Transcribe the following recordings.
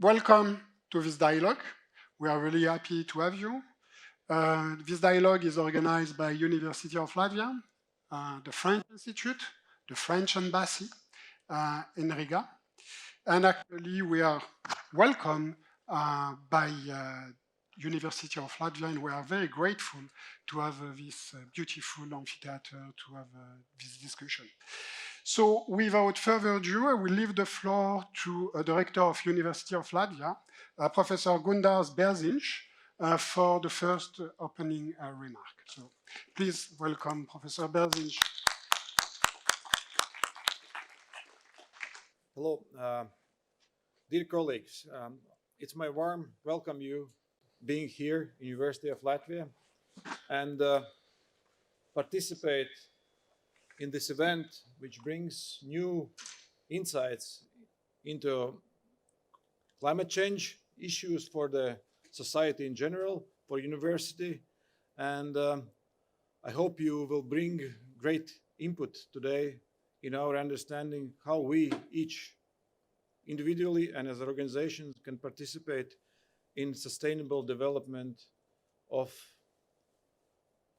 Welcome to this dialogue. We are really happy to have you. This dialogue is organized by University of Latvia, the French Institute, the French Embassy in Riga. And actually, we are welcomed by University of Latvia, and we are very grateful to have this beautiful amphitheater to have this discussion. So without further ado, I will leave the floor to a director of University of Latvia, Professor Gundars Berzinš, for the first opening remark. So please welcome Professor Berzinš. Hello, dear colleagues. It's my warm welcome you being here, University of Latvia, and participate in this event, which brings new insights into climate change issues for the society in general, for university, and I hope you will bring great input today in our understanding how we each individually and as organizations can participate in sustainable development of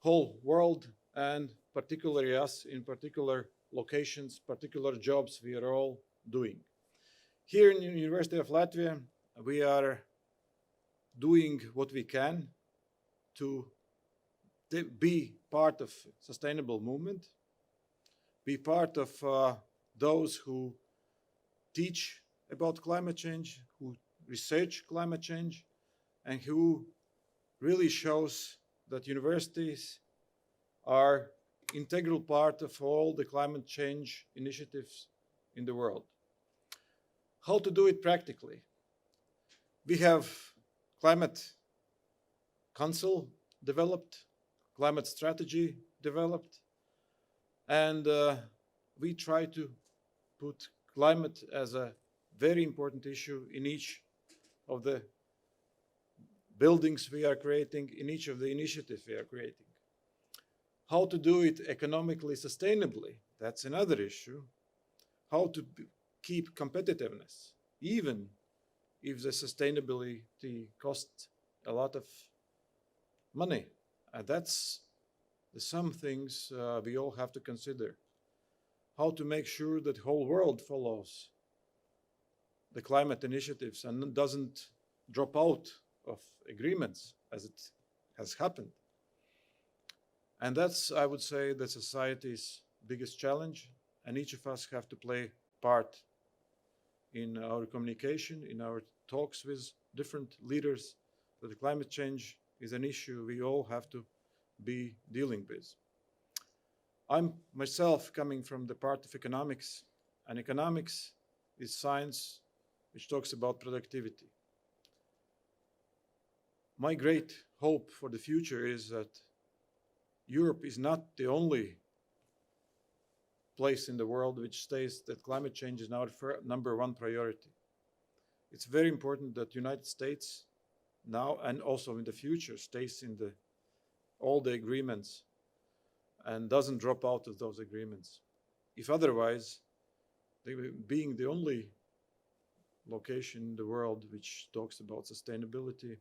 whole world, and particularly us in particular locations, particular jobs we are all doing. Here in the University of Latvia, we are doing what we can to be part of sustainable movement, be part of those who teach about climate change, who research climate change, and who really shows that universities are integral part of all the climate change initiatives in the world. How to do it practically? We have climate council developed, climate strategy developed, and we try to put climate as a very important issue in each of the buildings we are creating, in each of the initiatives we are creating. How to do it economically sustainably, that's another issue. How to keep competitiveness, even if the sustainability costs a lot of money. That's some things we all have to consider. How to make sure that the whole world follows the climate initiatives and doesn't drop out of agreements as it has happened. And that's, I would say, the society's biggest challenge, and each of us have to play part in our communication, in our talks with different leaders, that the climate change is an issue we all have to be dealing with. I'm myself coming from the part of economics, and economics is science which talks about productivity. My great hope for the future is that Europe is not the only place in the world which states that climate change is now number one priority. It's very important that the United States now and also in the future stays in all the agreements and doesn't drop out of those agreements. If otherwise, being the only location in the world which talks about sustainability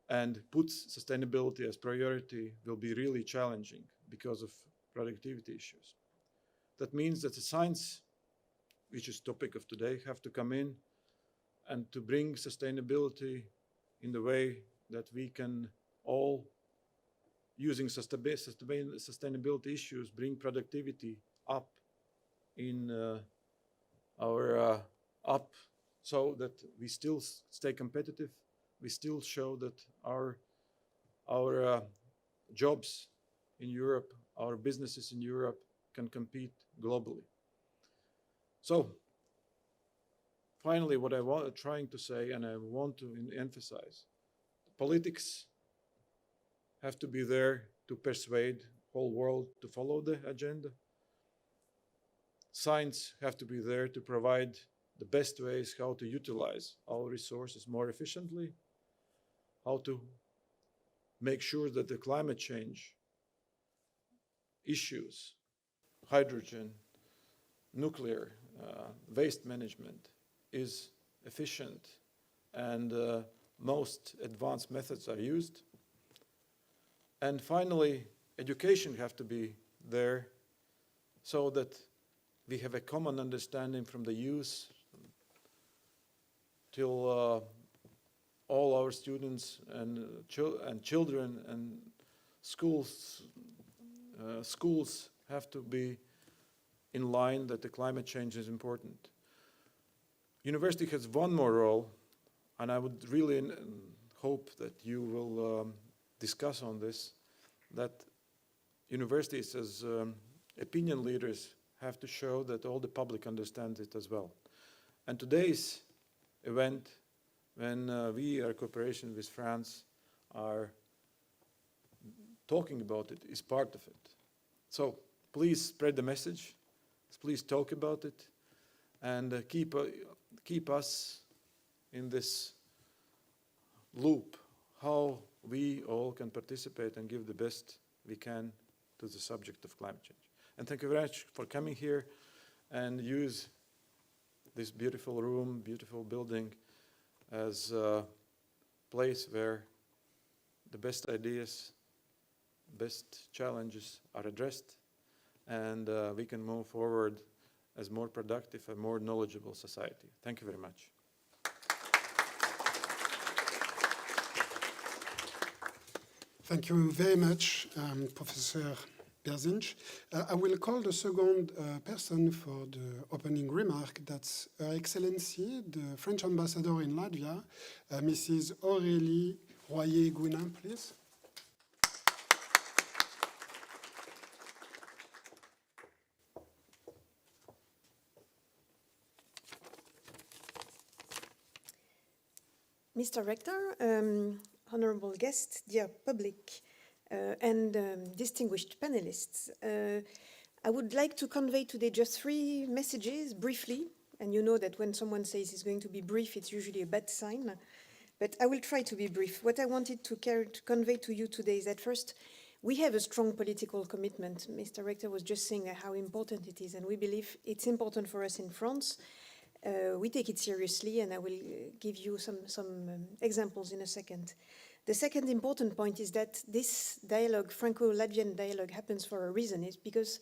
and puts sustainability as priority will be really challenging because of productivity issues. That means that the science, which is topic of today, have to come in and to bring sustainability in the way that we can all, using sustainability issues, bring productivity up in up so that we still stay competitive. We still show that our jobs in Europe, our businesses in Europe can compete globally. So finally, what I was trying to say, and I want to emphasize, politics have to be there to persuade the whole world to follow the agenda. Science have to be there to provide the best ways how to utilize our resources more efficiently, how to make sure that the climate change issues, hydrogen, nuclear, waste management, is efficient and most advanced methods are used. And finally, education has to be there so that we have a common understanding from the youth till all our students and children and schools have to be in line that the climate change is important. University has one more role, and I would really hope that you will discuss on this, that universities as opinion leaders have to show that all the public understands it as well. And today's event, when we, our cooperation with France, are talking about it, is part of it. So please spread the message, please talk about it, and keep us in this loop, how we all can participate and give the best we can to the subject of climate change. And thank you very much for coming here and use this beautiful room, beautiful building as a place where the best ideas, best challenges are addressed, and we can move forward as more productive and more knowledgeable society. Thank you very much. Thank you very much, Professor Berzinch. I will call the second person for the opening remark. That's Her Excellency, the French Ambassador in Latvia, Mrs. Aurélie Royer-Gounin, please. Mr. Rector, honorable guests, dear public, and distinguished panelists, I would like to convey today just 3 messages briefly. And you know that when someone says it's going to be brief, it's usually a bad sign. But I will try to be brief. What I wanted to convey to you today is that first, we have a strong political commitment. Mr. Rector was just saying how important it is, and we believe it's important for us in France. We take it seriously, and I will give you some examples in a second. The second important point is that this dialogue, Franco-Latvian dialogue, happens for a reason. It's because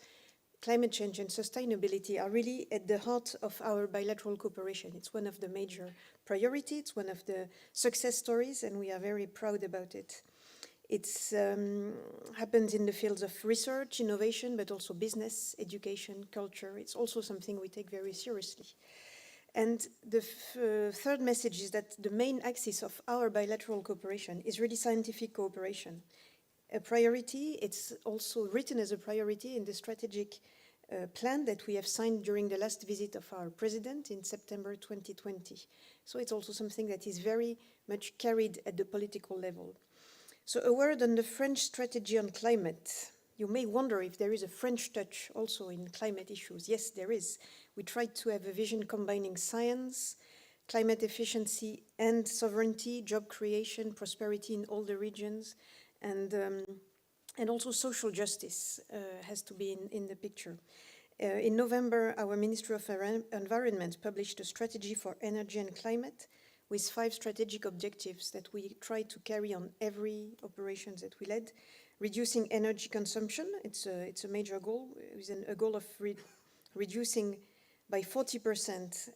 climate change and sustainability are really at the heart of our bilateral cooperation. It's one of the major priorities, it's one of the success stories, and we are very proud about it. It's happens in the fields of research, innovation, but also business, education, culture. It's also something we take very seriously. And the third message is that the main axis of our bilateral cooperation is really scientific cooperation. A priority, it's also written as a priority in the strategic plan that we have signed during the last visit of our president in September 2020. So it's also something that is very much carried at the political level. So a word on the French strategy on climate. You may wonder if there is a French touch also in climate issues. Yes, there is. We tried to have a vision combining science, climate efficiency and sovereignty, job creation, prosperity in all the regions, and also social justice has to be in the picture. In November, our Ministry of Environment published a strategy for energy and climate with 5 strategic objectives that we try to carry on every operations that we led. Reducing energy consumption, it's a major goal, with a goal of reducing by 40%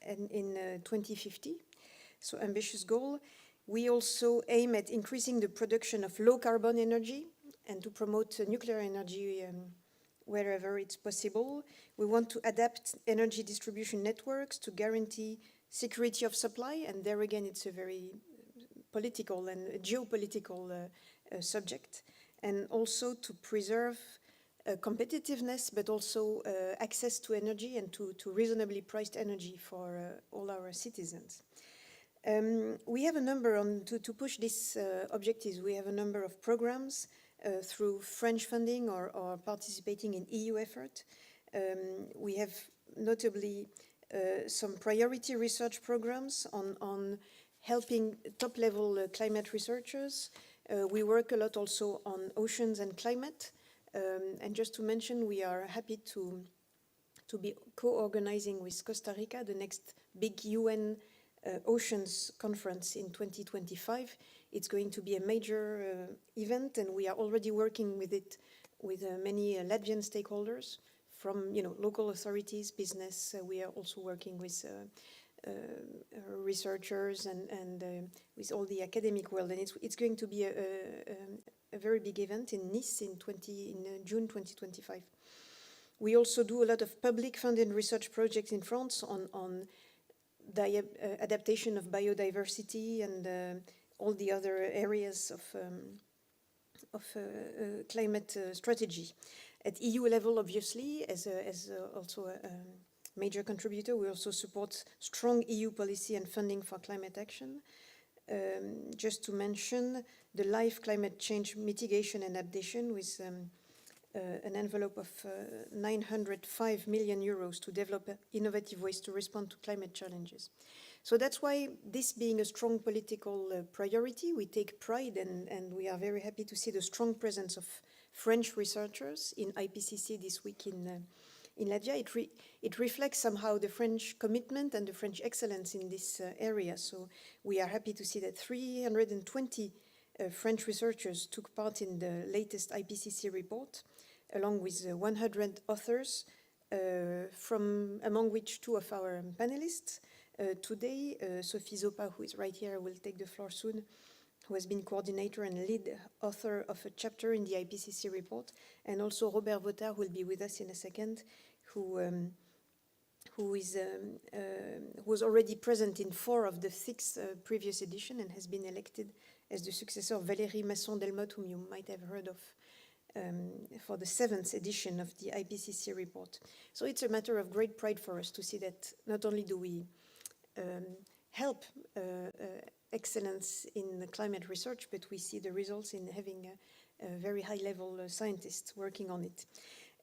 in 2050, so ambitious goal. We also aim at increasing the production of low carbon energy and to promote nuclear energy wherever it's possible. We want to adapt energy distribution networks to guarantee security of supply, and there again it's a very political and geopolitical subject, and also to preserve competitiveness, but also access to energy and to reasonably priced energy for all our citizens. We have a number to push these objectives. We have a number of programs through French funding or participating in EU effort. We have notably some priority research programs on helping top-level climate researchers. We work a lot also on oceans and climate. And just to mention, we are happy to to be co-organizing with Costa Rica the next big UN Oceans Conference in 2025. It's going to be a major event, and we are already working with it with many Latvian stakeholders, from local authorities, business. We are also working with researchers and with all the academic world, and it's going to be a very big event in Nice in June 2025. We also do a lot of public funded research projects in France on the adaptation of biodiversity and all the other areas of climate strategy. At EU level, obviously, as also a major contributor, we also support strong EU policy and funding for climate action. Just to mention the LIFE climate change mitigation and adaptation with an envelope of 905 million euros to develop innovative ways to respond to climate challenges. So that's why, this being a strong political priority, we take pride and we are very happy to see the strong presence of French researchers in IPCC this week in Latvia. It reflects somehow the French commitment and the French excellence in this area. So we are happy to see that 320 French researchers took part in the latest IPCC report, along with 100 authors, among which 2 of our panelists. Today, Sophie Zopa, who is right here, will take the floor soon, who has been coordinator and lead author of a chapter in the IPCC report, and also Robert Votard, who will be with us in a second, who was already present in 4 of the 6 previous edition and has been elected as the successor of Valérie Masson-Delmotte, whom you might have heard of, for the 7th edition of the IPCC report. So it's a matter of great pride for us to see that not only do we help excellence in climate research, but we see the results in having a very high-level scientists working on it.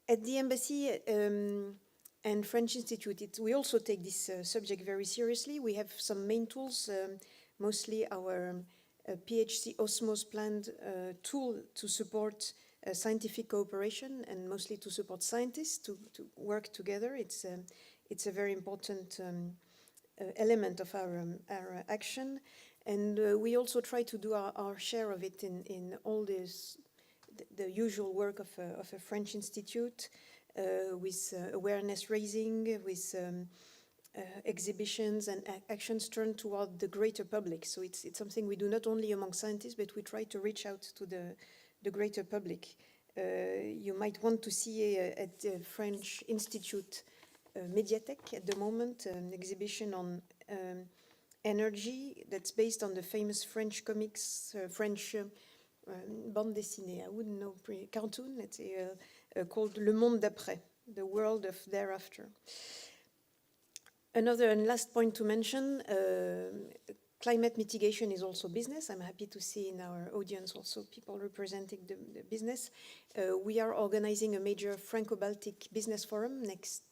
At the Embassy and French Institute, we also take this subject very seriously. We have some main tools, mostly our PHC Osmos planned tool to support scientific cooperation and mostly to support scientists to work together. It's a very important element of our action, and we also try to do our share of it in all this, the usual work of a French institute, with awareness raising, with exhibitions and actions turned toward the greater public. So it's something we do not only among scientists, but we try to reach out to the greater public. You might want to see at the French Institute Mediathèque at the moment an exhibition on energy that's based on the famous French comics, French bande dessinée, I wouldn't know, cartoon, let's say, called Le Monde d'Après, the world of thereafter. Another and last point to mention, climate mitigation is also business. I'm happy to see in our audience also people representing the business. We are organizing a major Franco-Baltic business forum next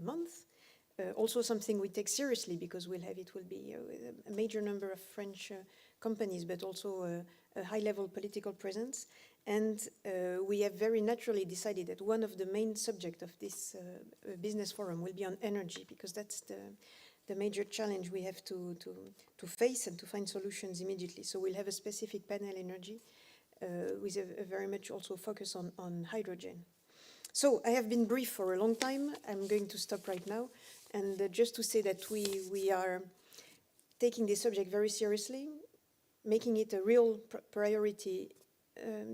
month. Also something we take seriously because will be a major number of French companies, but also a high-level political presence. And we have very naturally decided that one of the main subjects of this business forum will be on energy, because that's the major challenge we have to face and to find solutions immediately. So we'll have a specific panel energy with a very much also focus on hydrogen. So I have been brief for a long time. I'm going to stop right now. And just to say that we are taking this subject very seriously, making it a real priority,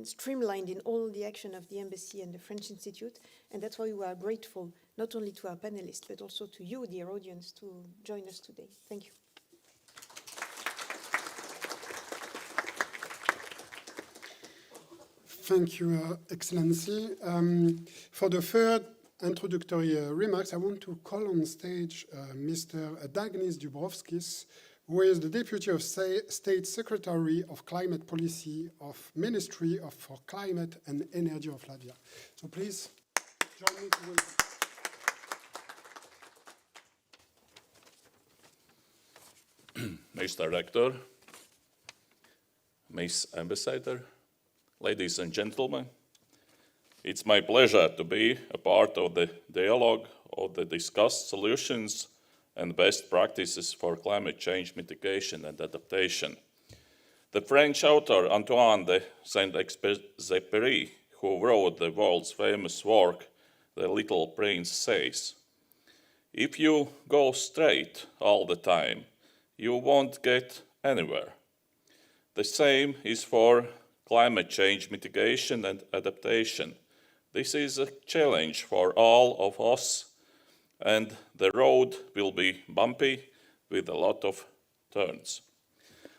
streamlined in all the action of the Embassy and the French Institute. And that's why we are grateful not only to our panelists, but also to you, dear audience, to join us today. Thank you. Thank you, Excellency. For the third introductory remarks, I want to call on stage Mr. Dagnis Dubrovskis, who is the Deputy of State Secretary of Climate Policy of Ministry for Climate and Energy of Latvia. So please join me to welcome. Mr. Rector, Miss Ambassador, ladies and gentlemen, it's my pleasure to be a part of the dialogue of the discussed solutions and best practices for climate change mitigation and adaptation. The French author Antoine de Saint-Exupéry, who wrote the world's famous work, The Little Prince, says, "If you go straight all the time, you won't get anywhere." The same is for climate change mitigation and adaptation. This is a challenge for all of us, and the road will be bumpy with a lot of turns.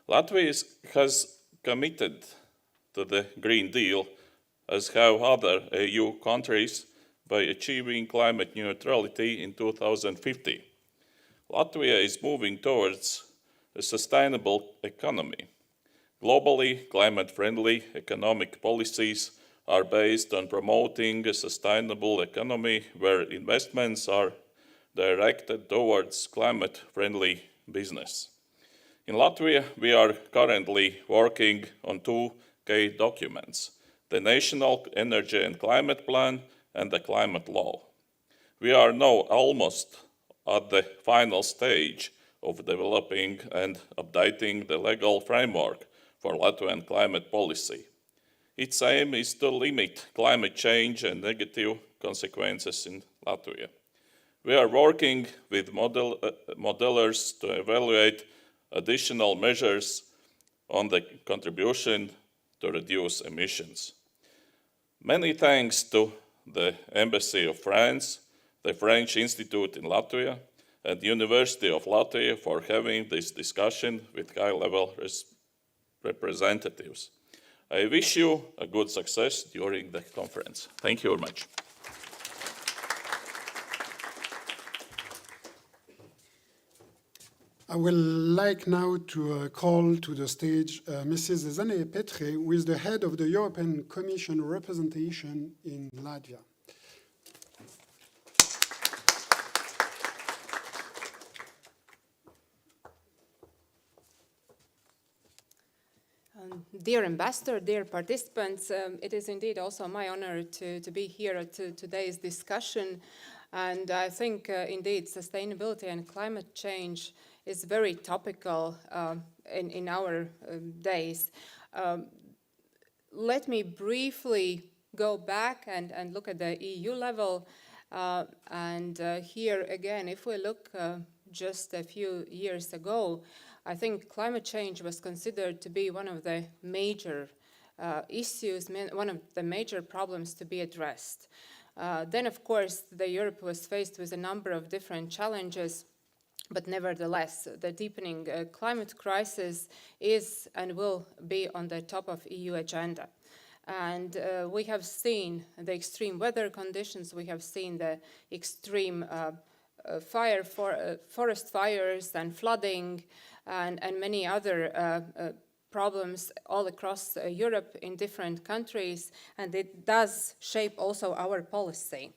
Latvia has committed to the Green Deal, as have other EU countries, by achieving climate neutrality in 2050. Latvia is moving towards a sustainable economy. Globally, climate-friendly economic policies are based on promoting a sustainable economy where investments are directed towards climate-friendly business. In Latvia, we are currently working on two key documents: the National Energy and Climate Plan and the Climate Law. We are now almost at the final stage of developing and updating the legal framework for Latvian climate policy. Its aim is to limit climate change and negative consequences in Latvia. We are working with modelers to evaluate additional measures on the contribution to reduce emissions. Many thanks to the Embassy of France, the French Institute in Latvia, and the University of Latvia for having this discussion with high-level representatives. I wish you a good success during the conference. Thank you very much. I would like now to call to the stage Mrs. Zane Petre, who is the head of the European Commission representation in Latvia. Dear Ambassador, dear participants, it is indeed also my honor to be here at today's discussion. And I think indeed sustainability and climate change is very topical in our days. Let me briefly go back and look at the EU level. Here again, if we look just a few years ago, I think climate change was considered to be one of the major issues, one of the major problems to be addressed. Then, of course, Europe was faced with a number of different challenges, but nevertheless, the deepening climate crisis is and will be on the top of EU agenda. And we have seen the extreme weather conditions, we have seen the extreme forest fires and flooding, and many other problems all across Europe in different countries, and it does shape also our policy.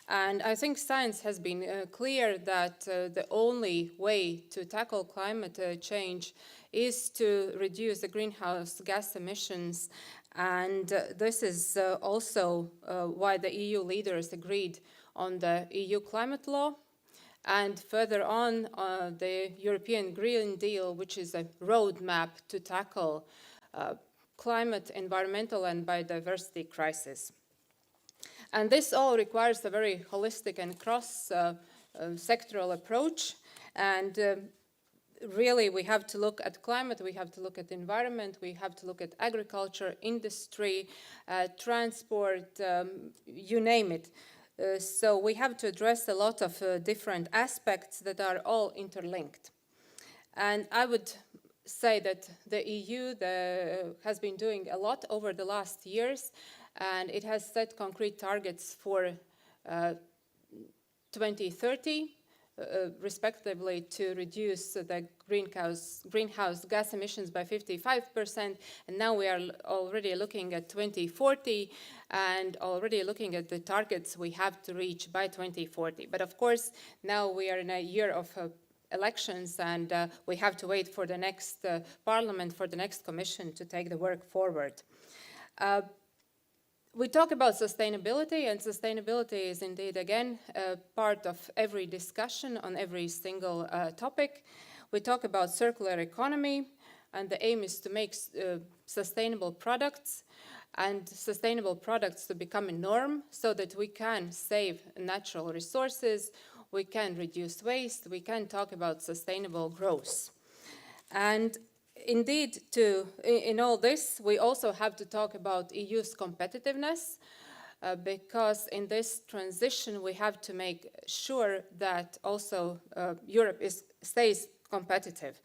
And I think science has been clear that the only way to tackle climate change is to reduce the greenhouse gas emissions, and this is also why the EU leaders agreed on the EU climate law. And further on, the European Green Deal, which is a roadmap to tackle climate, environmental and biodiversity crisis. And this all requires a very holistic and cross-sectoral approach. And really, we have to look at climate, we have to look at environment, we have to look at agriculture, industry, transport, you name it. So we have to address a lot of different aspects that are all interlinked. And I would say that the EU has been doing a lot over the last years, and it has set concrete targets for 2030, respectively, to reduce the greenhouse gas emissions by 55%, and now we are already looking at 2040 and already looking at the targets we have to reach by 2040. But of course, now we are in a year of elections, and we have to wait for the next parliament, for the next commission to take the work forward. We talk about sustainability, and sustainability is indeed, again, part of every discussion on every single topic. We talk about circular economy, and the aim is to make sustainable products and sustainable products to become a norm so that we can save natural resources, we can reduce waste, we can talk about sustainable growth. And indeed, in all this, we also have to talk about EU's competitiveness, because in this transition, we have to make sure that also Europe stays competitive.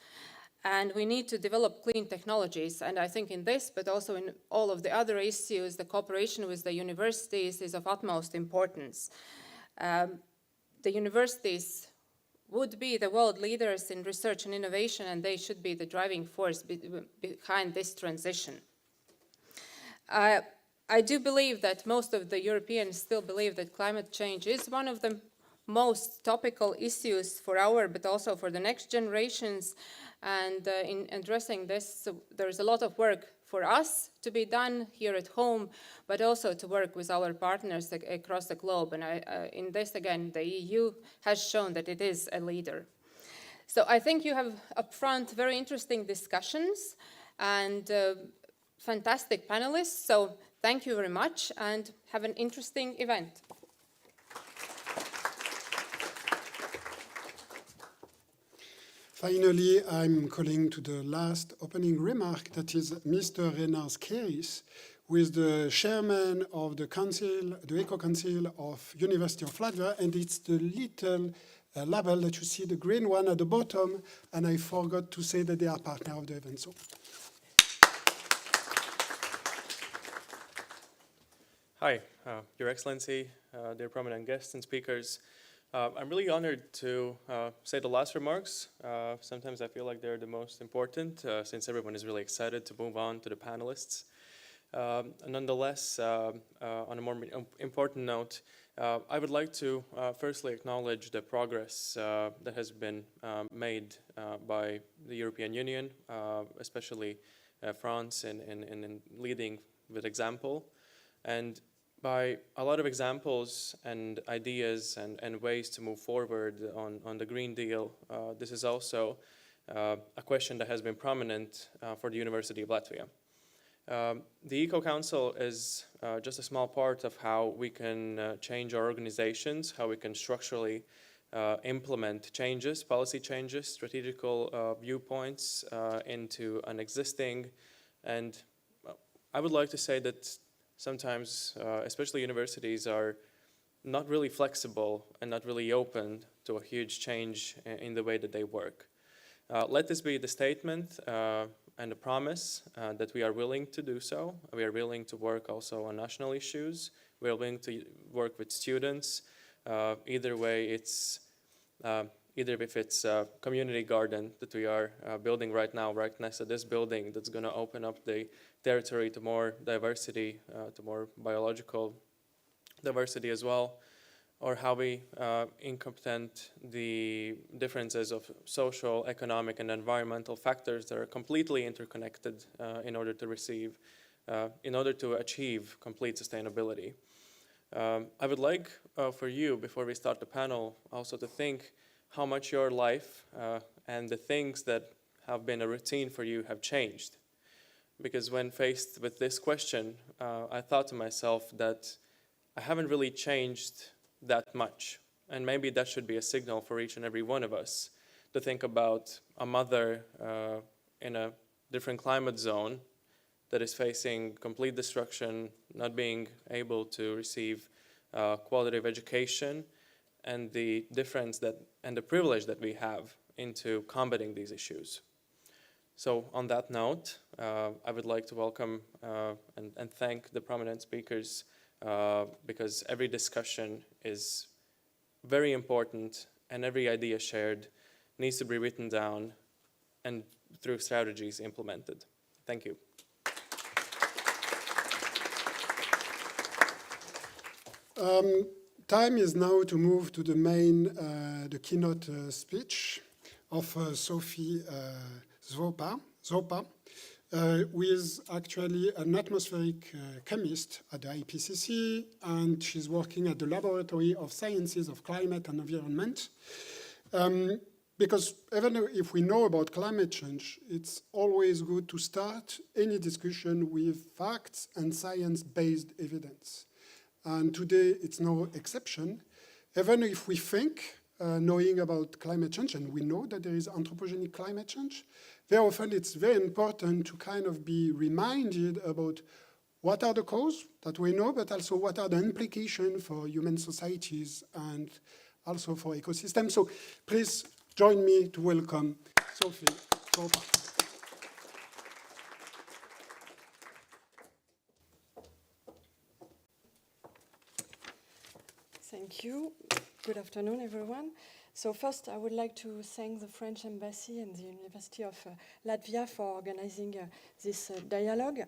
And we need to develop clean technologies. And I think in this, but also in all of the other issues, the cooperation with the universities is of utmost importance. The universities would be the world leaders in research and innovation, and they should be the driving force behind this transition. I do believe that most of the Europeans still believe that climate change is one of the most topical issues for but also for the next generations. And in addressing this, there's a lot of work for us to be done here at home, but also to work with our partners across the globe. And in this, again, the EU has shown that it is a leader. So I think you have up front very interesting discussions and fantastic panelists. So thank you very much and have an interesting event. Finally, I'm calling to the last opening remark, that is Mr. Renars Keris, who is the chairman of the council, the Eco Council of University of Latvia, and it's the little label that you see, the green one at the bottom, and I forgot to say that they are partner of the event. So. Hi, Your Excellency, dear prominent guests and speakers. I'm really honored to say the last remarks. Sometimes I feel like they're the most important, since everyone is really excited to move on to the panelists. Nonetheless, on a more important note, I would like to firstly acknowledge the progress that has been made by the European Union, especially France in leading with example. And by a lot of examples and ideas and ways to move forward on the Green Deal, this is also a question that has been prominent for the University of Latvia. The Eco Council is just a small part of how we can change our organizations, how we can structurally implement changes, policy changes, strategical viewpoints into an existing. And I would like to say that sometimes, especially universities, are not really flexible and not really open to a huge change in the way that they work. Let this be the statement and a promise that we are willing to do so. We are willing to work also on national issues. We are willing to work with students. Either way, it's either if it's a community garden that we are building right now, right next to this building, that's going to open up the territory to more diversity, to more biological diversity as well, or how we incompetent the differences of social, economic, and environmental factors that are completely interconnected in order to achieve complete sustainability. I would like for you, before we start the panel, also to think how much your life and the things that have been a routine for you have changed. Because when faced with this question, I thought to myself that I haven't really changed that much. And maybe that should be a signal for each and every one of us to think about a mother in a different climate zone that is facing complete destruction, not being able to receive quality of education, and the difference and the privilege that we have into combating these issues. So on that note, I would like to welcome and thank the prominent speakers because every discussion is very important and every idea shared needs to be written down and through strategies implemented. Thank you. Time is now to move to the main, the keynote speech of Sophie Zopa, with actually an atmospheric chemist at the IPCC, and she's working at the Laboratory of Sciences of Climate and Environment. Because even if we know about climate change, it's always good to start any discussion with facts and science-based evidence. And today it's no exception. Even if we think, knowing about climate change, and we know that there is anthropogenic climate change, very often it's very important to kind of be reminded about what are the causes that we know, but also what are the implications for human societies and also for ecosystems. So please join me to welcome Sophie Sopa. Thank you. Good afternoon, everyone. So first, I would like to thank the French Embassy and the University of Latvia for organizing this dialogue.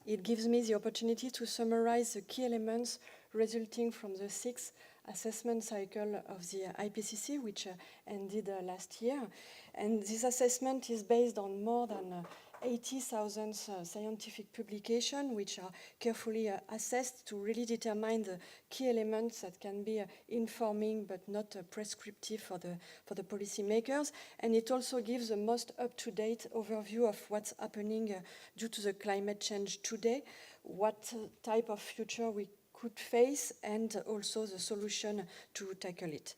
It gives me the opportunity to summarize the key elements resulting from the 6th assessment cycle of the IPCC, which ended last year. And this assessment is based on more than 80,000 scientific publications, which are carefully assessed to really determine the key elements that can be informing but not prescriptive for the policymakers. And it also gives the most up-to-date overview of what's happening due to the climate change today, what type of future we could face, and also the solution to tackle it.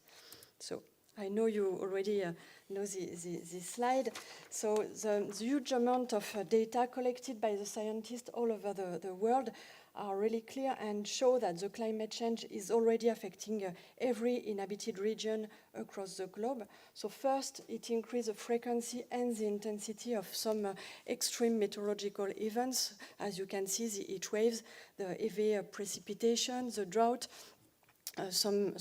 So I know you already know this slide. So the huge amount of data collected by the scientists all over the world are really clear and show that the climate change is already affecting every inhabited region across the globe. So first, it increased the frequency and the intensity of some extreme meteorological events. As you can see, the heat waves, the heavy precipitation, the drought, some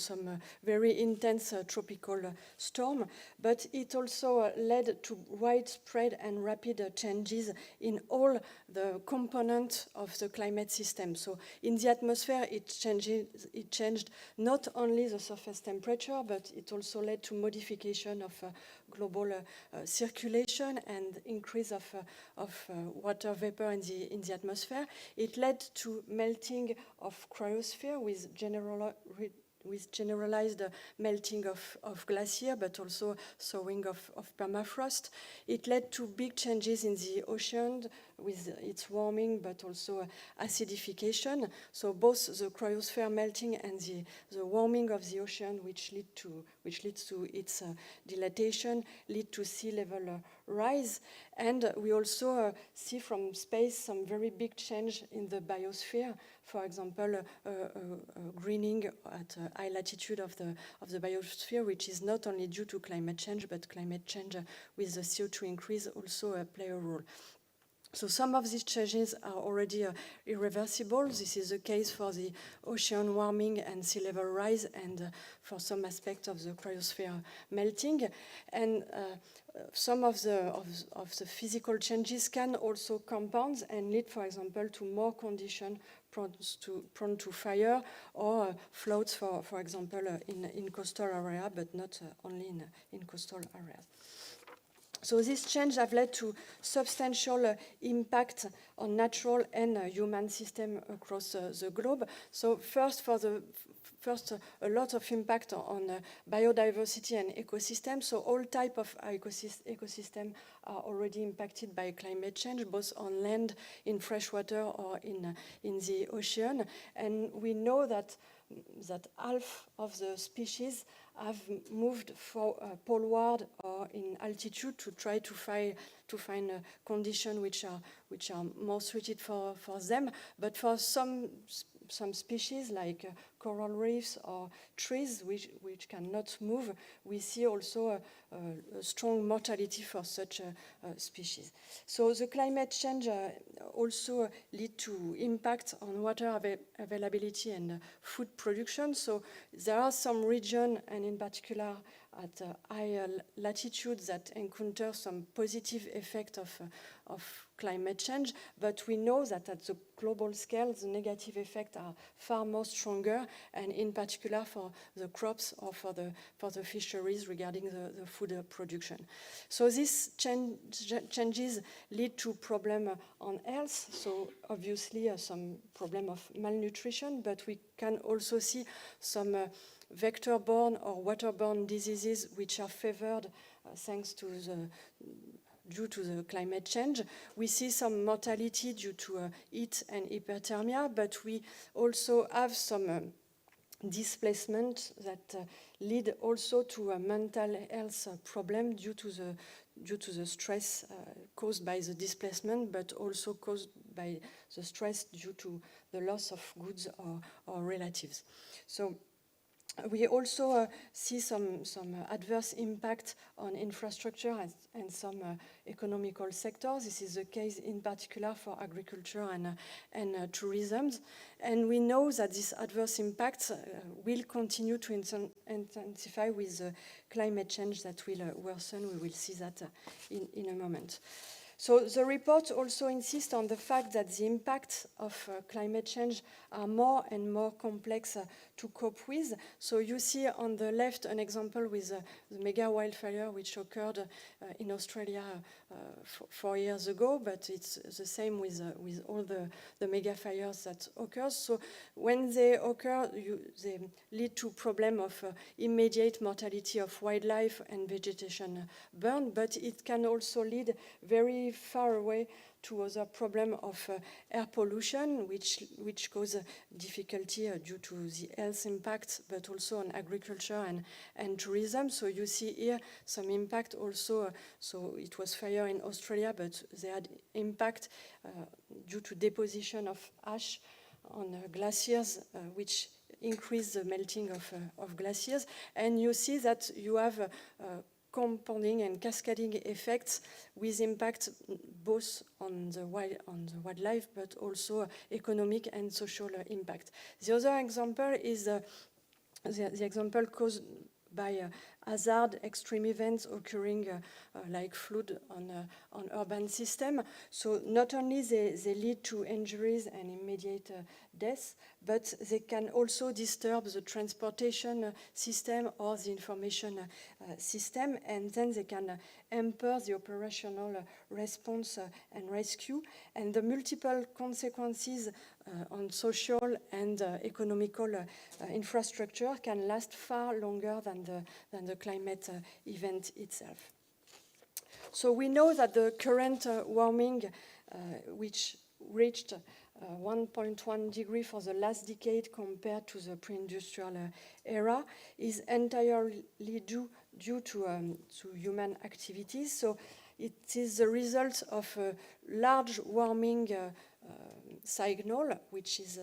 very intense tropical storm, but it also led to widespread and rapid changes in all the components of the climate system. So in the atmosphere, it changed not only the surface temperature, but it also led to modification of global circulation and increase of water vapor in the atmosphere. It led to melting of cryosphere with generalized melting of glacier, but also thawing of permafrost. It led to big changes in the ocean with its warming, but also acidification. So both the cryosphere melting and the warming of the ocean, which leads to its dilatation, lead to sea level rise. And we also see from space some very big change in the biosphere. For example, greening at high latitude of the biosphere, which is not only due to climate change, but climate change with the CO2 increase also play a role. So some of these changes are already irreversible. This is the case for the ocean warming and sea level rise, and for some aspects of the cryosphere melting. And some of the physical changes can also compound and lead, for example, to more conditions prone to fire or floods, for example, in coastal area, but not only in coastal areas. So these changes have led to substantial impact on natural and human systems across the globe. So first, a lot of impact on biodiversity and ecosystems. So all types of ecosystem are already impacted by climate change, both on land, in freshwater, or in the ocean. And we know that half of the species have moved poleward or in altitude to try to find a condition which are more suited for them. But for some species like coral reefs or trees which cannot move, we see also a strong mortality for such species. So the climate change also lead to impact on water availability and food production. So there are some regions, and in particular at higher latitudes that encounter some positive effect of climate change, but we know that at the global scale, the negative effects are far more stronger, and in particular for the crops or for the fisheries regarding the food production. So these changes lead to problem on health, so obviously some problem of malnutrition, but we can also see some vector-borne or waterborne diseases which are favored thanks to due to the climate change. We see some mortality due to heat and hyperthermia, but we also have some displacement that lead also to a mental health problem due to the stress caused by the displacement, but also caused by the stress due to the loss of goods or relatives. So we also see some adverse impact on infrastructure and some economical sectors. This is the case in particular for agriculture and tourism. And we know that these adverse impacts will continue to intensify with climate change that will worsen. We will see that in a moment. So the report also insists on the fact that the impacts of climate change are more and more complex to cope with. So you see on the left an example with the mega wildfire which occurred in Australia 4 years ago, but it's the same with all the mega fires that occur. So when they occur, they lead to problem of immediate mortality of wildlife and vegetation burn, but it can also lead very far away to other problem of air pollution, which cause difficulty due to the health impact, but also on agriculture and tourism. So you see here some impact also. So it was fire in Australia, but they had impact due to deposition of ash on glaciers, which increase the melting of glaciers. And you see that you have compounding and cascading effects with impact both on the wildlife, but also economic and social impact. The other example is the example caused by hazard extreme events occurring like flood on urban system. So not only they lead to injuries and immediate deaths, but they can also disturb the transportation system or the information system, and then they can hamper the operational response and rescue. And the multiple consequences on social and economical infrastructure can last far longer than the climate event itself. So we know that the current warming, which reached 1.1 degree for the last decade compared to the pre-industrial era, is entirely due to human activities. So it is the result of a large warming signal, which is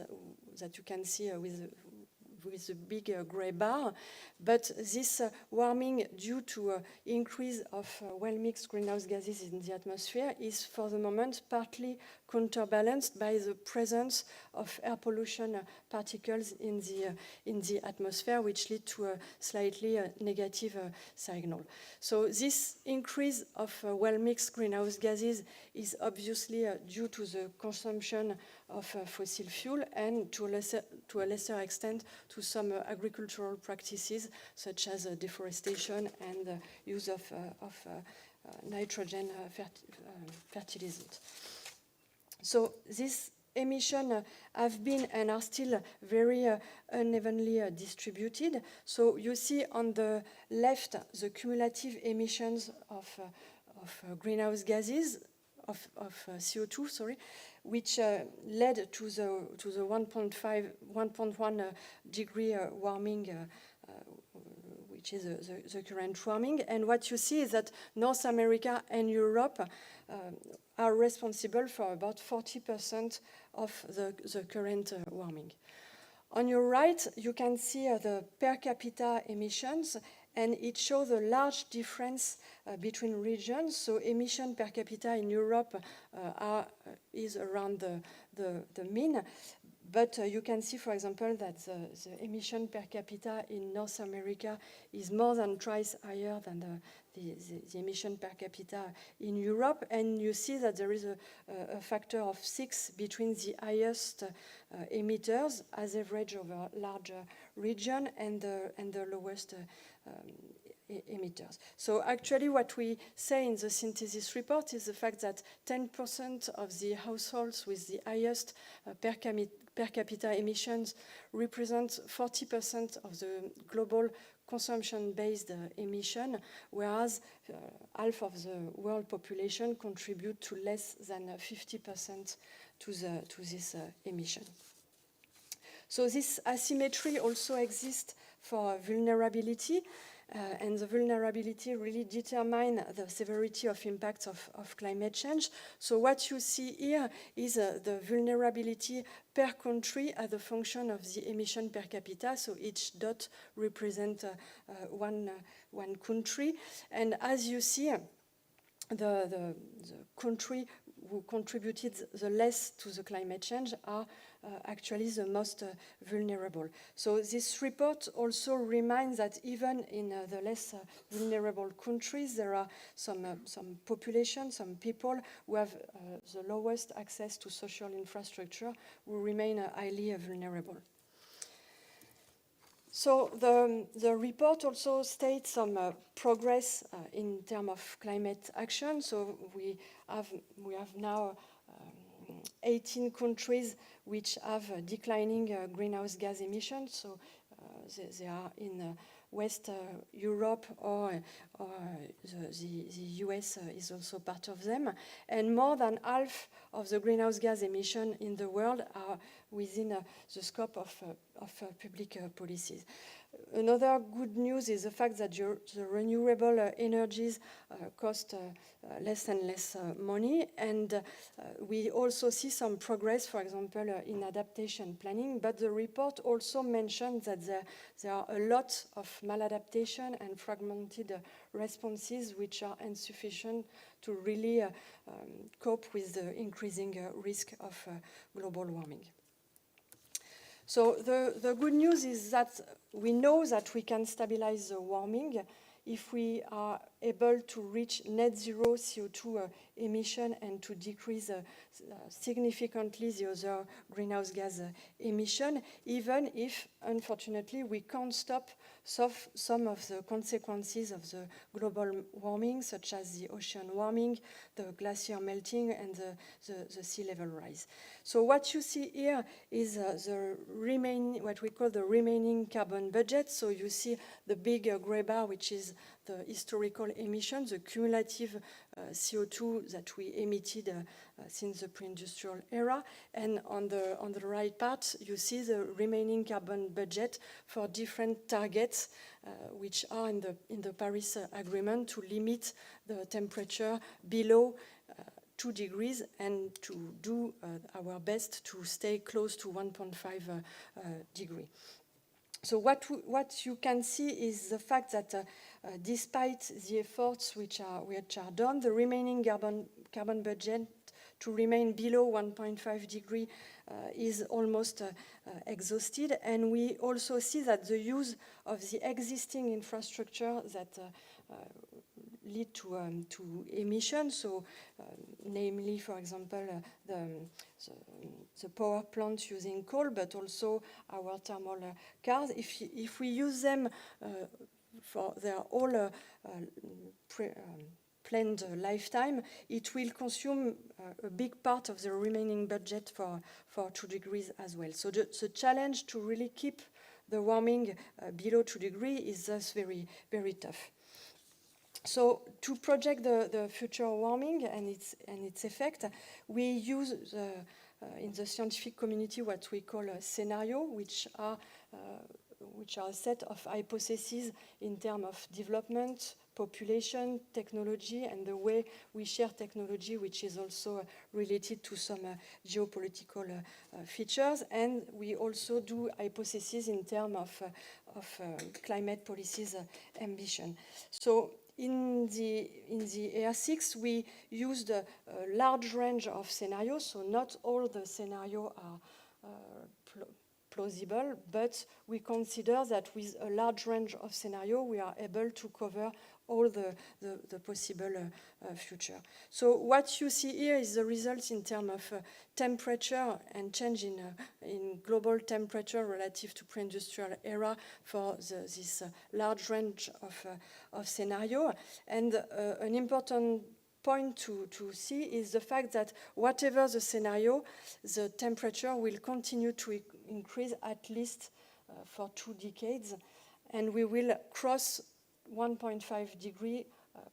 that you can see with the big gray bar. But this warming due to increase of well-mixed greenhouse gases in the atmosphere is for the moment partly counterbalanced by the presence of air pollution particles in the atmosphere, which lead to a slightly negative signal. So this increase of well-mixed greenhouse gases is obviously due to the consumption of fossil fuel and to a lesser extent to some agricultural practices such as deforestation and use of nitrogen fertilizers. So these emissions have been and are still very unevenly distributed. So you see on the left the cumulative emissions of greenhouse gases, of CO2, sorry, which led to the 1.1 degree warming, which is the current warming. And what you see is that North America and Europe are responsible for about 40% of the current warming. On your right, you can see the per capita emissions, and it shows a large difference between regions. So emission per capita in Europe is around the mean, But you can see, for example, that the emission per capita in North America is more than twice higher than the emission per capita in Europe. And you see that there is a factor of 6 between the highest emitters as average over a larger region and the lowest emitters. So actually what we say in the synthesis report is the fact that 10% of the households with the highest per capita emissions represent 40% of the global consumption-based emission, whereas half of the world population contribute to less than 50% to this emission. So this asymmetry also exists for vulnerability, and the vulnerability really determine the severity of impacts of climate change. So what you see here is the vulnerability per country as a function of the emission per capita. So each dot represents one country. And as you see, the country who contributed the less to the climate change are actually the most vulnerable. So this report also reminds that even in the less vulnerable countries, there are some population, some people who have the lowest access to social infrastructure who remain highly vulnerable. So the report also states some progress in terms of climate action. So we have now 18 countries which have declining greenhouse gas emissions. So they are in West Europe or the US is also part of them. And more than half of the greenhouse gas emission in the world are within the scope of public policies. Another good news is the fact that the renewable energies cost less and less money, and we also see some progress, for example, in adaptation planning, but the report also mentions that there are a lot of maladaptation and fragmented responses which are insufficient to really cope with the increasing risk of global warming. So the good news is that we know that we can stabilize the warming if we are able to reach net zero CO2 emission and to decrease significantly the other greenhouse gas emission, even if, unfortunately, we can't stop some of the consequences of the global warming, such as the ocean warming, the glacier melting, and the sea level rise. So what you see here is the remaining, what we call the remaining carbon budget. So you see the big gray bar, which is the historical emissions, the cumulative CO2 that we emitted since the pre-industrial era. And on the right part, you see the remaining carbon budget for different targets, which are in the Paris Agreement to limit the temperature below 2 degrees and to do our best to stay close to 1.5 degree. So what you can see is the fact that despite the efforts which are done, the remaining carbon budget to remain below 1.5 degree is almost exhausted. And we also see that the use of the existing infrastructure that lead to emissions, so namely, for example, the power plants using coal, but also our thermal cars. If we use them for their whole planned lifetime, it will consume a big part of the remaining budget for 2 degrees as well. So the challenge to really keep the warming below 2 degrees is thus very, very tough. So to project the future warming and its effect, we use in the scientific community what we call a scenario, which are a set of hypotheses in terms of development, population, technology, and the way we share technology, which is also related to some geopolitical features. And we also do hypotheses in terms of climate policies ambition. So in the AR6, we used a large range of scenarios, so not all the scenarios are plausible, but we consider that with a large range of scenarios, we are able to cover all the possible future. So what you see here is the results in terms of temperature and change in global temperature relative to pre-industrial era for this large range of scenario. And an important point to see is the fact that whatever the scenario, the temperature will continue to increase at least for 2 decades, and we will cross 1.5 degree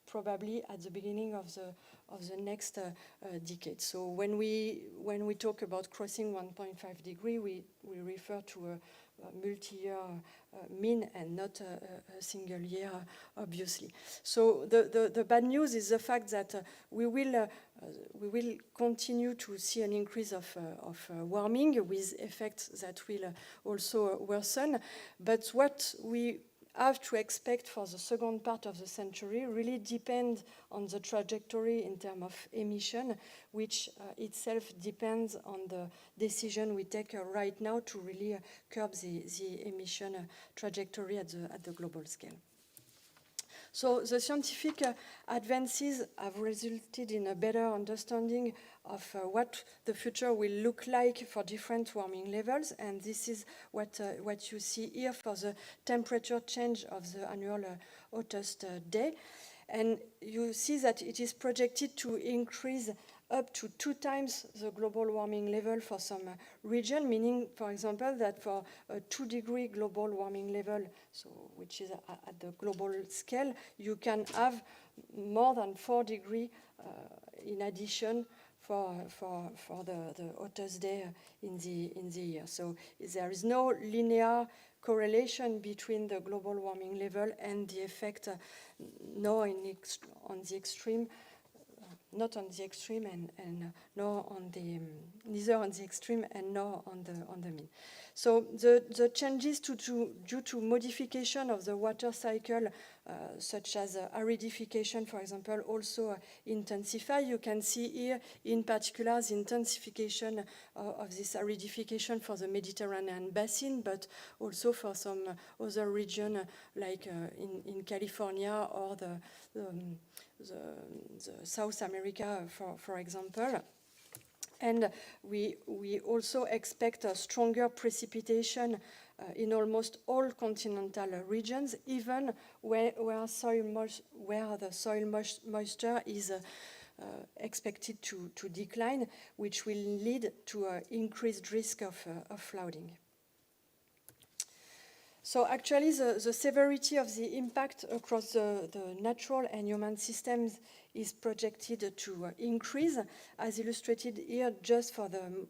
probably at the beginning of the next decade. So when we talk about crossing 1.5 degree, we refer to a multi-year mean and not a single year, obviously. So the bad news is the fact that we will continue to see an increase of warming with effects that will also worsen. But what we have to expect for the second part of the century really depend on the trajectory in terms of emission, which itself depends on the decision we take right now to really curb the emission trajectory at the global scale. So the scientific advances have resulted in a better understanding of what the future will look like for different warming levels, and this is what you see here for the temperature change of the annual hottest day. And you see that it is projected to increase up to 2 times the global warming level for some region, meaning, for example, that for a 2-degree global warming level, so which is at the global scale, you can have more than 4 degrees in addition for the hottest day in the year. So there is no linear correlation between the global warming level and the effect nor on the extreme, not on the extreme and nor on the neither on the extreme and nor on the mean. So the changes due to modification of the water cycle, such as aridification, for example, also intensify. You can see here, in particular, the intensification of this aridification for the Mediterranean basin, but also for some other region like in California or the South America, for example. And we also expect a stronger precipitation in almost all continental regions, even where the soil moisture is expected to decline, which will lead to an increased risk of flooding. So actually, the severity of the impact across the natural and human systems is projected to increase, as illustrated here just for the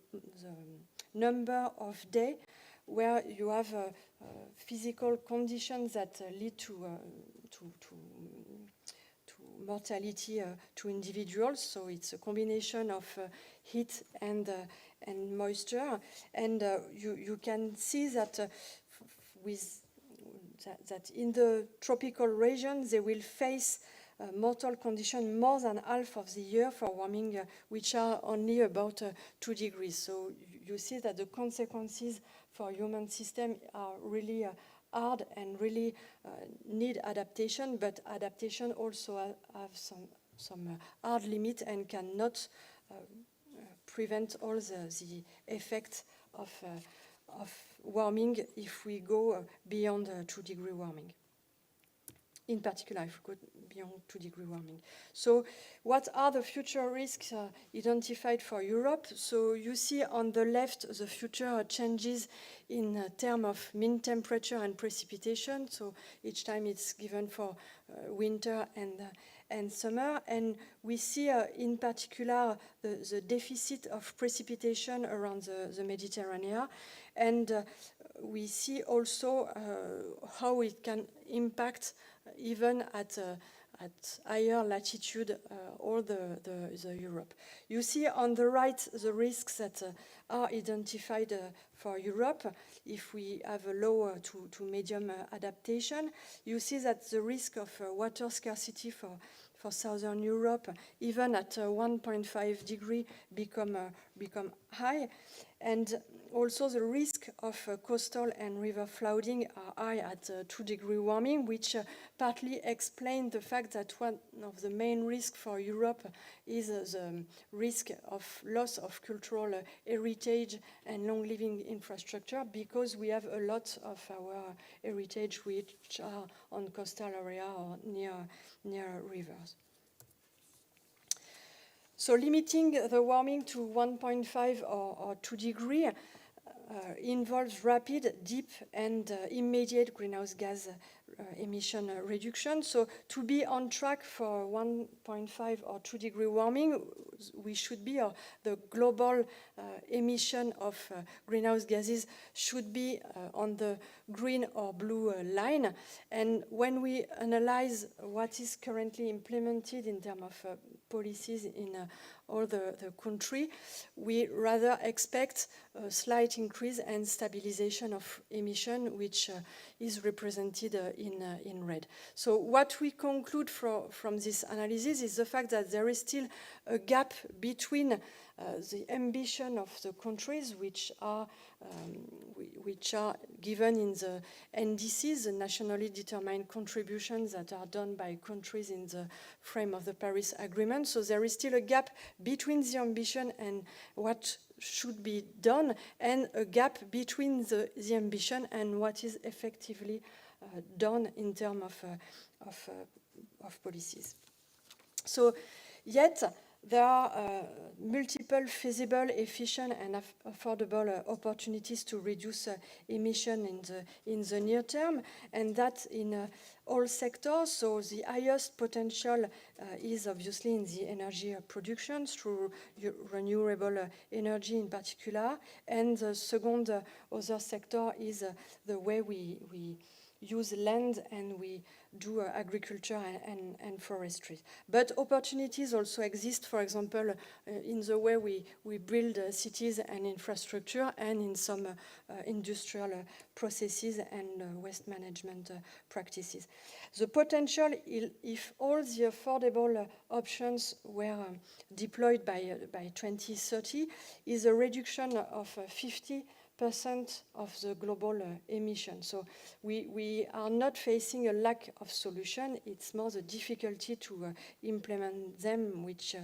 number of days where you have physical conditions that lead to mortality to individuals. So it's a combination of heat and moisture, and you can see that that in the tropical region they will face mortal condition more than half of the year for warming, which are only about 2 degrees. So you see that the consequences for human system are really hard and really need adaptation, but adaptation also have some hard limit and cannot prevent all the effects of warming if we go beyond 2-degree warming. In particular, if we go beyond 2-degree warming. So what are the future risks identified for Europe? So you see on the left the future changes in terms of mean temperature and precipitation. So each time it's given for winter and summer. And we see in particular the deficit of precipitation around the Mediterranean. And we see also how it can impact even at at higher latitude all the Europe. You see on the right the risks that are identified for Europe. If we have a low to medium adaptation, you see that the risk of water scarcity for Southern Europe, even at 1.5 degree, become high. And also the risk of coastal and river flooding are high at 2 degree warming, which partly explain the fact that one of the main risks for Europe is the risk of loss of cultural heritage and long-living infrastructure, because we have a lot of our heritage which are on coastal area or near rivers. So limiting the warming to 1.5 or 2 degree involves rapid, deep, and immediate greenhouse gas emission reduction. So to be on track for 1.5 or 2 degree warming, we should be, the global emission of greenhouse gases should be on the green or blue line. And when we analyze what is currently implemented in terms of policies in all the country, we rather expect a slight increase and stabilization of emission, which is represented in red. So what we conclude from this analysis is the fact that there is still a gap between the ambition of the countries, which are given in the NDCs, the nationally determined contributions that are done by countries in the frame of the Paris Agreement. So there is still a gap between the ambition and what should be done, and a gap between the ambition and what is effectively done in terms of policies. So yet, there are multiple feasible, efficient, and affordable opportunities to reduce emission in the near term, and that in all sectors. So the highest potential is obviously in the energy production through renewable energy in particular, and the second other sector is the way we use land and we do agriculture and forestry. But opportunities also exist, for example, in the way we build cities and infrastructure, and in some industrial processes and waste management practices. The potential, if all the affordable options were deployed by 2030, is a reduction of 50% of the global emission. So we are not facing a lack of solution. It's more the difficulty to implement them, which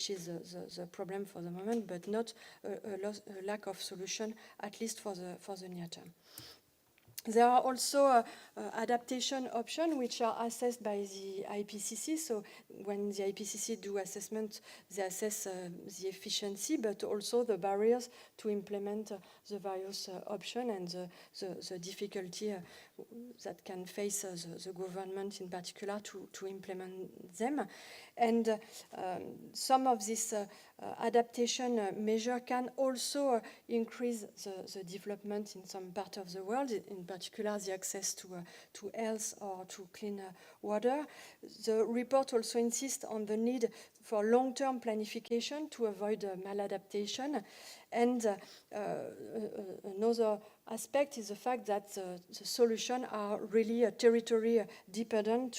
is the problem for the moment, but not a lack of solution, at least for the near term. There are also adaptation options which are assessed by the IPCC. So when the IPCC do assessment, they assess the efficiency, but also the barriers to implement the various options and the difficulty that can face the government in particular to implement them. And some of this adaptation measure can also increase the development in some part of the world, in particular the access to health or to clean water. The report also insists on the need for long-term planification to avoid maladaptation. And another aspect is the fact that the solutions are really territory dependent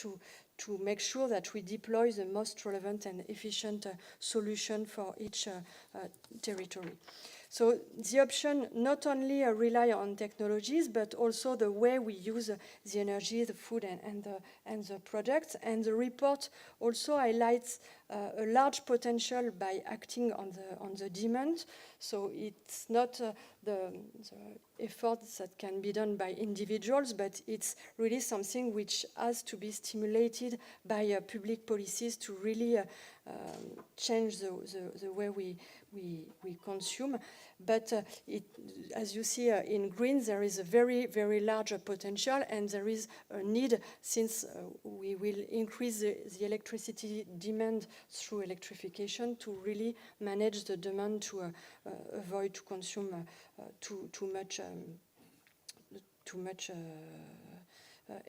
to make sure that we deploy the most relevant and efficient solution for each territory. So the option not only rely on technologies, but also the way we use the energy, the food, and the products. And the report also highlights a large potential by acting on the demand. So it's not the efforts that can be done by individuals, but it's really something which has to be stimulated by public policies to really change the way we consume. But as you see in green, there is a very, very large potential, and there is a need, since we will increase the electricity demand through electrification, to really manage the demand to avoid to consume too much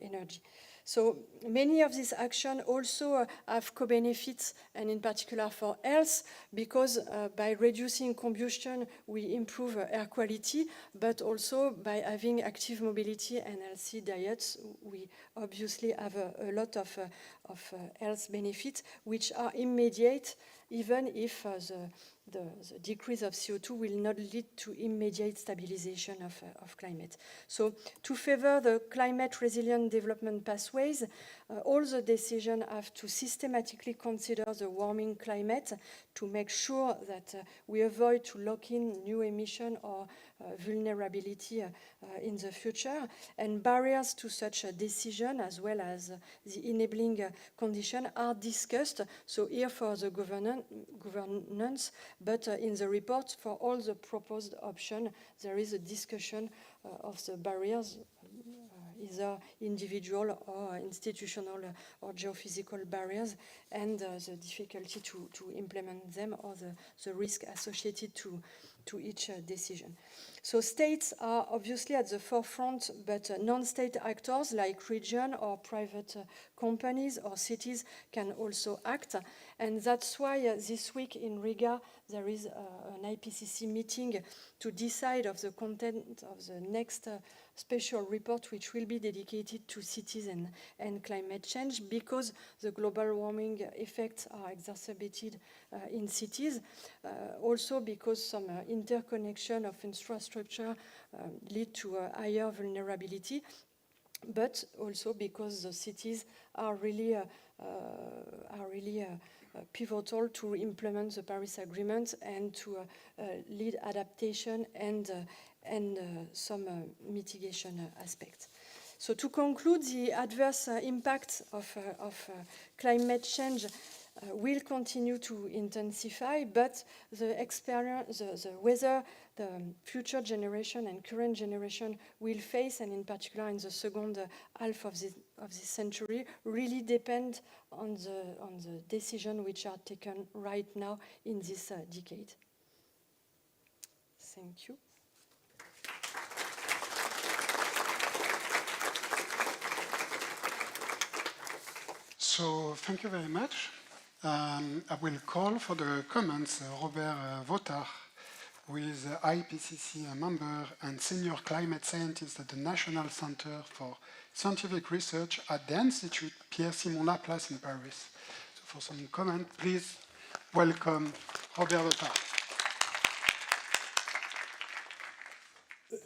energy. So many of these actions also have co-benefits, and in particular for health, because by reducing combustion, we improve air quality, but also by having active mobility and healthy diets, we obviously have a lot of health benefits, which are immediate, even if the decrease of CO2 will not lead to immediate stabilization of climate. So to favor the climate resilient development pathways, all the decisions have to systematically consider the warming climate to make sure that we avoid to lock in new emission or vulnerability in the future. And barriers to such a decision, as well as the enabling condition, are discussed. So here for the governance, but in the report for all the proposed options, there is a discussion of the barriers, either individual or institutional or geophysical barriers, and the difficulty to implement them, or the risk associated to each decision. So states are obviously at the forefront, but non-state actors like region or private companies or cities can also act. And that's why this week in Riga there is an IPCC meeting to decide of the content of the next special report, which will be dedicated to cities and climate change, because the global warming effects are exacerbated in cities. Also because some interconnection of infrastructure lead to a higher vulnerability, but also because the cities are really pivotal to implement the Paris Agreement and to lead adaptation and some mitigation aspects. So to conclude, the adverse impact of climate change will continue to intensify, but the experience, the weather, the future generation and current generation will face, and in particular in the second half of this century, really depend on the decisions which are taken right now in this decade. Thank you. So thank you very much. I will call for the comments Robert Votard, who is IPCC member and senior climate scientist at the National Center for Scientific Research at the Institute Pierre-Simon Laplace in Paris. So for some comment, please welcome Robert Votard.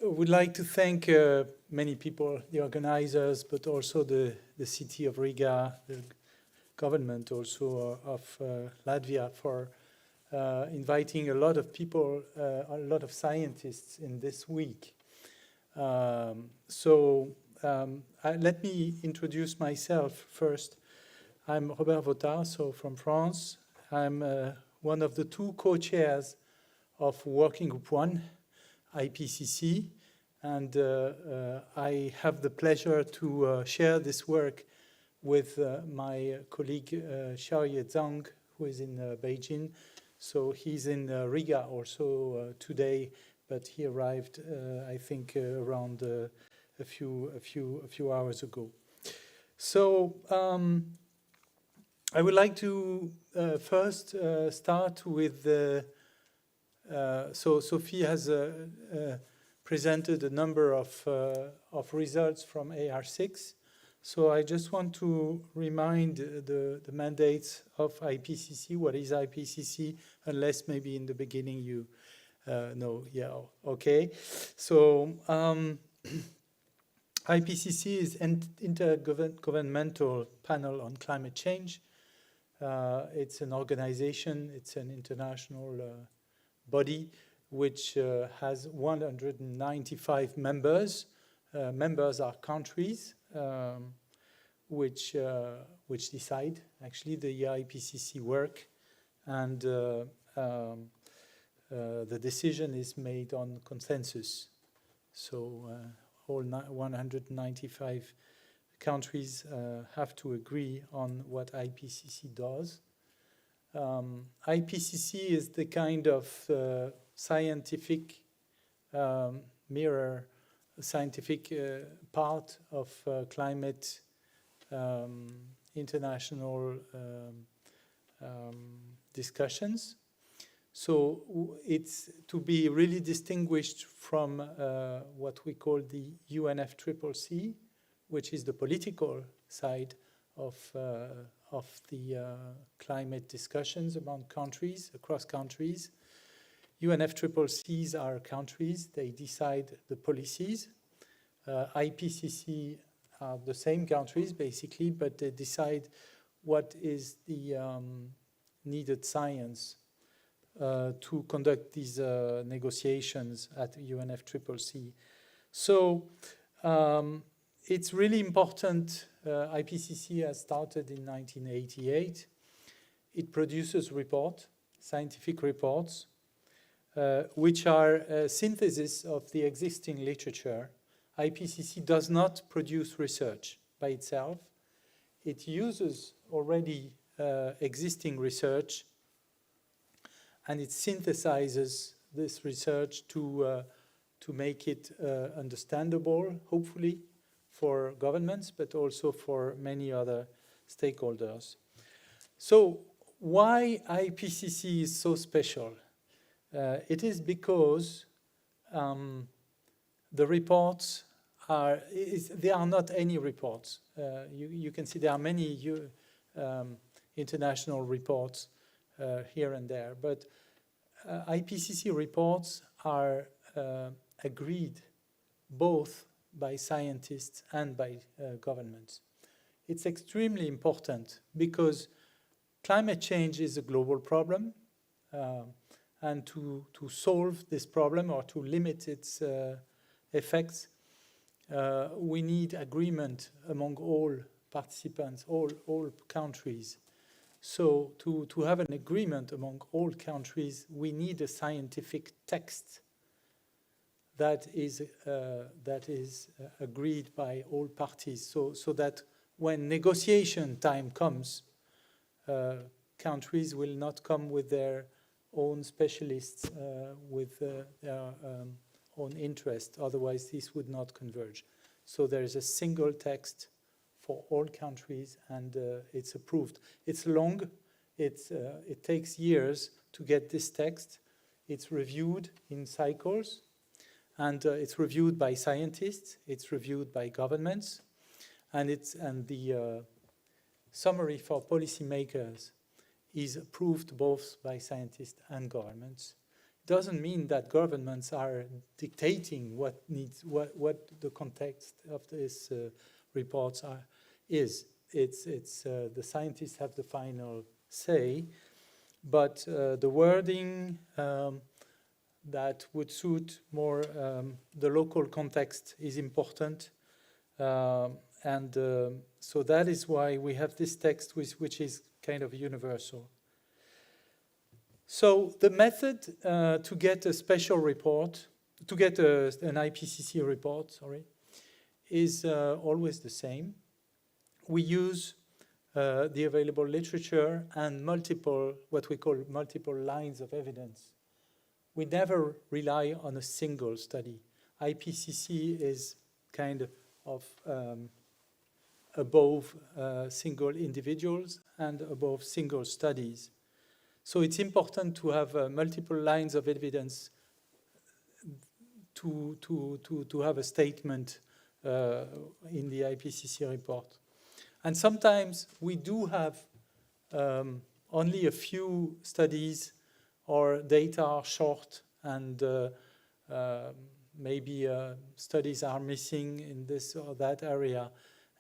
I would like to thank many people, the organizers, but also the city of Riga, the government also of Latvia, for inviting a lot of people, a lot of scientists in this week. Let me introduce myself first. I'm Robert Votard, so from France. I'm one of the two co-chairs of Working Group 1, IPCC, and I have the pleasure to share this work with my colleague Xiaoye Zhang, who is in Beijing. So he's in Riga also today, but he arrived, I think, around a few hours ago. So I would like to first start with so Sophie has presented a number of results from AR6. So I just want to remind the mandates of IPCC. What is IPCC? Unless maybe in the beginning you know. Yeah, okay. So IPCC is Intergovernmental Panel on Climate Change. It's an organization, it's an international body which has 195 members. Members are countries which decide actually the IPCC work, and the decision is made on consensus. So all 195 countries have to agree on what IPCC does. IPCC is the kind of scientific mirror, scientific part of climate international discussions. So it's to be really distinguished from what we call the UNFCCC, which is the political side of the climate discussions among countries, across countries. UNFCCCs are countries, they decide the policies. IPCC are the same countries basically, but they decide what is the needed science to conduct these negotiations at UNFCCC. So it's really important. IPCC has started in 1988. It produces reports, scientific reports, which are a synthesis of the existing literature. IPCC does not produce research by itself. It uses already existing research, and it synthesizes this research to make it understandable, hopefully, for governments, but also for many other stakeholders. So why IPCC is so special? It is because the reports they are not any reports. You can see there are many international reports here and there, but IPCC reports are agreed both by scientists and by governments. It's extremely important because climate change is a global problem, and to solve this problem or to limit its effects, we need agreement among all participants, all countries. So to have an agreement among all countries, we need a scientific text that is agreed by all parties, so that when negotiation time comes, countries will not come with their own specialists, with their own interest. Otherwise, this would not converge. So there is a single text for all countries, and it's approved. It's long. It takes years to get this text. It's reviewed in cycles, and it's reviewed by scientists. It's reviewed by governments, and the summary for policymakers is approved both by scientists and governments. It doesn't mean that governments are dictating what the context of these reports is. It's the scientists have the final say, but the wording that would suit more the local context is important, and so that is why we have this text which is kind of universal. So the method to get a special report, to get an IPCC report, is always the same. We use the available literature and what we call multiple lines of evidence. We never rely on a single study. IPCC is kind of above single individuals and above single studies. So it's important to have multiple lines of evidence to have a statement in the IPCC report. And sometimes we do have only a few studies, or data are short, and maybe studies are missing in this or that area.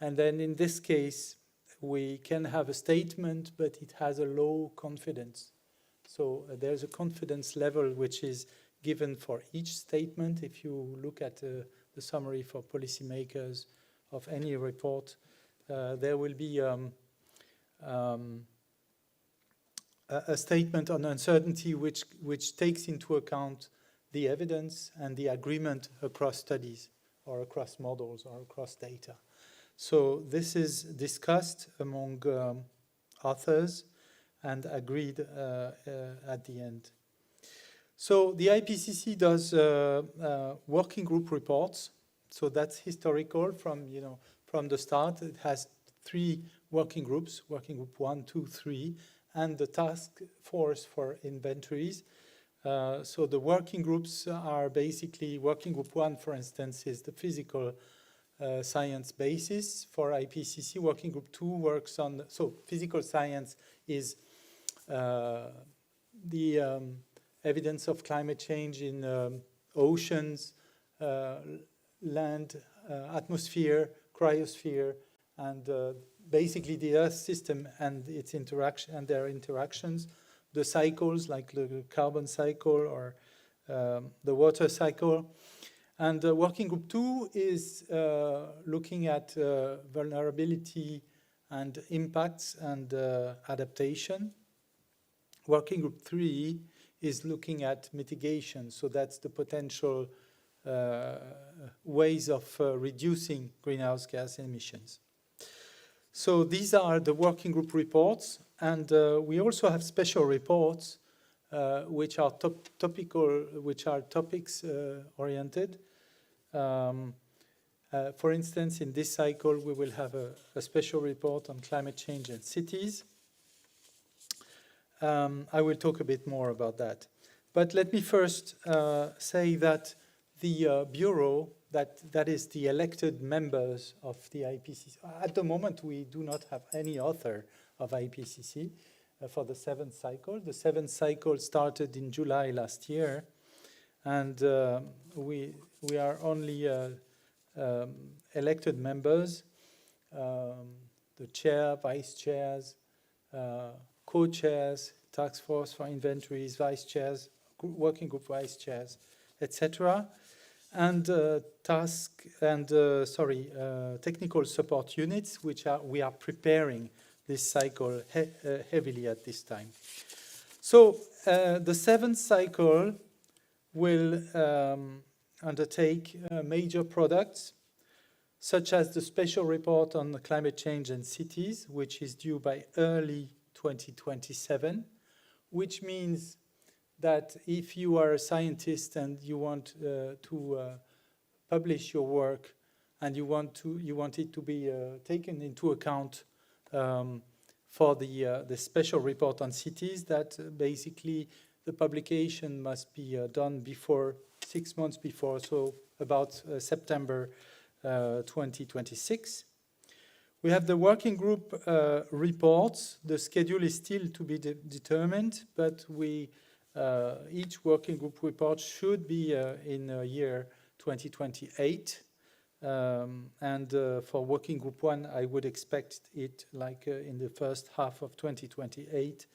And then in this case, we can have a statement, but it has a low confidence. So there's a confidence level which is given for each statement. If you look at the summary for policymakers of any report, there will be a statement on uncertainty which takes into account the evidence and the agreement across studies or across models or across data. So this is discussed among authors and agreed at the end. So the IPCC does working group reports. So that's historical from the start. It has three working groups, working group 1, 2, 3, and the task force for inventories. So the working groups are basically, working group 1, for instance, is the physical science basis for IPCC. Working group 2 works on, so physical science is the evidence of climate change in oceans, land, atmosphere, cryosphere, and basically the Earth system and its interaction and their interactions. The cycles like the carbon cycle or the water cycle. And working group 2 is looking at vulnerability and impacts and adaptation. Working group 3 is looking at mitigation, so that's the potential ways of reducing greenhouse gas emissions. So these are the working group reports, and we also have special reports which are topical, which are topics oriented. For instance, in this cycle, we will have a special report on climate change and cities. I will talk a bit more about that. But let me first say that the Bureau, that is the elected members of the IPCC. At the moment, we do not have any author of IPCC for the 7th cycle. The 7th cycle started in July last year, and we are only elected members, the chair, vice chairs, co-chairs, task force for inventories, vice chairs, working group vice chairs, etc. And technical support units, which we are preparing this cycle heavily at this time. So the 7th cycle will undertake major products, such as the special report on the climate change and cities, which is due by early 2027, which means that if you are a scientist and you want to publish your work and you want it to be taken into account for the special report on cities, that basically the publication must be done before 6 months before, so about September 2026. We have the working group reports. The schedule is still to be determined, but each working group report should be in year 2028. And for working group 1, I would expect it like in the first half of 2028,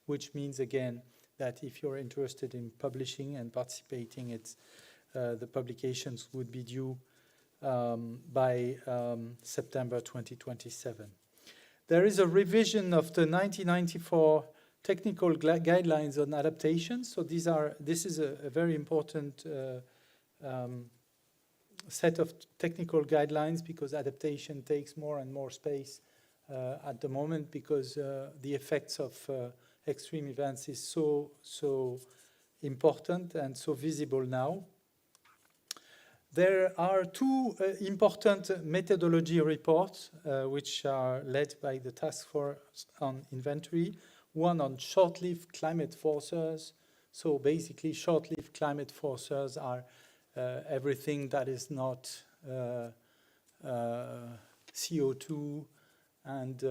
which means again that if you're interested in publishing and participating, the publications would be due by September 2027. There is a revision of the 1994 technical guidelines on adaptation. So this is a very important set of technical guidelines, because adaptation takes more and more space at the moment, because the effects of extreme events is so important and so visible now. There are two important methodology reports which are led by the Task Force on Inventory. One on short-lived climate forces. So basically, short-lived climate forces are everything that is not CO2 and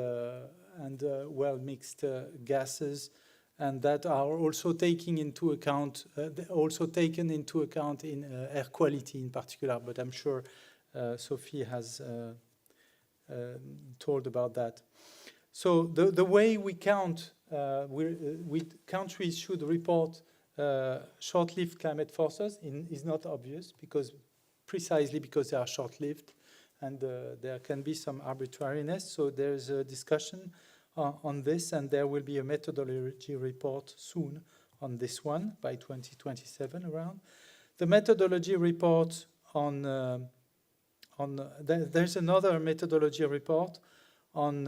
well-mixed gases, and that are also taken into account in air quality in particular. But I'm sure Sophie has told about that. So the way we count, countries should report short-lived climate forces is not obvious, precisely because they are short-lived, and there can be some arbitrariness. So there's a discussion on this, and there will be a methodology report soon on this one by 2027 around. The methodology report there's another methodology report on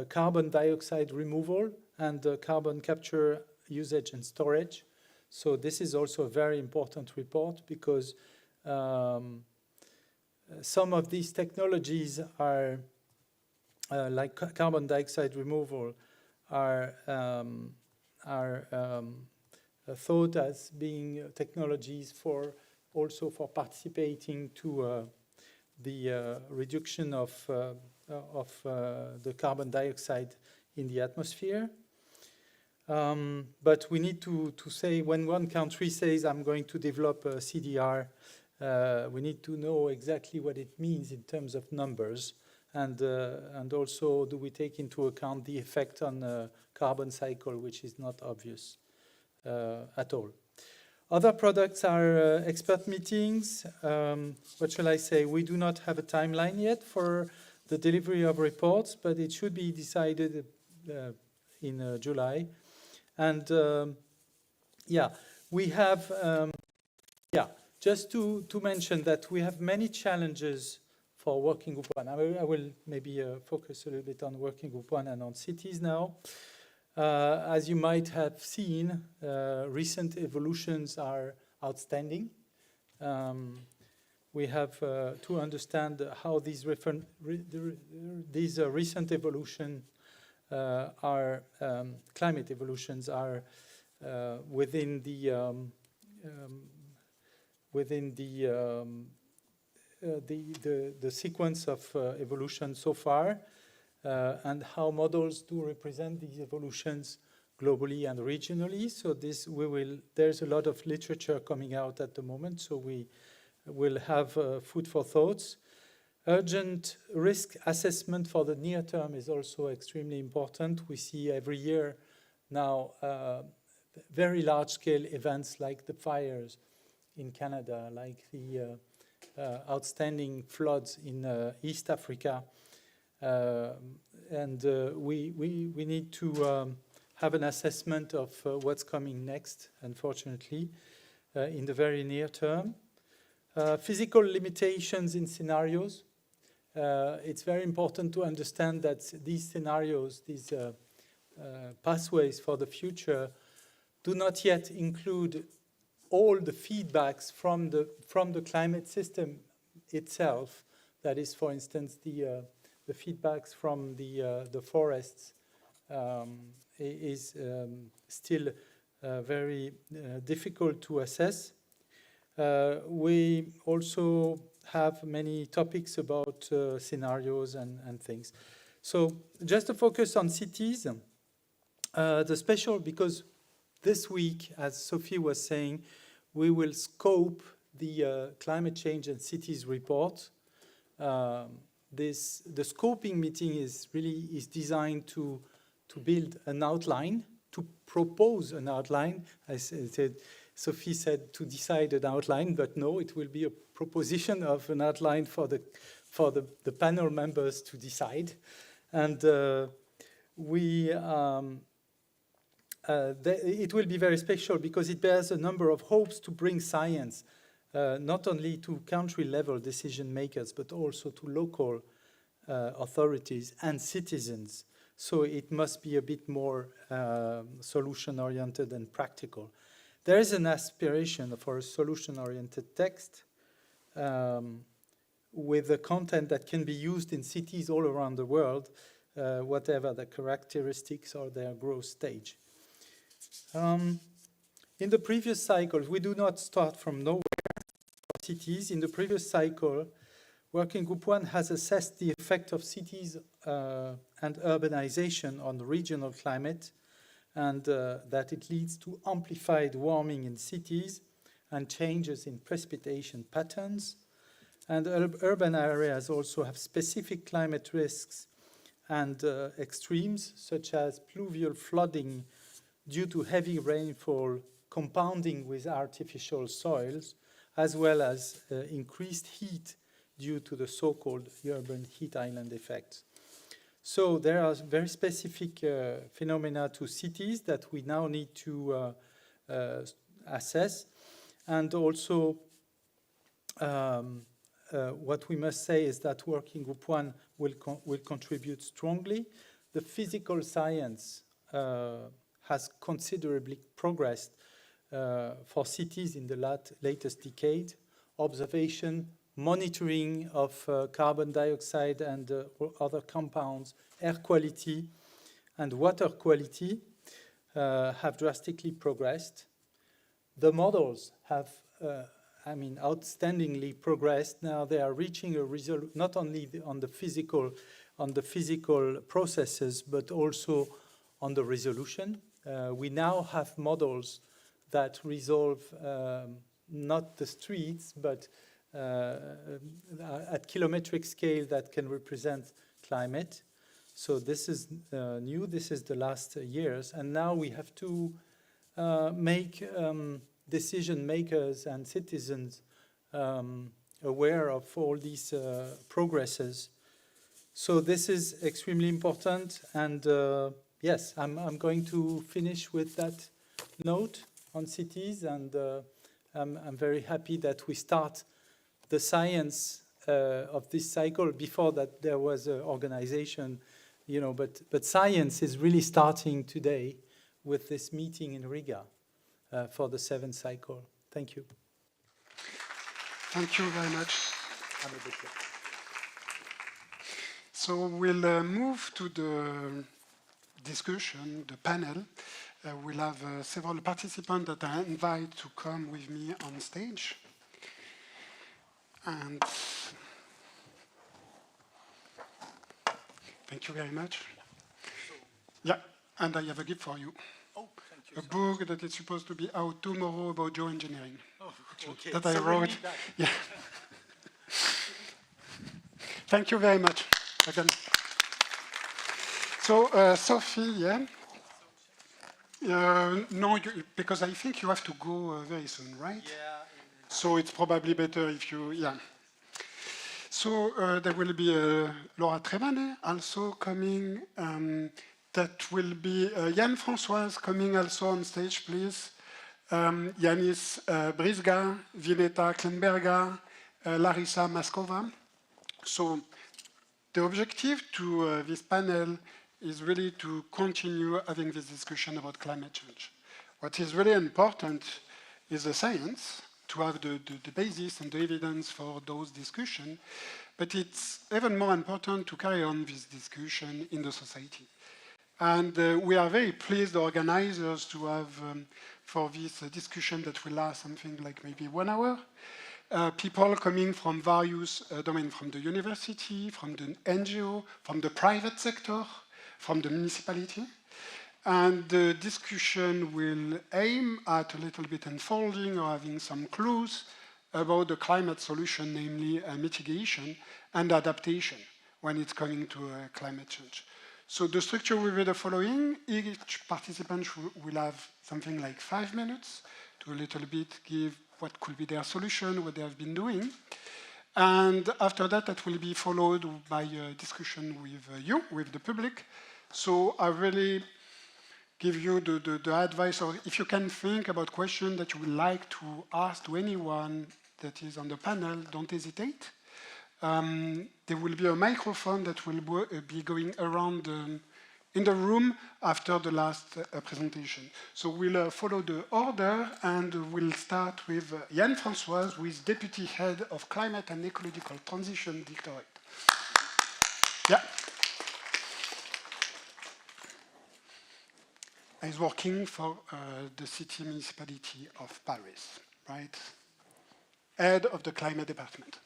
carbon dioxide removal and carbon capture, usage and storage. So this is also a very important report, because some of these technologies are like carbon dioxide removal are thought as being technologies for also for participating to the reduction of the carbon dioxide in the atmosphere. But we need to say, when one country says, I'm going to develop a CDR, we need to know exactly what it means in terms of numbers. And also, do we take into account the effect on the carbon cycle, which is not obvious at all. Other products are expert meetings. What shall I say? We do not have a timeline yet for the delivery of reports, but it should be decided in July. And yeah, we have, just to mention that we have many challenges for Working Group 1. I will maybe focus a little bit on Working Group 1 and on cities now. As you might have seen, recent evolutions are outstanding. We have to understand how these recent evolutions are climate evolutions are within the sequence of evolution so far. And how models do represent these evolutions globally and regionally. So there's a lot of literature coming out at the moment, so we will have food for thoughts. Urgent risk assessment for the near term is also extremely important. We see every year now very large-scale events like the fires in Canada, like the outstanding floods in East Africa. And we need to have an assessment of what's coming next, unfortunately, in the very near term. Physical limitations in scenarios. It's very important to understand that these scenarios, these pathways for the future, do not yet include all the feedbacks from the climate system itself. That is, for instance, the feedbacks from the forests is still very difficult to assess. We also have many topics about scenarios and things. So just to focus on cities, because this week, as Sophie was saying, we will scope the climate change and cities report. The scoping meeting is designed to build an outline, to propose an outline. Sophie said to decide an outline, but no, it will be a proposition of an outline for the panel members to decide. And it will be very special because it bears a number of hopes to bring science not only to country-level decision makers, but also to local authorities and citizens. So it must be a bit more solution-oriented and practical. There is an aspiration for a solution-oriented text with a content that can be used in cities all around the world, whatever the characteristics or their growth stage. In the previous cycles, we do not start from nowhere. Cities. In the previous cycle, Working Group 1 has assessed the effect of cities and urbanization on the regional climate, and that it leads to amplified warming in cities and changes in precipitation patterns. And urban areas also have specific climate risks and extremes, such as pluvial flooding due to heavy rainfall compounding with artificial soils, as well as increased heat due to the so-called urban heat island effect. So there are very specific phenomena to cities that we now need to assess. And also, what we must say is that Working Group 1 will contribute strongly. The physical science has considerably progressed for cities in the latest decade. Observation, monitoring of carbon dioxide and other compounds, air quality and water quality have drastically progressed. The models have, outstandingly progressed. Now they are reaching a result not only on the physical processes, but also on the resolution. We now have models that resolve not the streets, but at kilometric scale that can represent climate. So this is new, this is the last years, and now we have to make decision makers and citizens aware of all these progresses. So this is extremely important, and yes, I'm going to finish with that note on cities, and I'm very happy that we start the science of this cycle. Before that there was an organization, but science is really starting today with this meeting in Riga for the 7th cycle. Thank you. Thank you very much. So we'll move to the discussion, the panel. We'll have several participants that I invite to come with me on stage. And thank you very much. Yeah, and I have a gift for you. Oh, thank you. A book that is supposed to be out tomorrow about geoengineering. Oh, okay. That I So wrote. we need that. Yeah. Thank you very much. Again. So, Sophie, yeah? No, because I think you have to go very soon, right? Yeah. So it's probably better if you, yeah. So there will be Laura Trevane also coming. That will be Yann Françoise coming also on stage, please. Yanis Brisga, Vineta Klenberga, Larissa Maskova. So the objective to this panel is really to continue having this discussion about climate change. What is really important is the science, to have the basis and the evidence for those discussions, but it's even more important to carry on this discussion in the society. And we are very pleased, the organizers, to have, for this discussion that will last something like maybe 1 hour, people coming from various domains, from the university, from the NGO, from the private sector, from the municipality. And the discussion will aim at a little bit unfolding or having some clues about the climate solution, namely mitigation and adaptation when it's coming to climate change. So the structure will be the following. Each participant will have something like 5 minutes to a little bit give what could be their solution, what they have been doing. And after that, that will be followed by a discussion with you, with the public. So I really give you the advice, or if you can think about questions that you would like to ask to anyone that is on the panel, don't hesitate. There will be a microphone that will be going around in the room after the last presentation. So we'll follow the order, and we'll start with Yann Françoise, who is Deputy Head of Climate and Ecological Transition Directorate. Yeah. He's working for the city municipality of Paris, right? Head of the climate department.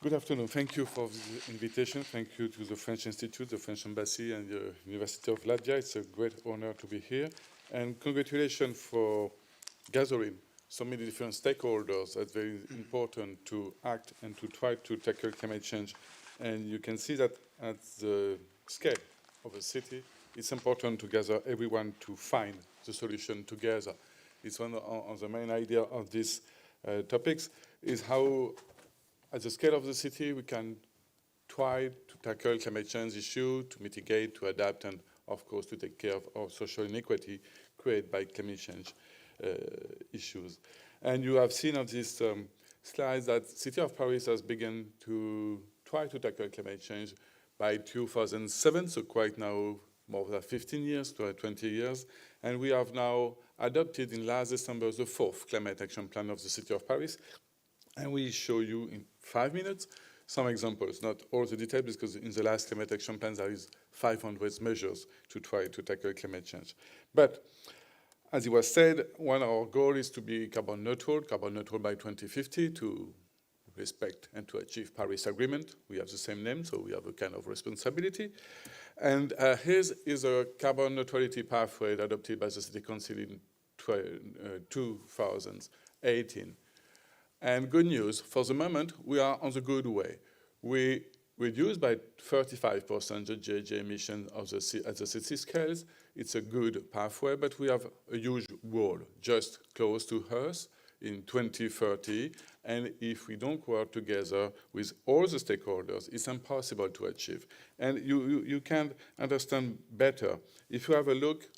Good afternoon. Thank you for the invitation. Thank you to the French Institute, the French Embassy, and the University of Latvia. It's a great honor to be here. And congratulations for gathering so many different stakeholders. It's very important to act and to try to tackle climate change. And you can see that at the scale of a city, it's important to gather everyone to find the solution together. It's one of the main ideas of these topics, is how at the scale of the city we can try to tackle climate change issue, to mitigate, to adapt, and of course to take care of social inequity created by climate change issues. And you have seen on this slide that the city of Paris has begun to try to tackle climate change by 2007, so quite now more than 15 years, 20 years. And we have now adopted in last December the 4th Climate Action Plan of the City of Paris. And we show you in 5 minutes. Some examples, not all the details, because in the last climate action plan there is 500 measures to try to tackle climate change. But as it was said, one of our goals is to be carbon neutral by 2050, to respect and to achieve Paris Agreement. We have the same name, so we have a kind of responsibility. And here is a carbon neutrality pathway adopted by the City Council in 2018. And good news, for the moment, we are on the good way. We reduced by 35% the GHG emission at the city scales. It's a good pathway, but we have a huge goal just close to us in 2030. And if we don't work together with all the stakeholders, it's impossible to achieve. And you can understand better if you have a look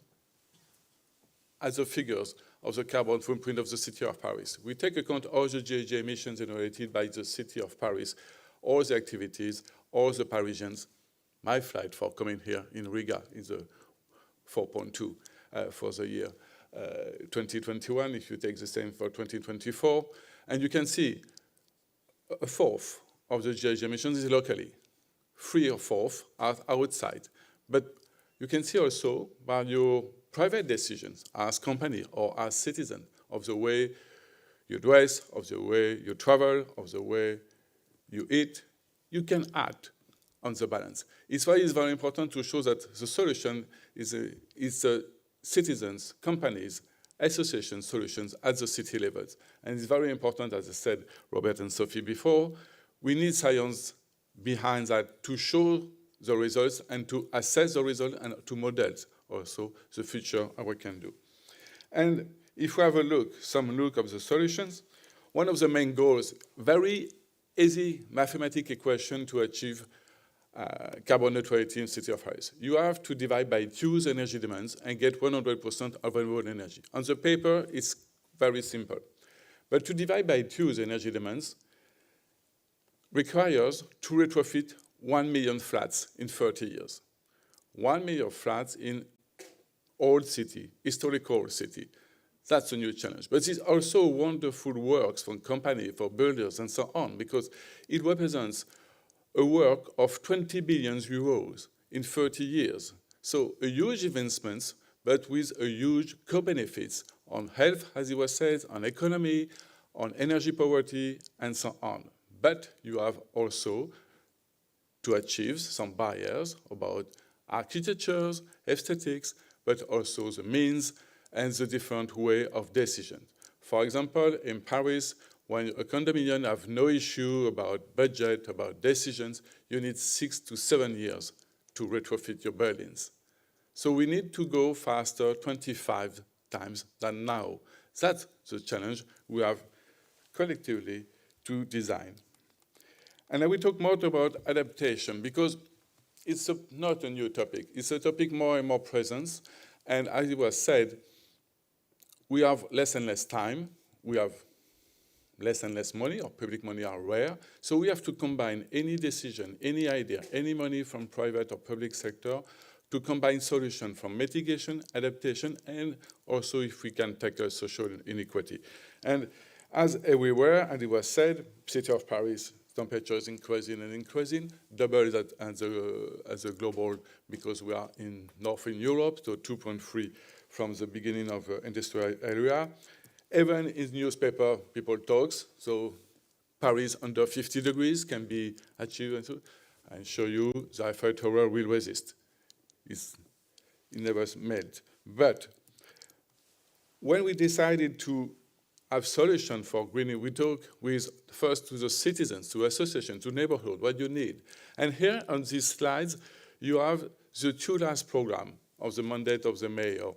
at the figures of the carbon footprint of the city of Paris. We take account all the GHG emissions generated by the city of Paris, all the activities, all the Parisians. My flight for coming here in Riga is a 4.2 for the year 2021, if you take the same for 2024. And you can see a fourth of the GHG emissions is locally. 3 or 4 are outside. But you can see also by your private decisions as company or as citizen of the way you dress, of the way you travel, of the way you eat, you can act on the balance. It's why it's very important to show that the solution is citizens, companies, association solutions at the city levels. And it's very important, as I said, Robert and Sophie before, we need science behind that to show the results and to assess the results and to model also the future of what we can do. And if we have a look, some look of the solutions, one of the main goals, very easy mathematical equation to achieve carbon neutrality in the city of Paris. You have to divide by 2 the energy demands and get 100% of renewable energy. On the paper, it's very simple. But to divide by 2 the energy demands requires to retrofit 1 million flats in 30 years. 1 million flats in old city, historical city. That's a new challenge. But it's also wonderful works for companies, for builders, and so on, because it represents a work of 20 billion euros in 30 years. So a huge investment, but with a huge co-benefits on health, as it was said, on economy, on energy poverty, and so on. But you have also to achieve some barriers about architectures, aesthetics, but also the means and the different way of decision. For example, in Paris, when a condominium have no issue about budget, about decisions, you need 6 to 7 years to retrofit your buildings. So we need to go faster 25 times than now. That's the challenge we have collectively to design. And I will talk more about adaptation because it's not a new topic. It's a topic more and more present. And as it was said, we have less and less time. We have less and less money, or public money are rare. So we have to combine any decision, any idea, any money from private or public sector to combine solutions from mitigation, adaptation, and also if we can tackle social inequality. And as everywhere, and it was said, City of Paris, temperature is increasing and increasing, double that as a global, because we are in Northern Europe, so 2.3 from the beginning of the industrial area. Even in newspaper, people talk, so Paris under 50 degrees can be achieved. And so I show you the Eiffel Tower will resist. It never melt. But when we decided to have solution for greening, we talk with first to the citizens, to associations, to neighborhood, what you need. And here on these slides, you have the 2 last program of the mandate of the mayor.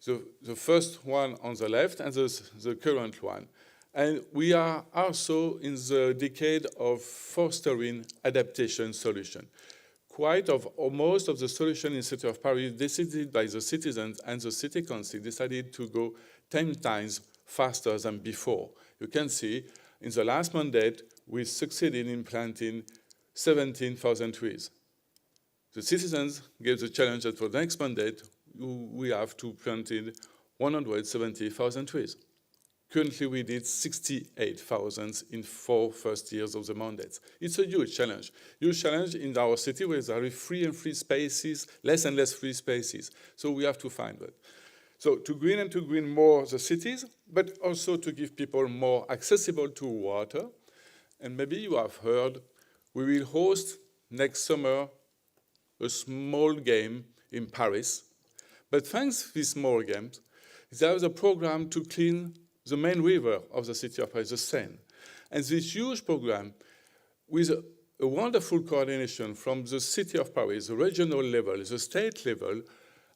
The first one on the left and the current one. And we are also in the decade of fostering adaptation solution. Most of the solution in the city of Paris decided by the citizens, and the city council decided to go 10 times faster than before. You can see in the last mandate, we succeeded in planting 17,000 trees. The citizens gave the challenge that for the next mandate, we have to plant 170,000 trees. Currently, we did 68,000 in 4 first years of the mandates. It's a huge challenge in our city where there are free spaces, less and less free spaces. So we have to find that. So to green more the cities, but also to give people more accessible to water. And maybe you have heard, we will host next summer a small game in Paris. But thanks to these small games, there is a program to clean the main river of the city of Paris, the Seine. And this huge program, with a wonderful coordination from the city of Paris, the regional level, the state level,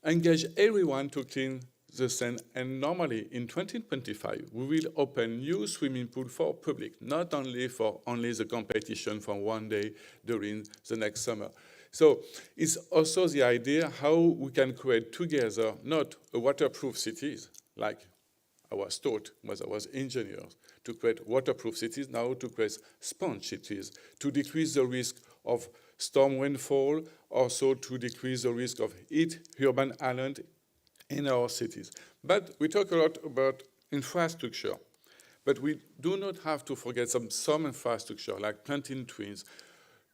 engage everyone to clean the Seine. And normally in 2025, we will open new swimming pool for public, not only for the competition for one day during the next summer. So it's also the idea how we can create together not a waterproof cities, like I was taught when I was engineer, to create waterproof cities, now to create sponge cities, to decrease the risk of storm rainfall, also to decrease the risk of heat urban island in our cities. But we talk a lot about infrastructure, but we do not have to forget some infrastructure, like planting trees,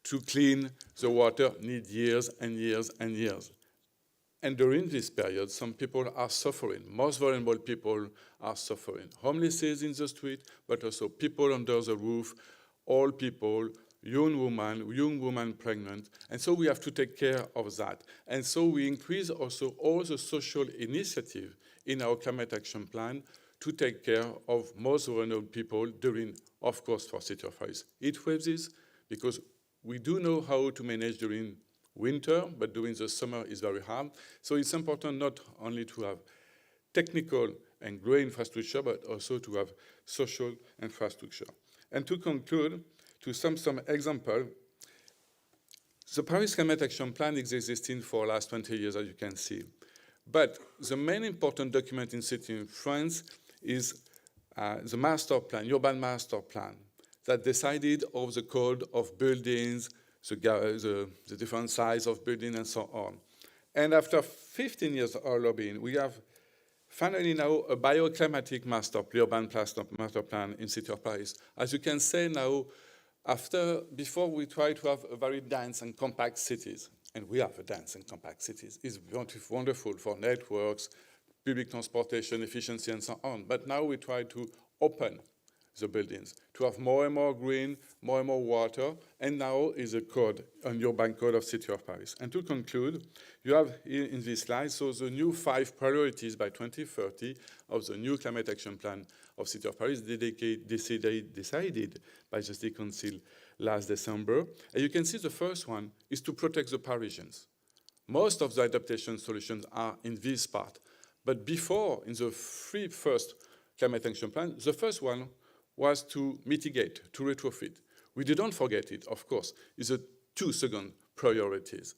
to clean the water need years and years and years. And during this period, some people are suffering. Most vulnerable people are suffering. Homeless in the street, but also people under the roof, old people, young women pregnant. And so we have to take care of that. And so we increase also all the social initiative in our climate action plan to take care of most vulnerable people during, of course, for City of Paris, heat waves, because we do know how to manage during winter, but during the summer is very hard. So it's important not only to have technical and grey infrastructure, but also to have social infrastructure. And to conclude, to some example, the Paris Climate Action Plan is existing for the last 20 years, as you can see. But the main important document in city in France is the master plan, urban master plan, that decided of the code of buildings, the different size of building and so on. And after 15 years of lobbying, we have finally now a bioclimatic urban master plan in City of Paris. As you can say now, before we try to have a very dense and compact cities, and we have a dense and compact cities. It's wonderful for networks, public transportation, efficiency, and so on. But now we try to open the buildings, to have more and more green, more and more water, and now is a code, an urban code of City of Paris. And to conclude, you have here in this slide, so the new 5 priorities by 2030 of the new climate action plan of City of Paris decided by the City Council last December. And you can see the first one is to protect the Parisians. Most of the adaptation solutions are in this part. But before, in the 3 first climate action plan, the first one was to mitigate, to retrofit. We didn't forget it, of course. It's the 2 second priorities,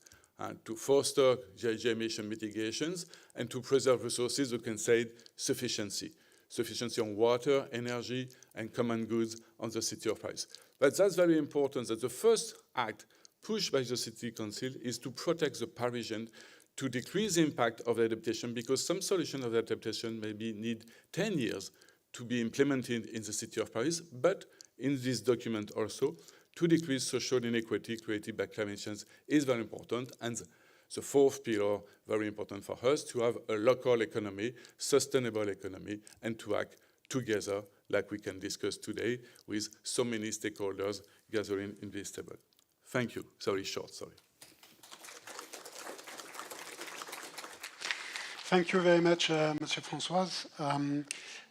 to foster GHG emission mitigations and to preserve resources, we can say sufficiency. Sufficiency on water, energy, and common goods on the City of Paris. But that's very important that the first act pushed by the City Council is to protect the Parisians, to decrease the impact of the adaptation, because some solution of the adaptation maybe need 10 years to be implemented in the City of Paris, but in this document also, to decrease social inequity created by climate change is very important. And the 4th pillar, very important for us, to have a local economy, sustainable economy, and to act together, like we can discuss today, with so many stakeholders gathering in this table. Thank you. Sorry, short, sorry. Thank you very much, Monsieur François.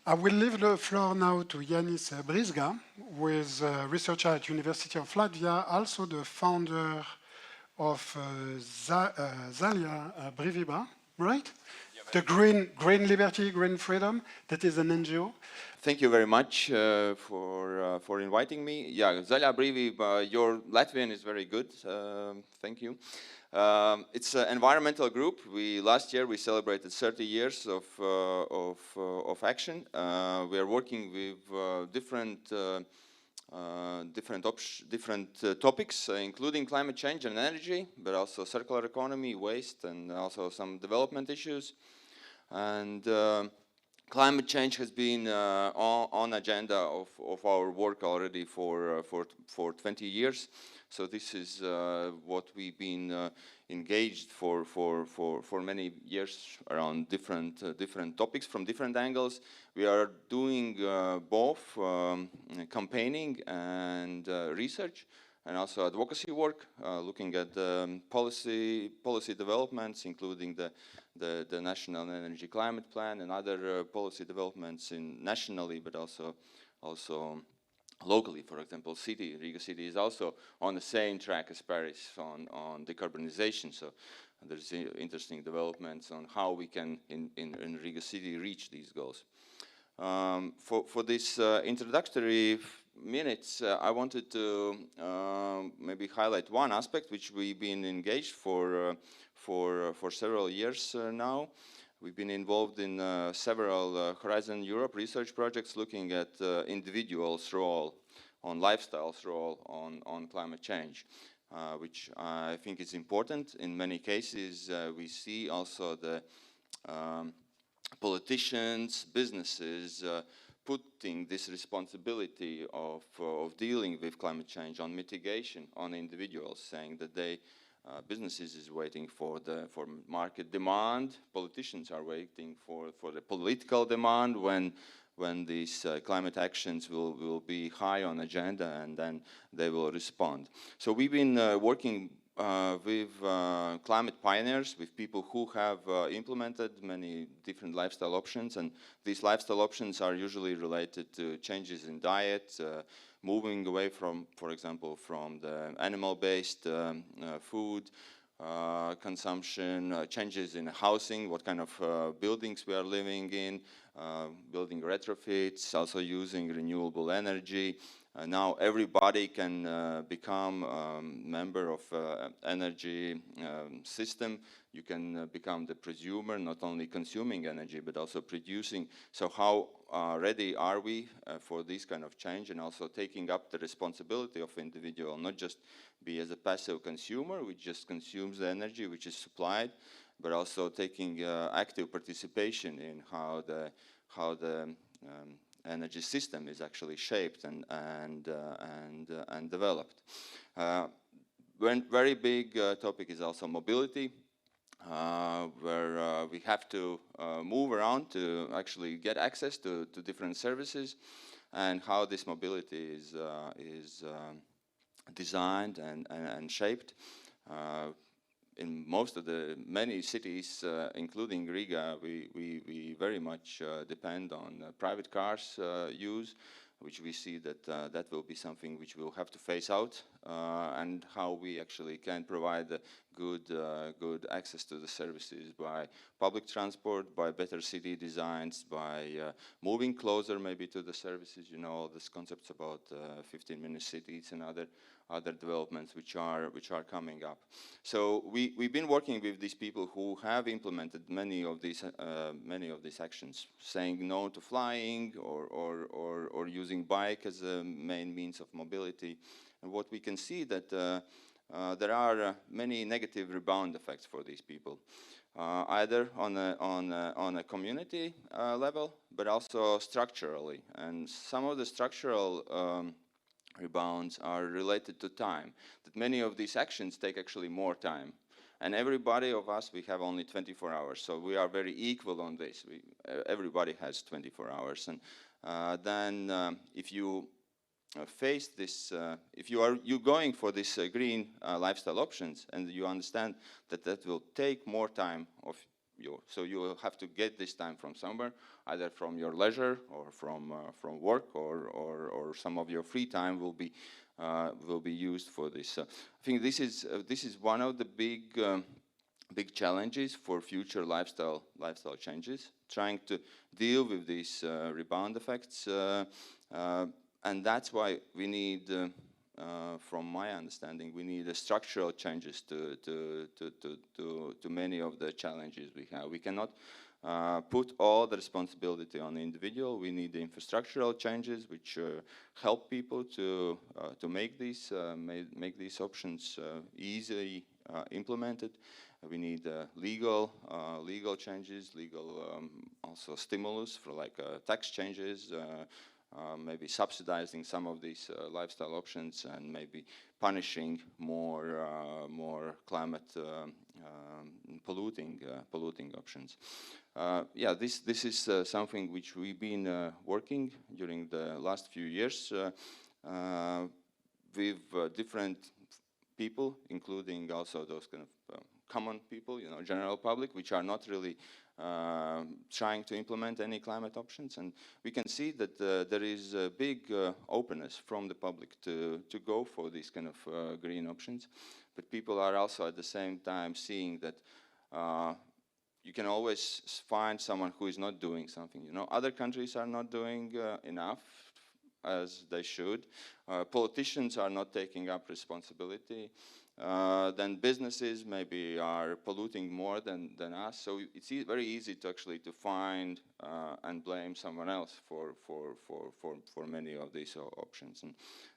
I will leave the floor now to Yanis Brizga, who is a researcher at University of Latvia, also the founder of Zaļā brīvība, right? Yeah, the Green Liberty, Green Freedom, that is an NGO. Thank you very much for inviting me. Yeah, Zaļā brīvība, your Latvian is very good. Thank you. It's an environmental group. Last year we celebrated 30 years of action. We are working with different topics, including climate change and energy, but also circular economy, waste, and also some development issues. And climate change has been on agenda of our work already for 20 years. So this is what we've been engaged for many years around different topics from different angles. We are doing both campaigning and research, and also advocacy work, looking at policy developments, including the National Energy Climate Plan and other policy developments nationally, but also locally. For example, Riga City is also on the same track as Paris on decarbonization. So there's interesting developments on how we can in Riga City reach these goals. For this introductory minutes, I wanted to maybe highlight one aspect which we've been engaged for several years now. We've been involved in several Horizon Europe research projects looking at individuals' role, on lifestyle's role on climate change, which I think is important. In many cases, we see also the politicians, businesses putting this responsibility of dealing with climate change on mitigation on individuals, saying that businesses is waiting for market demand, politicians are waiting for the political demand when these climate actions will be high on agenda, and then they will respond. So we've been working with climate pioneers, with people who have implemented many different lifestyle options, and these lifestyle options are usually related to changes in diet, moving away from, for example, from the animal-based food consumption, changes in housing, what kind of buildings we are living in, building retrofits, also using renewable energy. Now everybody can become a member of energy system. You can become the consumer, not only consuming energy, but also producing. So how ready are we for this kind of change, and also taking up the responsibility of individual, not just be as a passive consumer, which just consumes the energy which is supplied, but also taking active participation in how the energy system is actually shaped and developed. One very big topic is also mobility, where we have to move around to actually get access to different services, and how this mobility is designed and shaped. In most of the many cities, including Riga, we very much depend on private cars use, which we see that that will be something which we'll have to phase out, and how we actually can provide good access to the services by public transport, by better city designs, by moving closer maybe to the services. You know, all these concepts about 15-minute cities and other developments which are coming up. So we've been working with these people who have implemented many of these actions, saying no to flying or using bike as a main means of mobility. And what we can see that there are many negative rebound effects for these people, either on a community level, but also structurally. And some of the structural rebounds are related to time, that many of these actions take actually more time. And everybody of us, we have only 24 hours, so we are very equal on this. Everybody has 24 hours. And then if you face this, if you're going for this green lifestyle options, and you understand that that will take more time of you, so you will have to get this time from somewhere, either from your leisure or from work, or some of your free time will be used for this. I think this is one of the big challenges for future lifestyle changes, trying to deal with these rebound effects. And that's why we need, from my understanding, we need structural changes to many of the challenges we have. We cannot put all the responsibility on the individual. We need the infrastructural changes which help people to make these options easily implemented, We need legal changes, also stimulus for like tax changes, maybe subsidizing some of these lifestyle options, and maybe punishing more climate polluting options. Yeah, this is something which we've been working during the last few years with different people, including also those kind of common people, you know, general public, which are not really trying to implement any climate options. And we can see that there is a big openness from the public to go for these kind of green options. But people are also at the same time seeing that you can always find someone who is not doing something. You know, other countries are not doing enough as they should. Politicians are not taking up responsibility. Then businesses maybe are polluting more than us. So it's very easy to actually to find and blame someone else for many of these options. And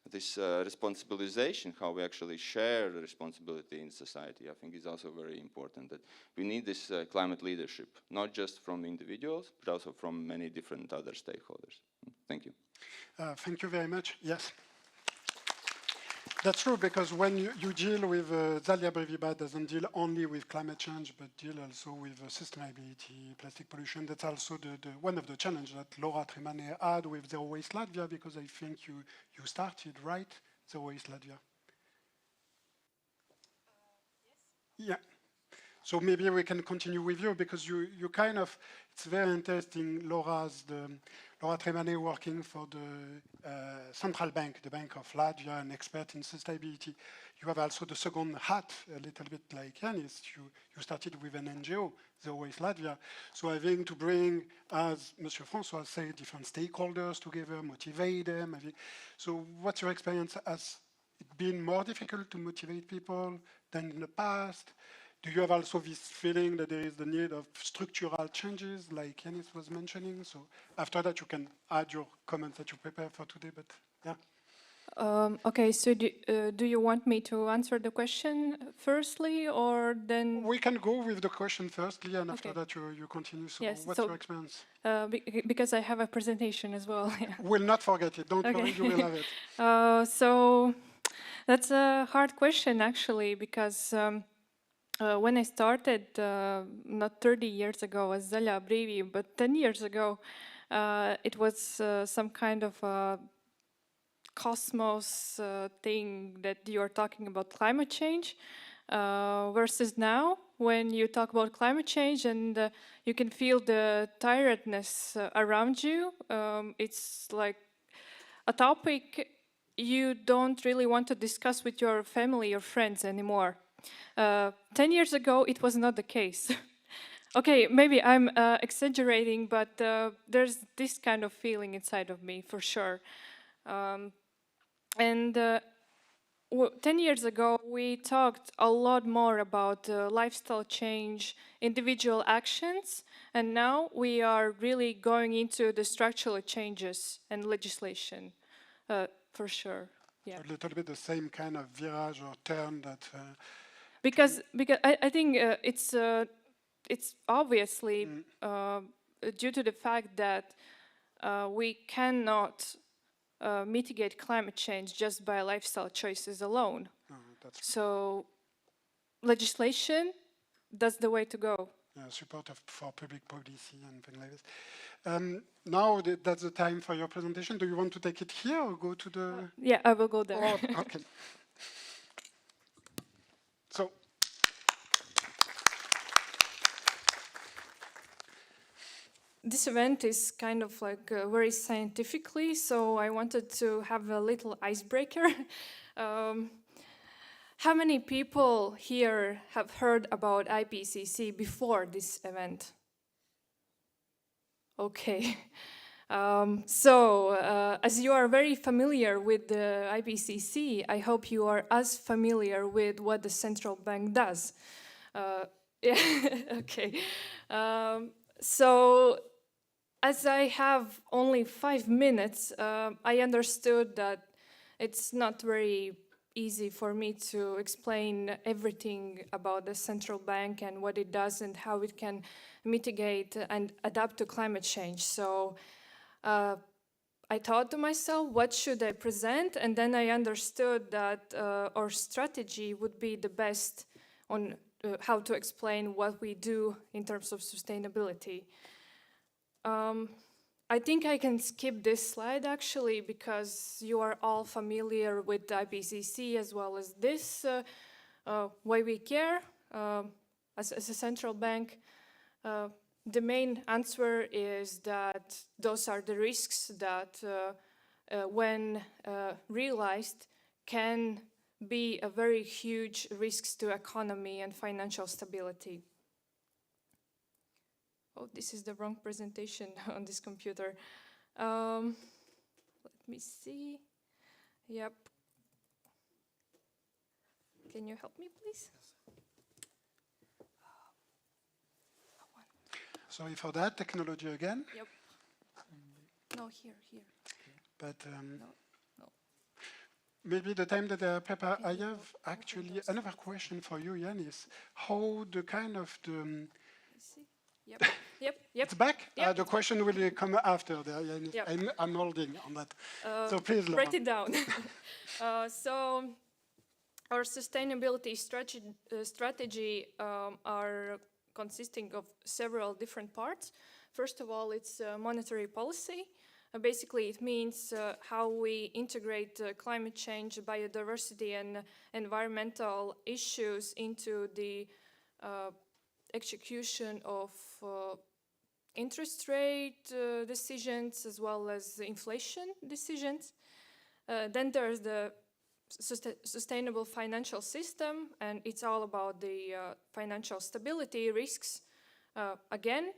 this responsibilization, how we actually share the responsibility in society, I think is also very important. That we need this climate leadership, not just from individuals, but also from many different other stakeholders. Thank you. Thank you very much. Yes. That's true, because when you deal with Zalia Breviba doesn't deal only with climate change, but deal also with sustainability, plastic pollution. That's also one of the challenges that Laura Tremane had with Zero Waste Latvia, because I think you started, right? Zero Waste Latvia. Yes. Yeah. So maybe we can continue with you, because you kind of, it's very interesting, Laura Tremane working for the Central Bank, the Bank of Latvia, an expert in sustainability. You have also the second hat, a little bit like Yanis. You started with an NGO, Zero Waste Latvia. So I think to bring, as Monsieur François said, different stakeholders together, motivate them. So what's your experience? Has it been more difficult to motivate people than in the past? Do you have also this feeling that there is the need of structural changes, like Yanis was mentioning? So after that, you can add your comments that you prepared for today, but yeah. Okay, so do you want me to answer the question firstly, or then? We can go with the question firstly, and after that you continue. So yes, what's your experience? Because I have a presentation as well. Yeah. We'll not forget it, don't worry, you will have it. So that's a hard question, actually, because when I started, not 30 years ago as Zaļā Brīvība, but 10 years ago, it was some kind of cosmos thing that you are talking about climate change, versus now, when you talk about climate change and you can feel the tiredness around you, it's like a topic you don't really want to discuss with your family or friends anymore. 10 years ago, it was not the case. Okay, maybe I'm exaggerating, but there's this kind of feeling inside of me, for sure. And 10 years ago, we talked a lot more about lifestyle change, individual actions, and now we are really going into the structural changes and legislation, for sure. Yeah. A little bit the same kind of virage or turn that... Because I think it's obviously due to the fact that we cannot mitigate climate change just by lifestyle choices alone. So legislation, that's the way to go. Support for public policy and things like this. Now that's the time for your presentation. Do you want to take it here or go to the... Yeah, I will go there. Okay. So, this event is kind of like very scientifically, so I wanted to have a little icebreaker. How many people here have heard about IPCC before this event? Okay. As you are very familiar with the IPCC, I hope you are as familiar with what the central bank does. Yeah, okay. So, as I have only 5 minutes, I understood that it's not very easy for me to explain everything about the central bank and what it does and how it can mitigate and adapt to climate change. So I thought to myself, what should I present? And then I understood that our strategy would be the best on how to explain what we do in terms of sustainability. I think I can skip this slide actually, because you are all familiar with the IPCC as well as this, why we care as a central bank. The main answer is that those are the risks that, when realized, can be a very huge risks to economy and financial stability. Oh, this is the wrong presentation on this computer. Let me see. Yep. Can you help me, please? Sorry for that, technology again. Yep. No, here. But No. maybe the time that I prepare, I have actually another question for you, Yanis. How the kind of the... See? Yep. It's back? Yep. The question will come after there, Yanis. Yep. I'm holding on that. So please, Laura. Write it down. So our sustainability strategy are consisting of several different parts. First of all, it's monetary policy. Basically, it means how we integrate climate change, biodiversity, and environmental issues into the execution of interest rate decisions as well as inflation decisions. Then there's the sustainable financial system, and it's all about the financial stability risks. Again,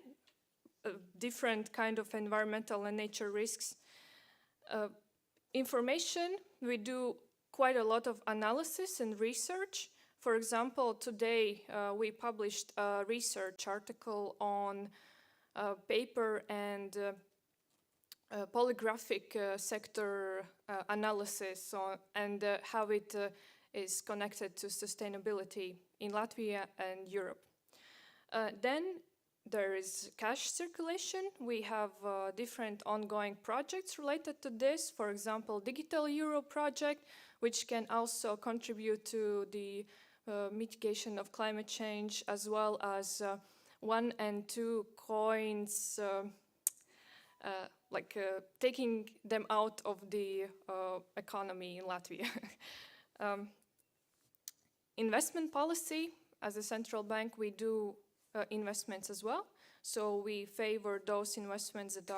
different kind of environmental and nature risks. Information, we do quite a lot of analysis and research. For example, today we published a research article on paper and polygraphic sector analysis and how it is connected to sustainability in Latvia and Europe. Then there is cash circulation. We have different ongoing projects related to this. For example, Digital Euro project, which can also contribute to the mitigation of climate change, as well as 1 and 2 coins, taking them out of the economy in Latvia. Investment policy, as a central bank, we do investments as well. So we favor those investments that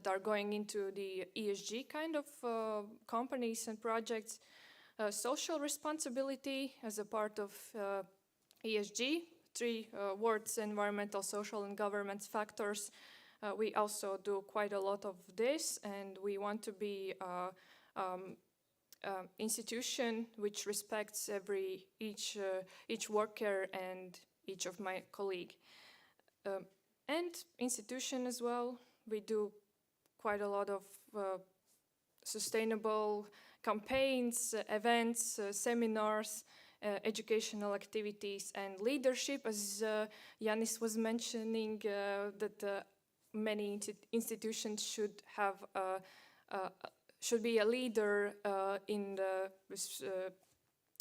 are going into the ESG kind of companies and projects. Social responsibility as a part of ESG, 3 words: environmental, social, and governance factors. We also do quite a lot of this, and we want to be institution which respects each worker and each of my colleague. And institution as well, we do quite a lot of sustainable campaigns, events, seminars, educational activities, and leadership, as Yanis was mentioning, that many institutions should have should be a leader in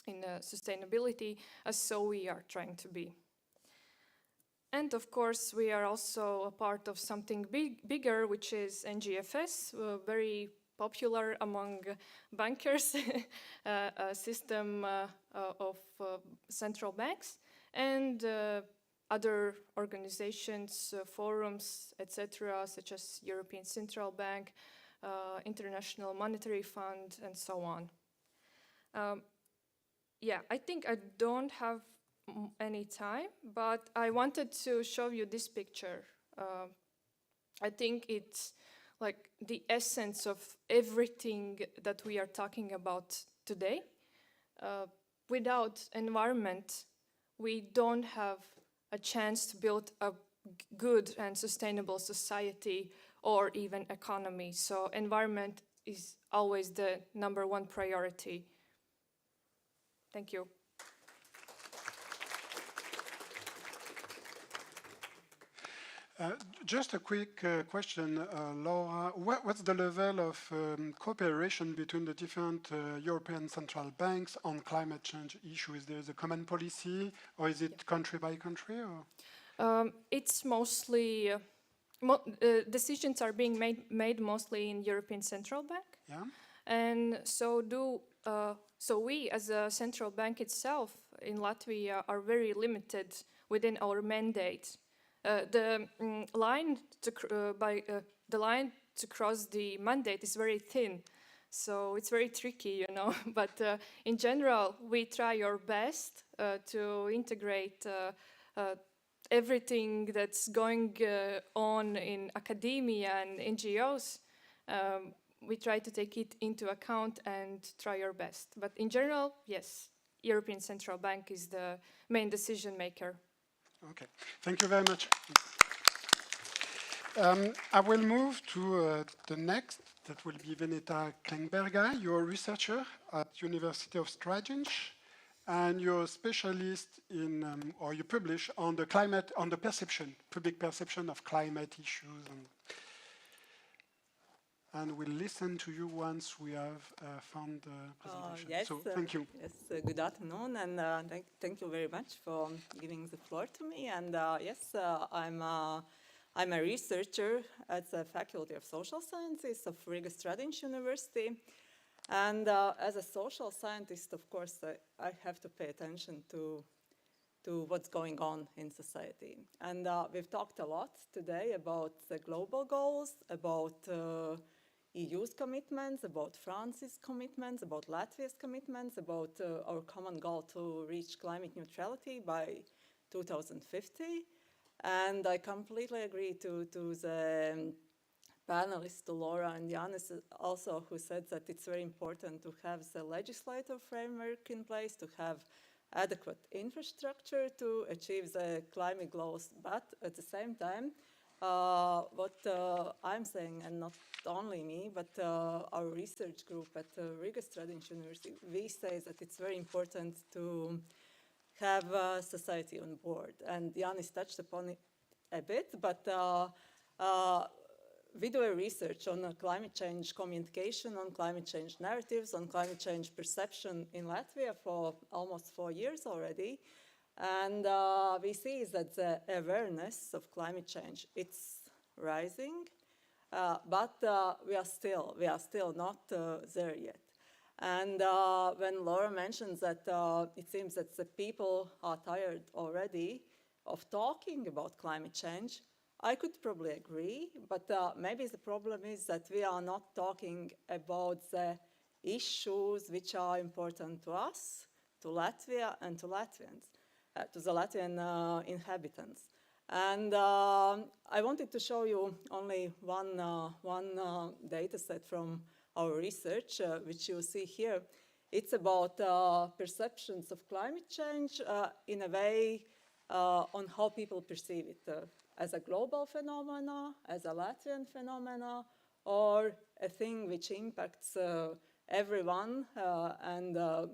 sustainability, as so we are trying to be. And of course, we are also a part of something bigger, which is NGFS, very popular among bankers, a system of central banks, and other organizations, forums, etc., such as European Central Bank, International Monetary Fund, and so on. Yeah, I think I don't have any time, but I wanted to show you this picture. I think it's like the essence of everything that we are talking about today. Without environment, we don't have a chance to build a good and sustainable society or even economy. So environment is always the #1 priority. Thank you. Just a quick question, Laura. What's the level of cooperation between the different European central banks on climate change issues? Is there a common policy, or is it country by country? Or? It's mostly, decisions are being made mostly in European Central Bank. Yeah. And so we, as a central bank itself in Latvia, are very limited within our mandate. The line to cross the mandate is very thin, so it's very tricky, you know. But in general, we try our best to integrate everything that's going on in academia and NGOs. We try to take it into account and try our best. But in general, yes, European Central Bank is the main decision maker. Okay, thank you very much. I will move to the next. That will be Veneta Klingberga. You're a researcher at University of Stradiņš, and you're a specialist in, or you publish on the climate, on the perception, public perception of climate issues. And we'll listen to you once we have found the presentation. Yes, so thank you. Yes, good afternoon, and thank you very much for giving the floor to me. And yes, I'm a researcher at the Faculty of Social Sciences of Riga Stradiņš University. And as a social scientist, of course, I have to pay attention to what's going on in society. And we've talked a lot today about the global goals, about EU's commitments, about France's commitments, about Latvia's commitments, about our common goal to reach climate neutrality by 2050. And I completely agree to the panelists, to Laura and Yanis also, who said that it's very important to have the legislative framework in place, to have adequate infrastructure to achieve the climate goals. But at the same time, what I'm saying, and not only me, but our research group at Riga Stradiņš University, we say that it's very important to have society on board. And Yanis touched upon it a bit, but we do a research on climate change communication, on climate change narratives, on climate change perception in Latvia for almost 4 years already. And we see that the awareness of climate change, it's rising, but we are still not there yet. And when Laura mentions that it seems that the people are tired already of talking about climate change, I could probably agree, but maybe the problem is that we are not talking about the issues which are important to us, to Latvia and to Latvians. To the Latvian inhabitants. And I wanted to show you only one data set from our research, which you see here. It's about perceptions of climate change in a way on how people perceive it as a global phenomena, as a Latvian phenomena, or a thing which impacts everyone and a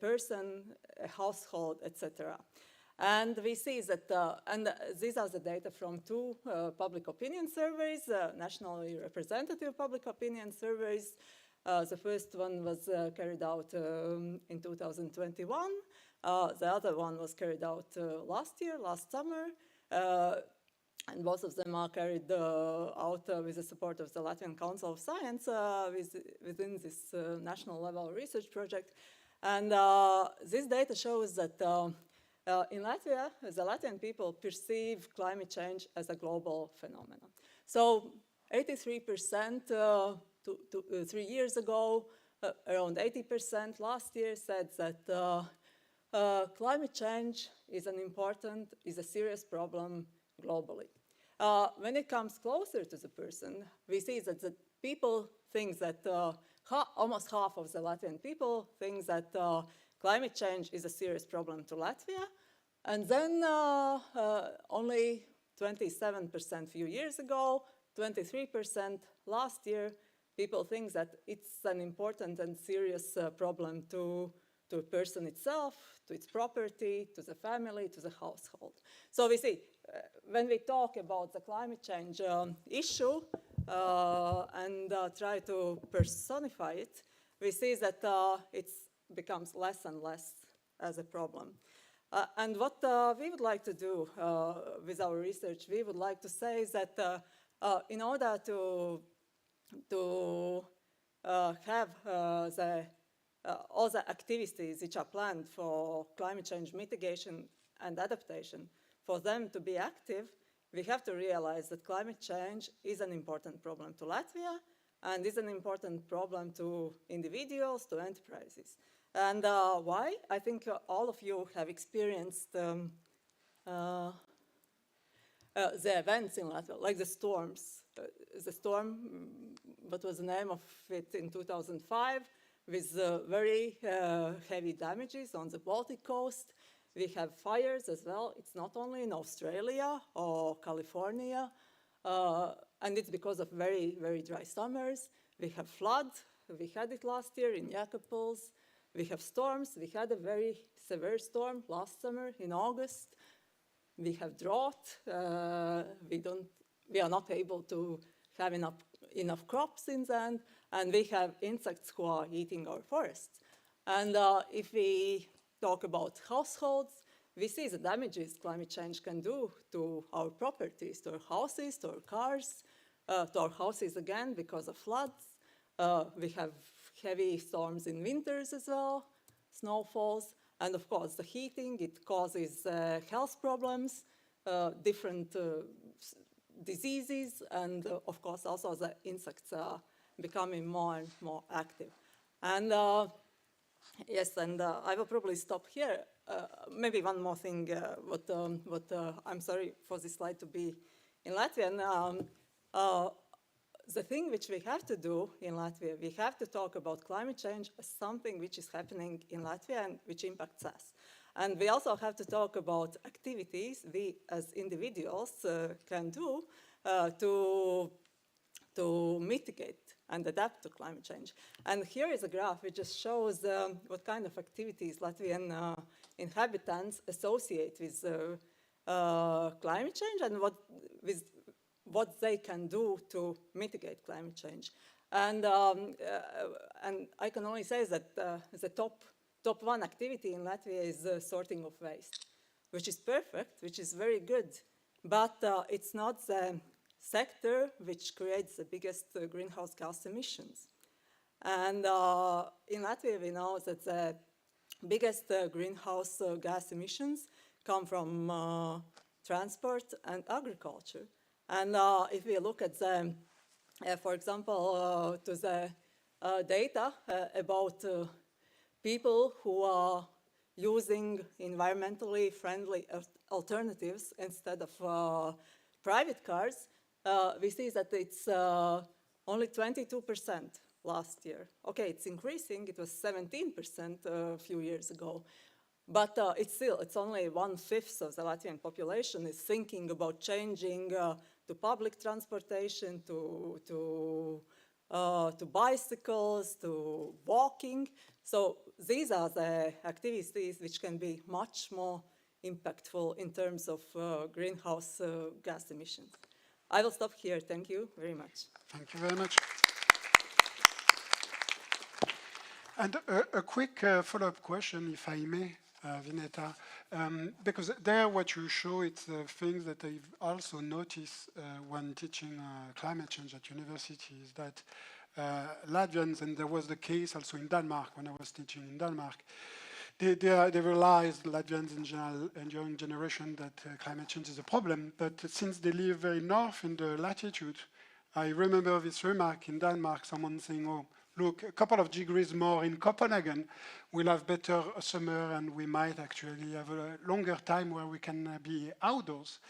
person, a household, etc. And we see that, and these are the data from 2 public opinion surveys, nationally representative public opinion surveys. The first one was carried out in 2021. The other one was carried out last summer. And both of them are carried out with the support of the Latvian Council of Science within this national level research project. And this data shows that in Latvia, the Latvian people perceive climate change as a global phenomenon. So 83% 3 years ago, around 80% last year said that climate change is a serious problem globally. When it comes closer to the person, we see that the people think that almost half of the Latvian people think that climate change is a serious problem to Latvia. And then only 27% few years ago 23% last year, people think that it's an important and serious problem to a person itself, to its property, to the family, to the household. So we see, when we talk about the climate change issue and try to personify it, we see that it becomes less and less as a problem. And what we would like to do with our research, we would like to say that in order to have all the activities which are planned for climate change mitigation and adaptation, for them to be active, we have to realize that climate change is an important problem to Latvia and is an important problem to individuals, to enterprises. And why? I think all of you have experienced the events in Latvia, like the storms. The storm, what was the name of it in 2005, with very heavy damages on the Baltic coast. We have fires as well. It's not only in Australia or California, and it's because of very, very dry summers. We have flood. We had it last year in Jēkabpils. We have storms. We had a very severe storm last summer in August. We have drought. We are not able to have enough crops in the end, and we have insects who are eating our forests. And if we talk about households, we see the damages climate change can do to our properties, to our houses, to our cars, to our houses again because of floods. We have heavy storms in winters as well, snowfalls, and of course the heating, it causes health problems, different diseases, and of course also the insects are becoming more and more active. And yes, and I will probably stop here. Maybe one more thing, I'm sorry for this slide to be in Latvian. The thing which we have to do in Latvia, we have to talk about climate change as something which is happening in Latvia and which impacts us. And we also have to talk about activities we as individuals can do to mitigate and adapt to climate change. And here is a graph which just shows what kind of activities Latvian inhabitants associate with climate change and what they can do to mitigate climate change. And I can only say that the top one activity in Latvia is sorting of waste, which is perfect, which is very good, but it's not the sector which creates the biggest greenhouse gas emissions. And in Latvia, we know that the biggest greenhouse gas emissions come from transport and agriculture. And if we look at the, for example, to the data about people who are using environmentally friendly alternatives instead of private cars, we see that it's only 22% last year. Okay, it's increasing. It was 17% a few years ago. But it's only 1/5 of the Latvian population is thinking about changing to public transportation, to bicycles, to walking. So these are the activities which can be much more impactful in terms of greenhouse gas emissions. I will stop here. Thank you very much. Thank you very much. And a quick follow-up question, if I may, Vineta, because there what you show, it's things that I've also noticed when teaching climate change at university, is that Latvians, and there was the case also in Denmark when I was teaching in Denmark, they realized, Latvians in general and young generation, that climate change is a problem, but since they live very north in the latitude, I remember this remark in Denmark, someone saying, oh, look, a couple of degrees more in Copenhagen, we'll have better summer and we might actually have a longer time where we can be outdoors.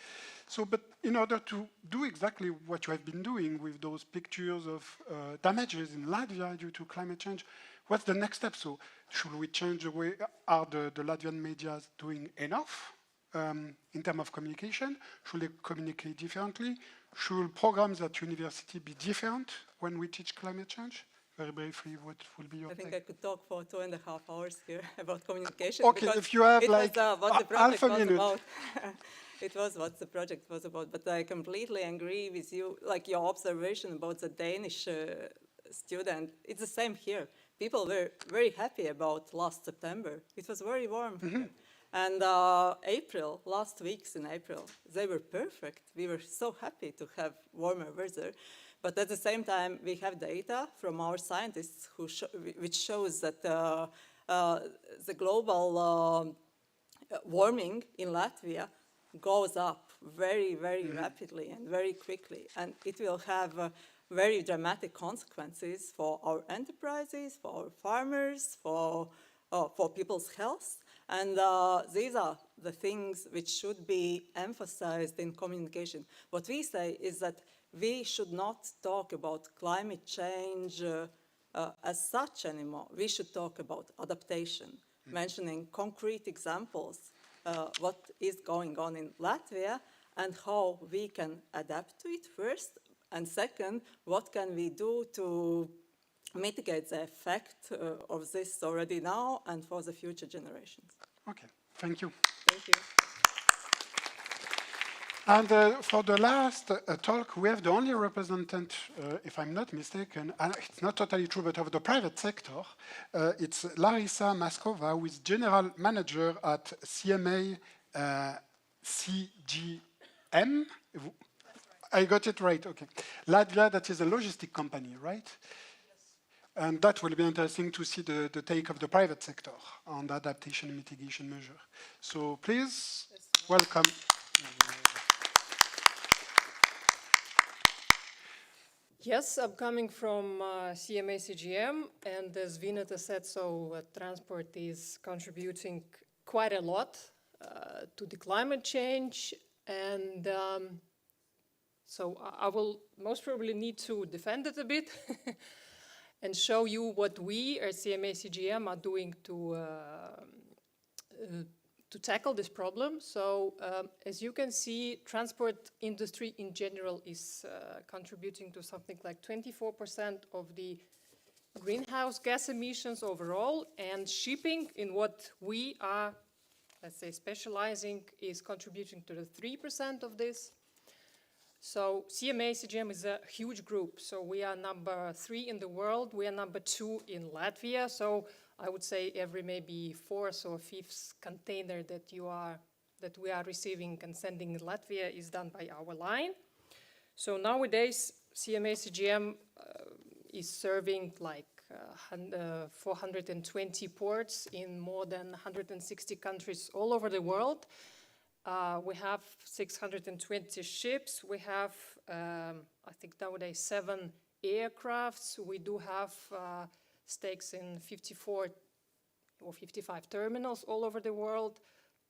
So, but in order to do exactly what you have been doing with those pictures of damages in Latvia due to climate change, what's the next step? So should we change the way, are the Latvian media doing enough in terms of communication? Should they communicate differently? Should programs at university be different when we teach climate change? Very briefly, what will be your I think take? I could talk for 2.5 hours here about communication. Okay, because if you have it like was, what the half project a was minute. about. It was what the project was about, but I completely agree with you, like your observation about the Danish student. It's the same here. People were very happy about last September. It was very warm here. And April, last weeks in April, they were perfect. We were so happy to have warmer weather. But at the same time, we have data from our scientists which shows that the global warming in Latvia goes up very, very rapidly and very quickly. And it will have very dramatic consequences for our enterprises, for our farmers, for people's health. And these are the things which should be emphasized in communication. What we say is that we should not talk about climate change as such anymore. We should talk about adaptation, mentioning concrete examples, what is going on in Latvia and how we can adapt to it first. And second, what can we do to mitigate the effect of this already now and for the future generations. Okay, thank you. Thank you. And for the last talk, we have the only representative, if I'm not mistaken, and it's not totally true, but of the private sector. It's Larisa Maskova, who is General Manager at CMA CGM. I got it right, okay. Latvia, that is a logistic company, right? And that will be interesting to see the take of the private sector on the adaptation and mitigation measure. So please, welcome. Yes, I'm coming from CMA CGM, and as Vineta said, so transport is contributing quite a lot to the climate change, and so I will most probably need to defend it a bit and show you what we at CMA CGM are doing to tackle this problem. So as you can see, transport industry in general is contributing to something like 24% of the greenhouse gas emissions overall, and shipping, in what we are, let's say, specializing, is contributing to the 3% of this. So CMA CGM is a huge group. So we are number 3 in the world. We are number 2 in Latvia. So I would say every maybe 4th or 5th container that we are receiving and sending in Latvia is done by our line. So nowadays CMA CGM is serving like 420 ports in more than 160 countries all over the world. We have 620 ships. We have, I think nowadays, 7 aircrafts. We do have stakes in 54 or 55 terminals all over the world.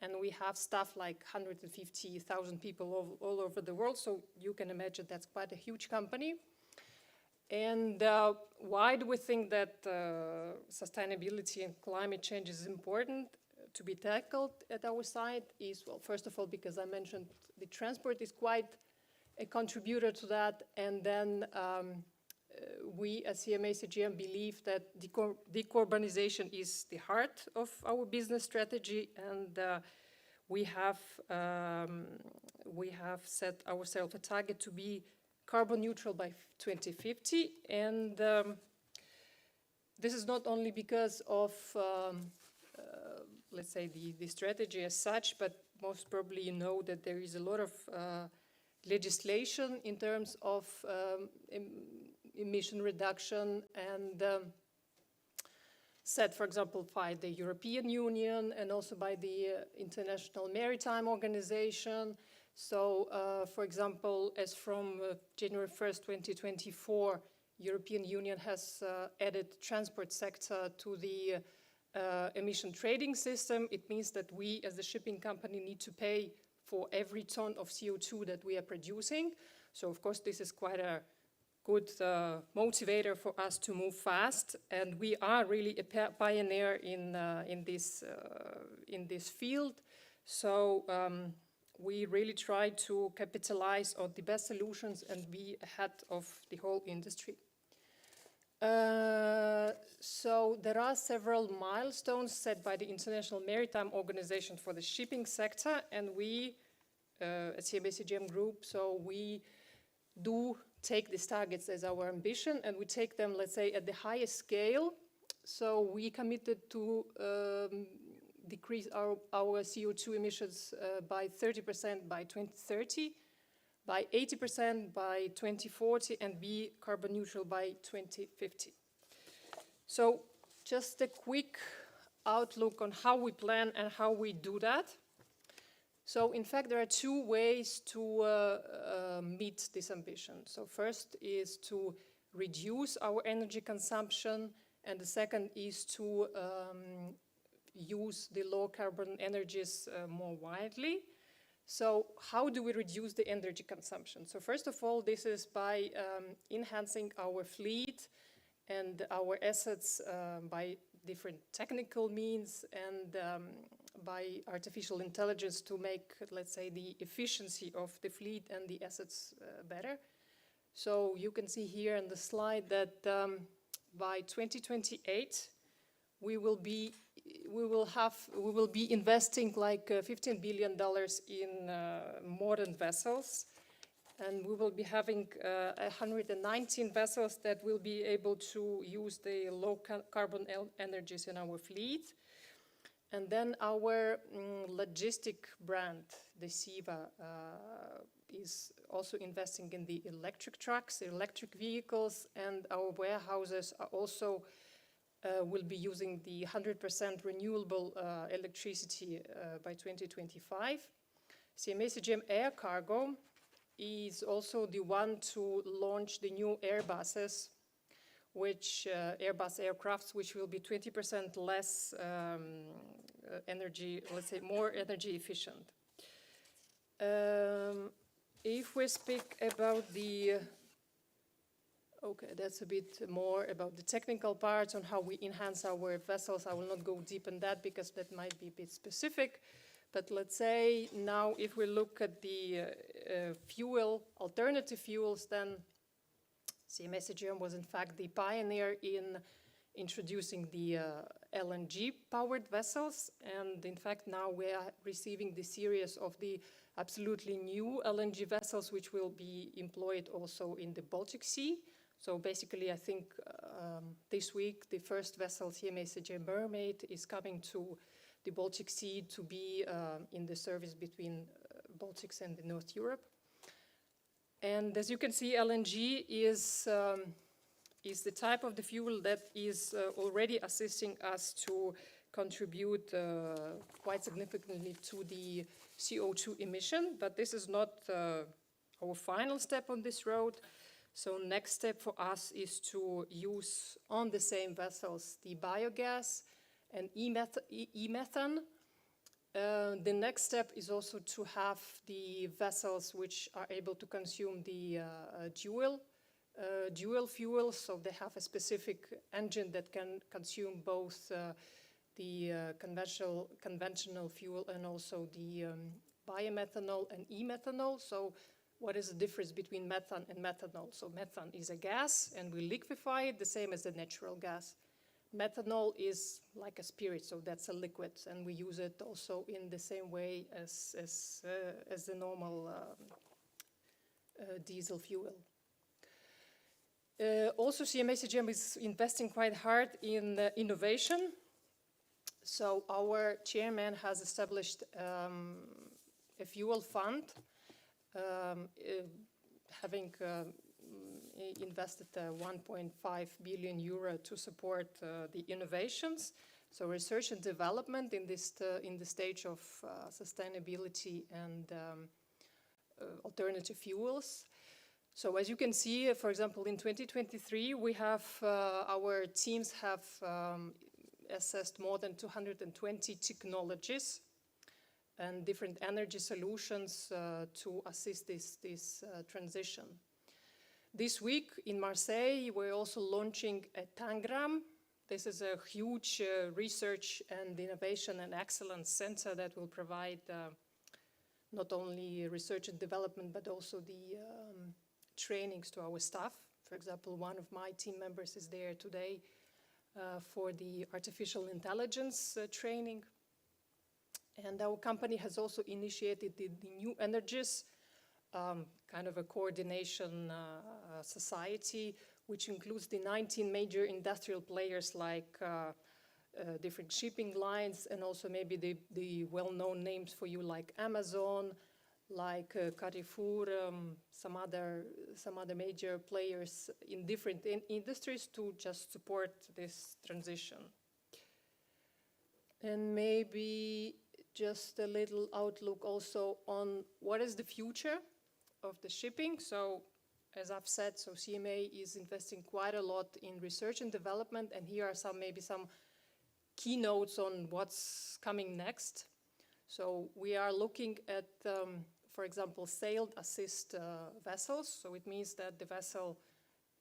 And we have staff like 150,000 people all over the world. So you can imagine that's quite a huge company. And why do we think that sustainability and climate change is important to be tackled at our side? Is, well, first of all, because I mentioned the transport is quite a contributor to that, and then we at CMA CGM believe that decarbonization is the heart of our business strategy, and we have set ourselves a target to be carbon neutral by 2050, and this is not only because of let's say the strategy as such, but most probably you know that there is a lot of legislation in terms of emission reduction, and set, for example, by the European Union and also by the International Maritime Organization. So, for example, as from January 1st, 2024, European Union has added transport sector to the emission trading system. It means that we, as a shipping company, need to pay for every ton of CO2 that we are producing. So, of course, this is quite a good motivator for us to move fast, and we are really a pioneer in this field. So we really try to capitalize on the best solutions and be ahead of the whole industry. So there are several milestones set by the International Maritime Organization for the shipping sector, and we at CMA-CGM Group, so we do take these targets as our ambition, and we take them, let's say, at the highest scale. So we committed to decrease our CO2 emissions by 30% by 2030, by 80% by 2040, and be carbon neutral by 2050. So just a quick outlook on how we plan and how we do that. So in fact, there are two ways to meet this ambition. So first is to reduce our energy consumption, and the second is to use the low carbon energies more widely. So how do we reduce the energy consumption? So first of all, this is by enhancing our fleet and our assets by different technical means and by artificial intelligence to make, let's say, the efficiency of the fleet and the assets better. So you can see here in the slide that by 2028 we will be investing like $15 billion in modern vessels, and we will be having 119 vessels that will be able to use the low carbon energies in our fleet. And then our logistic brand, the SIVA, is also investing in the electric trucks, electric vehicles, and our warehouses are also will be using the 100% renewable electricity by 2025. CMA-CGM Air Cargo is also the one to launch the new Airbuses, which Airbus aircrafts, which will be 20% less energy, let's say more energy efficient. If we speak about the, okay, that's a bit more about the technical parts on how we enhance our vessels. I will not go deep in that because that might be a bit specific. But let's say now if we look at the alternative fuels, then CMA-CGM was in fact the pioneer in introducing the LNG-powered vessels, and in fact now we are receiving the series of the absolutely new LNG vessels which will be employed also in the Baltic Sea. So basically I think this week the first vessel, CMA-CGM Mermaid, is coming to the Baltic Sea to be in the service between Baltics and North Europe. And as you can see, LNG is the type of the fuel that is already assisting us to contribute quite significantly to the CO2 emission, but this is not our final step on this road. So next step for us is to use on the same vessels the biogas and e-methane. The next step is also to have the vessels which are able to consume the dual fuel, so they have a specific engine that can consume both the conventional fuel and also the biomethanol and e-methanol. So what is the difference between methane and methanol? So methane is a gas and we liquefy it the same as the natural gas. Methanol is like a spirit, so that's a liquid, and we use it also in the same way as the normal diesel fuel. Also, CMA-CGM is investing quite hard in innovation. So our chairman has established a fuel fund, having invested 1.5 billion euro to support the innovations. So research and development in the stage of sustainability and alternative fuels. So as you can see, for example, in 2023, we have our teams have assessed more than 220 technologies and different energy solutions to assist this transition. This week in Marseille, we're also launching a tangram this is a huge research and innovation and excellence center that will provide not only research and development, but also the trainings to our staff. For example, one of my team members is there today for the artificial intelligence training. And our company has also initiated the New Energies, kind of a coordination society, which includes the 19 major industrial players like different shipping lines, and also maybe the well-known names for you like Amazon, like Carrefour, some other major players in different industries to just support this transition. And maybe just a little outlook also on what is the future of the shipping. So as I've said, so CMA is investing quite a lot in research and development, and here are maybe some keynotes on what's coming next. So we are looking at, for example, sailed assist vessels. So it means that the vessel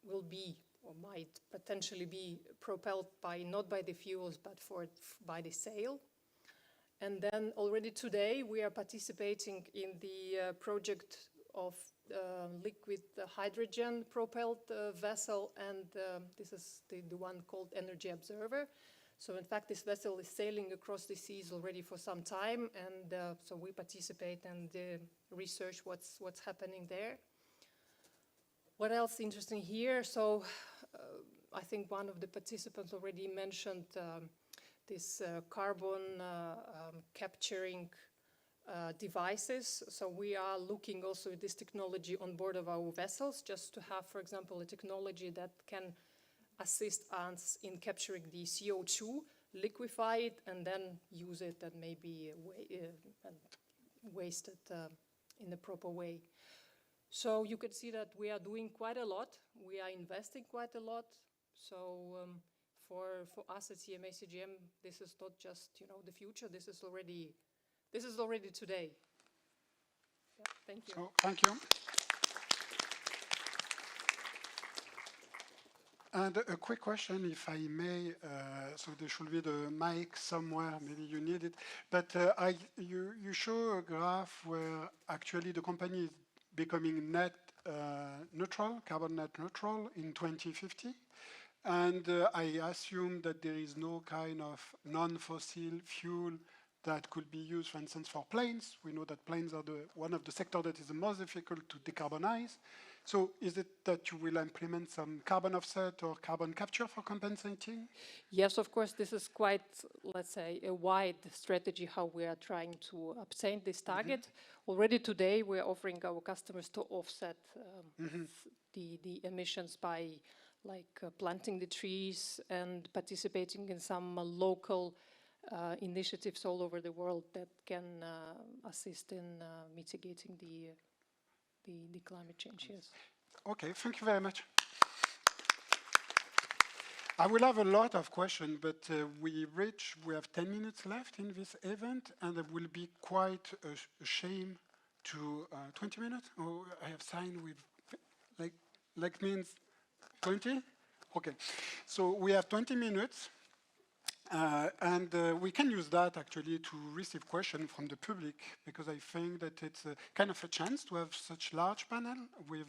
will be or might potentially be propelled by, not by the fuels, but by the sail. And then already today we are participating in the project of liquid hydrogen propelled vessel, and this is the one called Energy Observer. So in fact this vessel is sailing across the seas already for some time, and so we participate and research what's happening there. What else interesting here? So I think one of the participants already mentioned this carbon capturing devices. So we are looking also at this technology on board of our vessels, just to have, for example, a technology that can assist us in capturing the CO2, liquefy it, and then use it and maybe waste it in the proper way. So you can see that we are doing quite a lot. We are investing quite a lot. So for us at CMA CGM, this is not just the future. This is already today. Yeah, thank you. So, thank you. And a quick question, if I may. So there should be the mic somewhere. Maybe you need it. But you show a graph where actually the company is becoming net neutral, carbon net neutral in 2050. And I assume that there is no kind of non-fossil fuel that could be used, for instance, for planes. We know that planes are one of the sectors that is the most difficult to decarbonize. So is it that you will implement some carbon offset or carbon capture for compensating? Yes, of course, this is quite, let's say, a wide strategy how we are trying to obtain this target. Already today, we're offering our customers to offset the emissions by planting the trees and participating in some local initiatives all over the world that can assist in mitigating the climate change, yes. Okay, thank you very much. I will have a lot of questions, but we have 10 minutes left in this event, and it will be quite a shame to 20 minutes? Oh, I have signed with, like means 20? Okay, so we have 20 minutes. And we can use that actually to receive questions from the public, because I think that it's kind of a chance to have such large panel with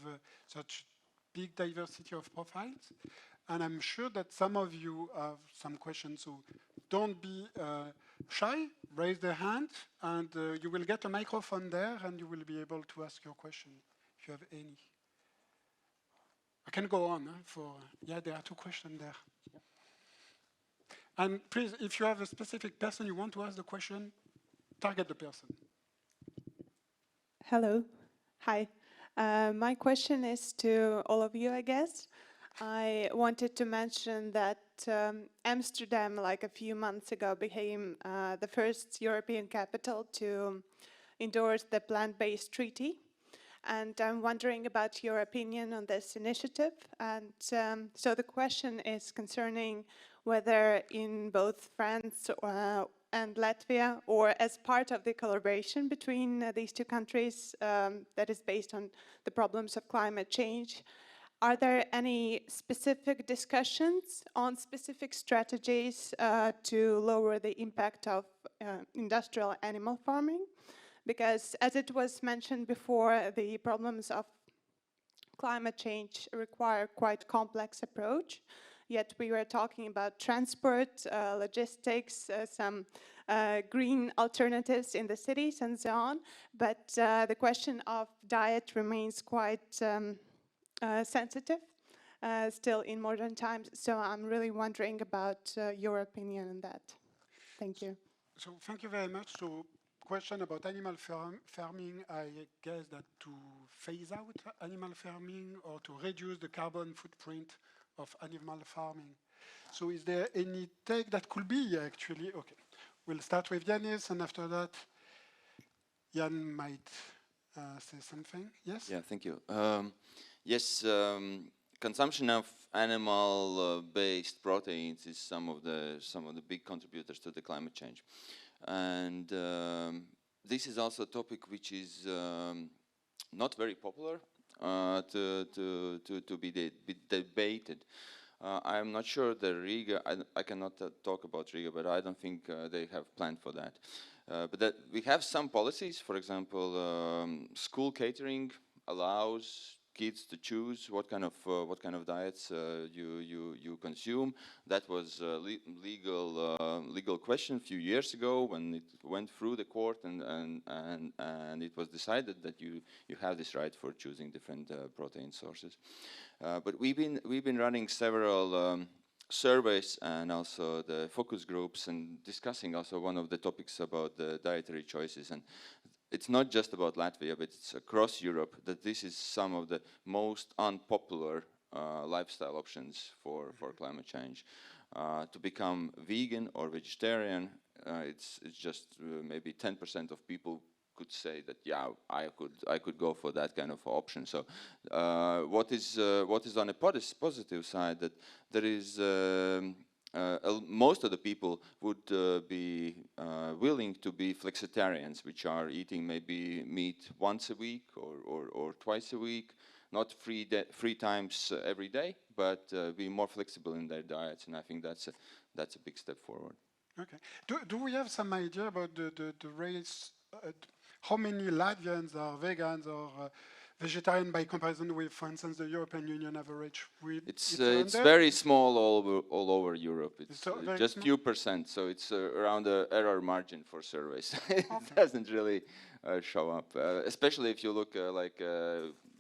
such big diversity of profiles. And I'm sure that some of you have some questions, so don't be shy, raise the hand, and you will get a microphone there, and you will be able to ask your question if you have any. I can go on yeah, there are 2 questions there. And please, if you have a specific person you want to ask the question, target the person. Hello. Hi. My question is to all of you, I guess. I wanted to mention that Amsterdam, like a few months ago, became the first European capital to endorse the plant-based treaty. And I'm wondering about your opinion on this initiative. And so the question is concerning whether in both France and Latvia, or as part of the collaboration between these 2 countries that is based on the problems of climate change, are there any specific discussions on specific strategies to lower the impact of industrial animal farming? Because as it was mentioned before, the problems of climate change require quite complex approach. Yet we were talking about transport, logistics, some green alternatives in the cities and so on. But the question of diet remains quite sensitive still in modern times. So I'm really wondering about your opinion on that. Thank you. So thank you very much. So question about animal farming, I guess that to phase out animal farming or to reduce the carbon footprint of animal farming. So is there any take that could be actually? Okay, we'll start with Yanis, and after that, Jan might say something. Yes? Yeah, thank you. Yes, consumption of animal-based proteins is some of the big contributors to the climate change. And this is also a topic which is not very popular to be debated. I'm not sure that Riga, I cannot talk about Riga, but I don't think they have planned for that. But that we have some policies, for example, school catering allows kids to choose what kind of diets you consume. That was a legal question a few years ago when it went through the court, and it was decided that you have this right for choosing different protein sources. But we've been running several surveys and also the focus groups and discussing also one of the topics about the dietary choices. And it's not just about Latvia, but it's across Europe that this is some of the most unpopular lifestyle options for climate change. To become vegan or vegetarian, it's just maybe 10% of people could say that, yeah, I could go for that kind of option. So what is on a positive side, that there is most of the people would be willing to be flexitarians, which are eating maybe meat once a week or twice a week, not three times every day, but be more flexible in their diets. And I think that's a big step forward. Okay. Do we have some idea about the race? How many Latvians are vegans or vegetarian by comparison with, for instance, the European Union average? It's very small all over Europe. It's just few percent, so it's around the error margin for surveys. It doesn't really show up, especially if you look like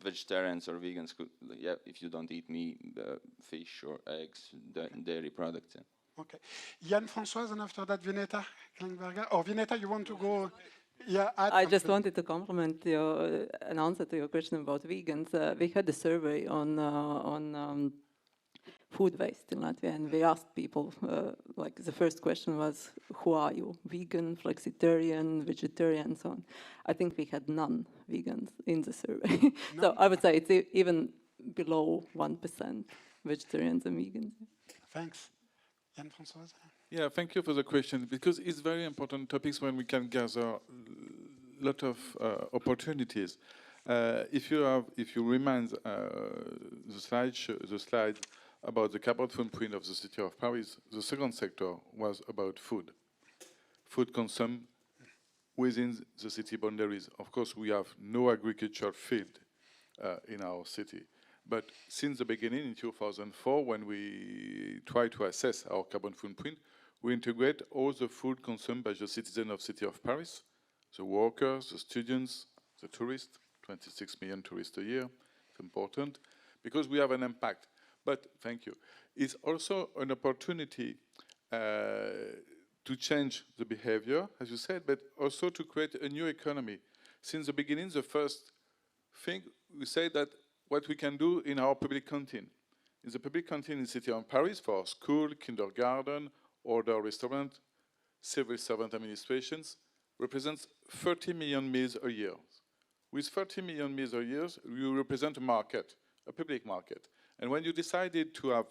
vegetarians or vegans. Yeah, if you don't eat meat, fish or eggs, dairy products. Yeah. Okay, Jan, Françoise, and after that, Vineta Klingberger. Or Vineta, you want to go? Yeah, I just wanted to compliment your an answer to your question about vegans. We had a survey on food waste in Latvia, and we asked people, like the first question was, who are you? Vegan, flexitarian, vegetarian, and so on. I think we had none vegans in the survey. So I would say it's even below 1% vegetarians and vegans. Thanks. Jan, Françoise? Yeah, thank you for the question, because it's very important topics when we can gather a lot of opportunities. If you remind the slide about the carbon footprint of the city of Paris, the second sector was about food consumed within the city boundaries. Of course, we have no agricultural field in our city. But since the beginning, in 2004, when we try to assess our carbon footprint, we integrate all the food consumed by the citizens of the city of Paris, the workers, the students, the tourists, 26 million tourists a year. It's important because we have an impact. But thank you. It's also an opportunity to change the behavior, as you said, but also to create a new economy. Since the beginning, the first thing we say that what we can do in our public canteen. In the public canteen in the city of Paris for school, kindergarten, order restaurant, civil servant administrations, represents 30 million meals a year. With 30 million meals a year, you represent a market, a public market. And when you decided to have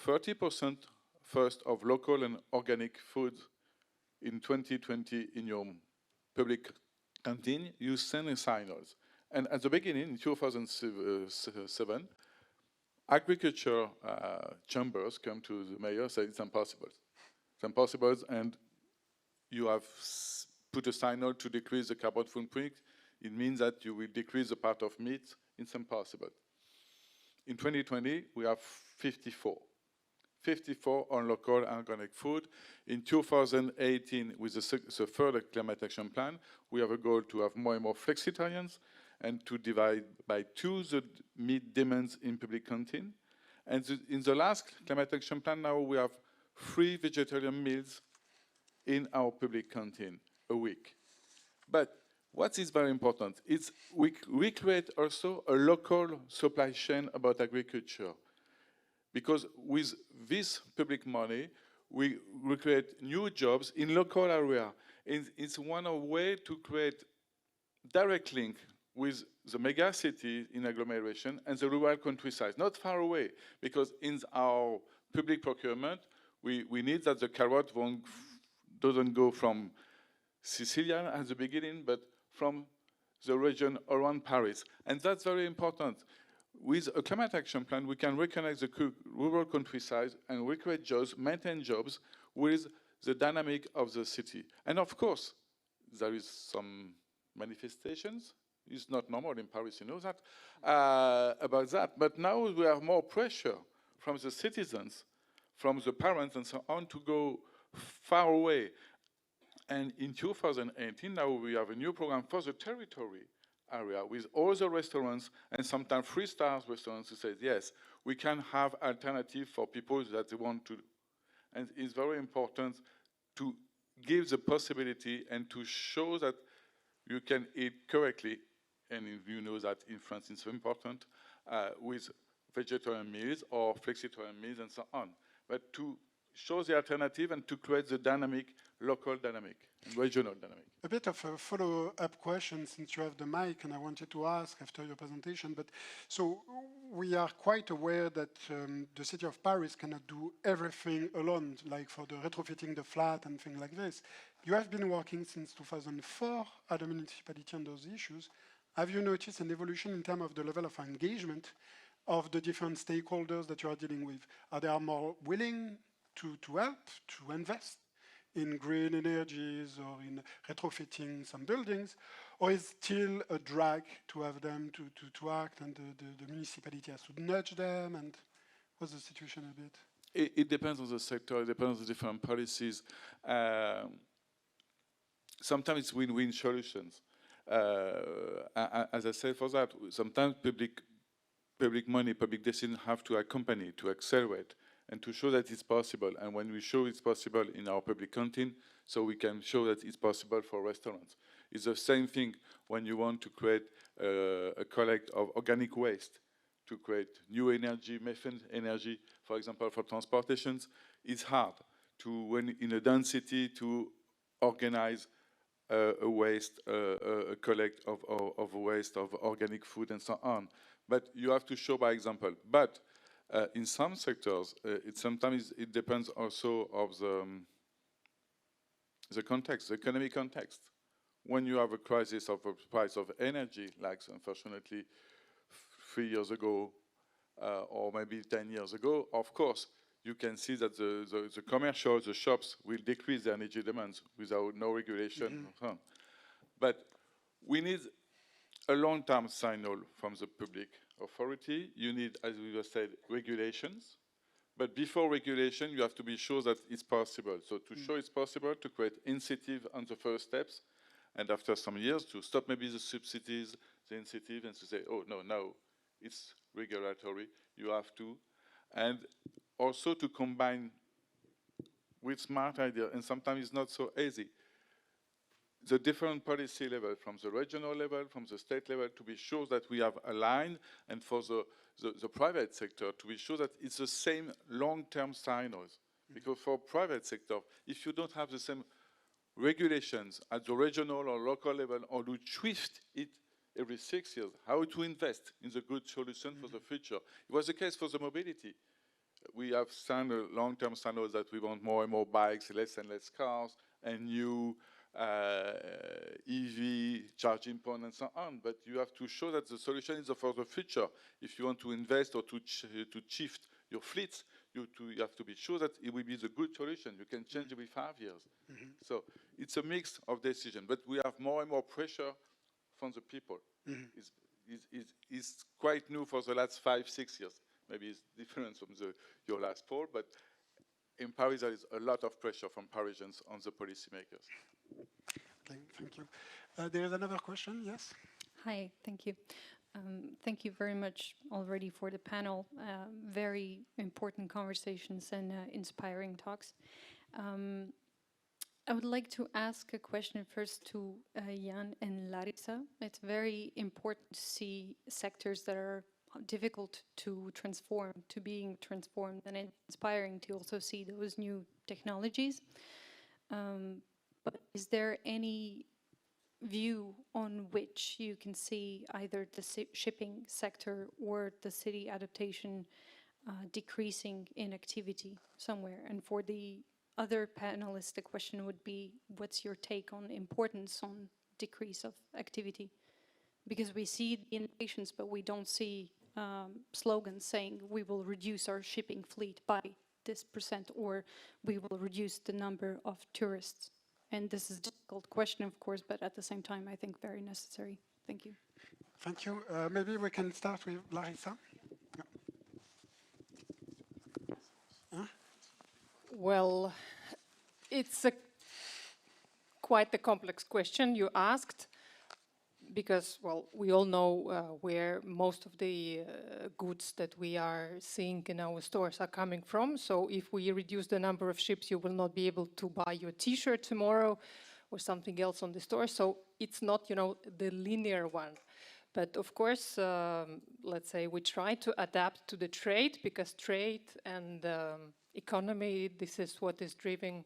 30% first of local and organic food in 2020 in your public canteen, you send signals. And at the beginning, in 2007, agriculture chambers come to the mayor and say it's impossible. It's impossible, and you have put a signal to decrease the carbon footprint. It means that you will decrease the part of meat. It's impossible. In 2020, we have 54 on local organic food. In 2018, with the further climate action plan, we have a goal to have more and more flexitarians and to divide by 2 the meat demands in public canteen. And in the last climate action plan now, we have 3 vegetarian meals in our public canteen a week. But what is very important is we create also a local supply chain about agriculture. Because with this public money, we create new jobs in local area. It's one way to create direct link with the mega city in agglomeration and the rural countryside, not far away, because in our public procurement, we need that the carrot doesn't go from Sicilia at the beginning, but from the region around Paris. And that's very important. With a climate action plan, we can recognize the rural countryside and recreate jobs, maintain jobs with the dynamic of the city. And of course, there is some manifestations. It's not normal in Paris, you know that, about that. But now we have more pressure from the citizens, from the parents and so on to go far away. And in 2018, now we have a new program for the territory area with all the restaurants and sometimes 3-star restaurants who say, yes, we can have alternative for people that they want to do. And it's very important to give the possibility and to show that you can eat correctly, and you know that in France it's important, with vegetarian meals or flexitarian meals and so on. But to show the alternative and to create the dynamic, local dynamic, regional dynamic. A bit of a follow-up question since you have the mic, and I wanted to ask after your presentation. But so we are quite aware that the city of Paris cannot do everything alone, like for the retrofitting the flat and things like this. You have been working since 2004 at the municipality on those issues. Have you noticed an evolution in terms of the level of engagement of the different stakeholders that you are dealing with? Are they more willing to help, to invest in green energies or in retrofitting some buildings, or is still a drag to have them to act, and the municipality has to nudge them? And what's the situation a bit? It depends on the sector, it depends on the different policies. Sometimes it's win-win solutions. As I said, for that, sometimes public money, public decisions have to accompany, to accelerate, and to show that it's possible. And when we show it's possible in our public canteen, so we can show that it's possible for restaurants. It's the same thing when you want to create a collect of organic waste, to create new energy, methane energy, for example, for transportations. It's hard to, when in a dense city, to organize a collect of waste, of organic food and so on. But you have to show by example. But in some sectors, sometimes it depends also of the context, the economic context. When you have a crisis of a price of energy, like unfortunately 3 years ago, or maybe 10 years ago, of course, you can see that the commercial, the shops will decrease their energy demands without no regulation. Mm-hmm. But we need a long-term signal from the public authority. You need, as we just said, regulations. But before regulation, you have to be sure that it's possible. So to show it's possible, to create incentive on the first steps, and after some years, to stop maybe the subsidies, the incentive, and to say, oh, no, it's regulatory, you have to. And also to combine with smart ideas, and sometimes it's not so easy, the different policy level, from the regional level, from the state level, to be sure that we have aligned, and for the private sector, to be sure that it's the same long-term signals. Because for private sector, if you don't have the same regulations at the regional or local level, or to twist it every 6 years, how to invest in the good solution for the future. It was the case for the mobility. We have signed a long-term signals that we want more and more bikes, less and less cars, and new EV charging point and so on, but you have to show that the solution is for the future. If you want to invest or to shift your fleets, you have to be sure that it will be the good solution. You can change every 5 years. So it's a mix of decisions, but we have more and more pressure from the people. It's quite new for the last 5-6 years. Maybe it's different from your last poll, but in Paris there is a lot of pressure from Parisians on the policymakers. Okay, thank you. There is another question, yes? Hi, thank you. Thank you very much already for the panel. Very important conversations and inspiring talks. I would like to ask a question first to Jan and Larissa. It's very important to see sectors that are difficult to transform, to being transformed, and it's inspiring to also see those new technologies. But is there any view on which you can see either the shipping sector or the city adaptation decreasing in activity somewhere? And for the other panelists, the question would be, what's your take on importance on decrease of activity? Because we see the innovations, but we don't see slogans saying we will reduce our shipping fleet by this % or we will reduce the number of tourists. And this is a difficult question, of course, but at the same time, I think very necessary. Thank you. Thank you. Maybe we can start with Larissa. Yeah. Huh? Well, it's quite a complex question you asked, because, well, we all know where most of the goods that we are seeing in our stores are coming from. So if we reduce the number of ships, you will not be able to buy your T-shirt tomorrow or something else on the store. So it's not, the linear one. But of course, let's say we try to adapt to the trade, because trade and economy, this is what is driving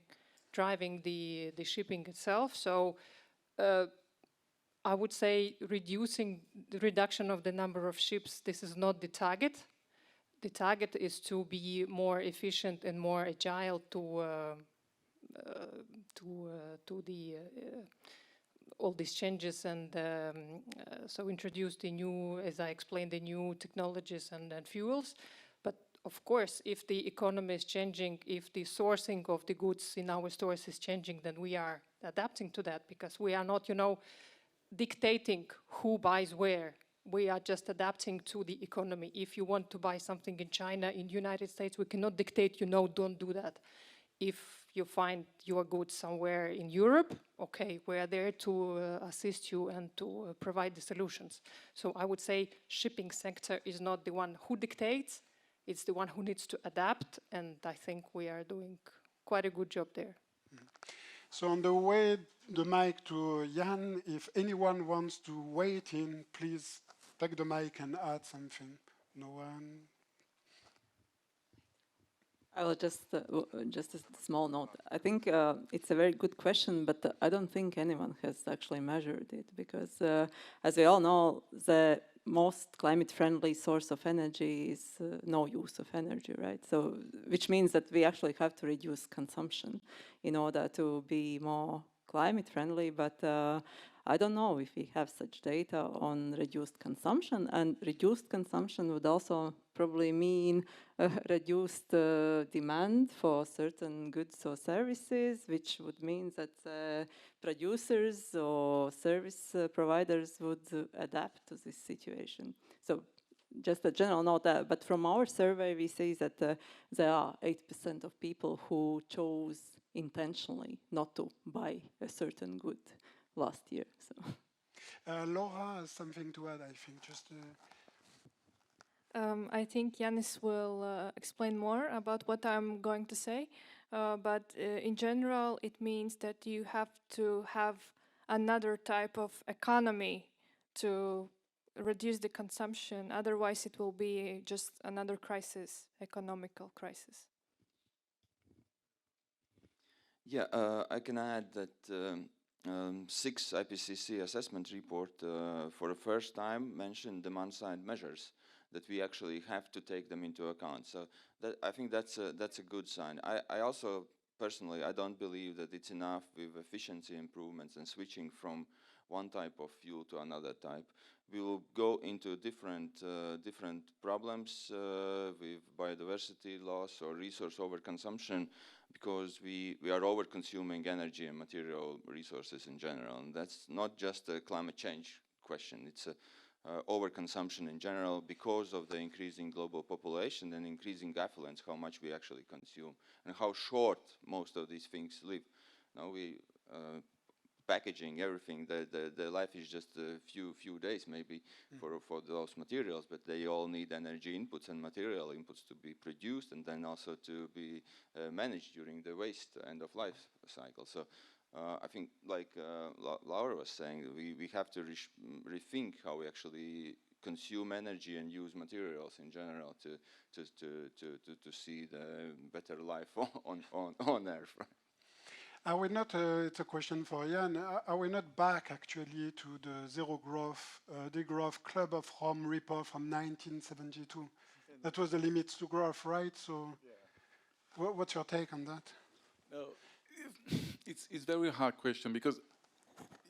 the shipping itself. So I would say the reduction of the number of ships, this is not the target. The target is to be more efficient and more agile to all these changes, and so introduce the new, as I explained, the new technologies and fuels. But of course, if the economy is changing, if the sourcing of the goods in our stores is changing, then we are adapting to that, because we are not, dictating who buys where. We are just adapting to the economy. If you want to buy something in China, in the United States, we cannot dictate, don't do that. If you find your goods somewhere in Europe, okay, we are there to assist you and to provide the solutions. So I would say shipping sector is not the one who dictates, it's the one who needs to adapt, and I think we are doing quite a good job there. So on the way, the mic to Jan, if anyone wants to weigh in, please take the mic and add something. No one? I will just a small note. I think it's a very good question, but I don't think anyone has actually measured it, because as we all know, the most climate-friendly source of energy is no use of energy, right? So, which means that we actually have to reduce consumption in order to be more climate-friendly, but I don't know if we have such data on reduced consumption, and reduced consumption would also probably mean reduced demand for certain goods or services, which would mean that producers or service providers would adapt to this situation. So just a general note, but from our survey we see that there are 8% of people who chose intentionally not to buy a certain good last year. So, Laura has something to add, I think. I think Yanis will explain more about what I'm going to say, but in general, it means that you have to have another type of economy to reduce the consumption. Otherwise, it will be just another crisis, economical crisis. Yeah, I can add that 6 IPCC assessment report for the first time mentioned demand-side measures, that we actually have to take them into account. So that, I think that's a good sign. I also personally, I don't believe that it's enough with efficiency improvements and switching from one type of fuel to another type. We will go into different problems with biodiversity loss or resource overconsumption, because we are over-consuming energy and material resources in general. And that's not just a climate change question, it's a overconsumption in general because of the increasing global population and increasing affluence, how much we actually consume and how short most of these things live. Now we packaging everything, the life is just a few days maybe for those materials, but they all need energy inputs and material inputs to be produced and then also to be managed during the waste end of life cycle. So I think, like Laura was saying, we have to rethink how we actually consume energy and use materials in general to see the better life on Earth. Are we not, it's a question for Jan, are we not back actually to the Zero Growth, Degrowth Club of Rome report from 1972? That was the limits to growth, right? So what's your take on that? No, it's a very hard question, because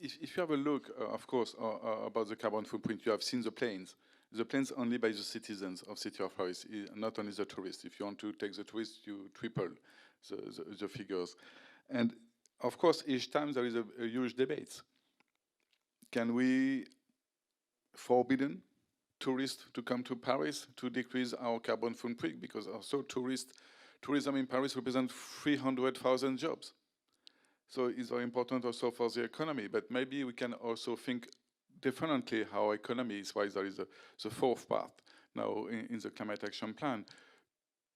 if you have a look, of course, about the carbon footprint, you have seen the planes. The planes only by the citizens of City of Paris, not only the tourists. If you want to take the tourists, you triple the figures. And of course, each time there is a huge debate. Can we forbidden tourists to come to Paris to decrease our carbon footprint? Because also tourism in Paris represents 300,000 jobs. So it's very important also for the economy. But maybe we can also think differently how economy is, why there is the fourth part now in the climate action plan,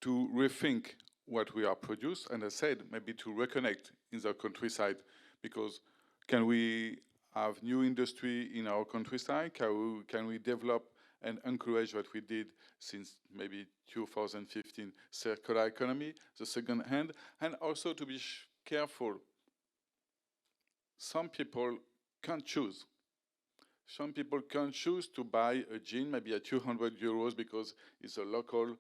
to rethink what we are produced, and I said maybe to reconnect in the countryside, because can we have new industry in our countryside? Can we develop and encourage what we did since maybe 2015, circular economy, the second hand, and also to be careful. Some people can't choose. Some people can choose to buy a jean maybe at 200 euros because it's a local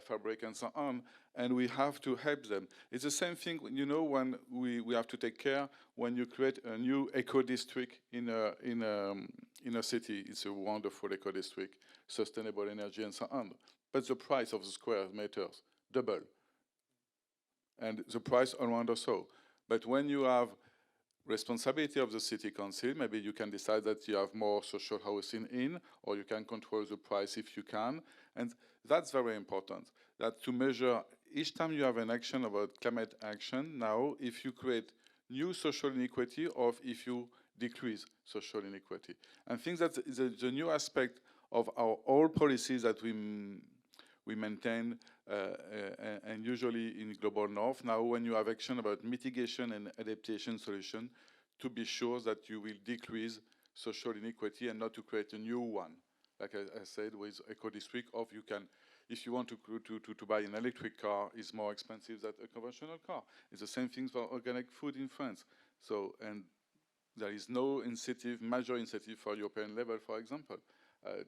fabric and so on, and we have to help them. It's the same thing, you know, when we have to take care when you create a new eco-district in a city. It's a wonderful eco-district, sustainable energy and so on. But the price of the square meters double, and the price around also. But when you have responsibility of the city council, maybe you can decide that you have more social housing in, or you can control the price if you can. And that's very important, that to measure each time you have an action about climate action, now if you create new social inequity or if you decrease social inequity. I think that the new aspect of our old policies that we maintain, and usually in Global North. Now, when you have action about mitigation and adaptation solution, to be sure that you will decrease social inequity and not to create a new one. Like I said, with eco-district, or you can, if you want to buy an electric car, it's more expensive than a conventional car. It's the same thing for organic food in France. So, and there is no incentive, major incentive for European level, for example,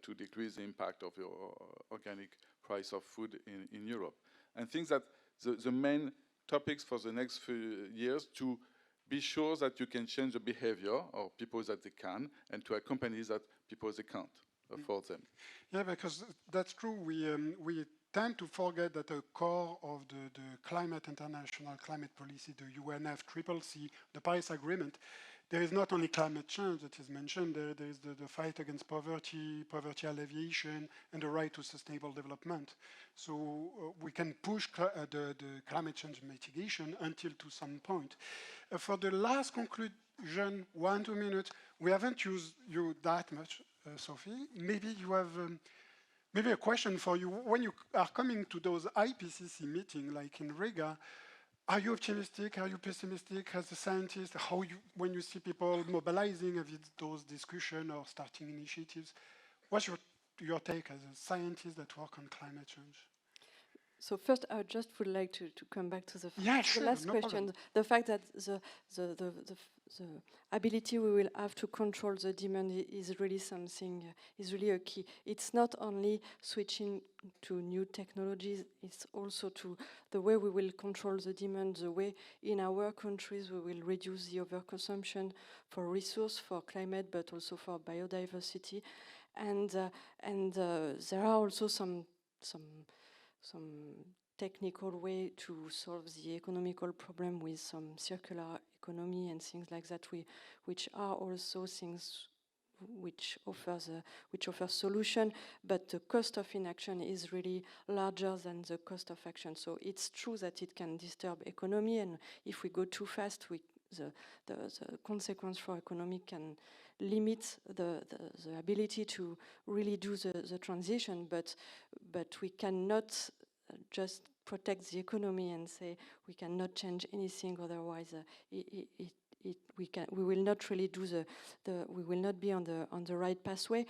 to decrease the impact of your organic price of food in Europe. And think that the main topics for the next few years to be sure that you can change the behavior of people that they can, and to accompany that people they can't for them. Yeah, because that's true. We tend to forget that the core of the climate international climate policy, the UNFCCC, the Paris Agreement, there is not only climate change that is mentioned, there is the fight against poverty, poverty alleviation, and the right to sustainable development. So we can push the climate change mitigation until to some point. For the last conclusion, 1-2 minutes, we haven't used you that much, Sophie. Maybe you have maybe a question for you. When you are coming to those IPCC meetings, like in Riga, are you optimistic? Are you pessimistic as a scientist? When you see people mobilizing those discussions or starting initiatives, what's your take as a scientist that work on climate change? So first, I just would like to come back to the, Yeah, the sure, last no question. problem. The fact that the ability we will have to control the demand is really something, is really a key. It's not only switching to new technologies, it's also to the way we will control the demand, the way in our countries we will reduce the overconsumption for resource, for climate, but also for biodiversity. And there are also some technical way to solve the economical problem with some circular economy and things like that, which are also things which offer solution, but the cost of inaction is really larger than the cost of action. So it's true that it can disturb economy, and if we go too fast, the consequence for economy can limit the ability to really do the transition, but we cannot just protect the economy and say we cannot change anything, otherwise we will not really do we will not be on the right pathway.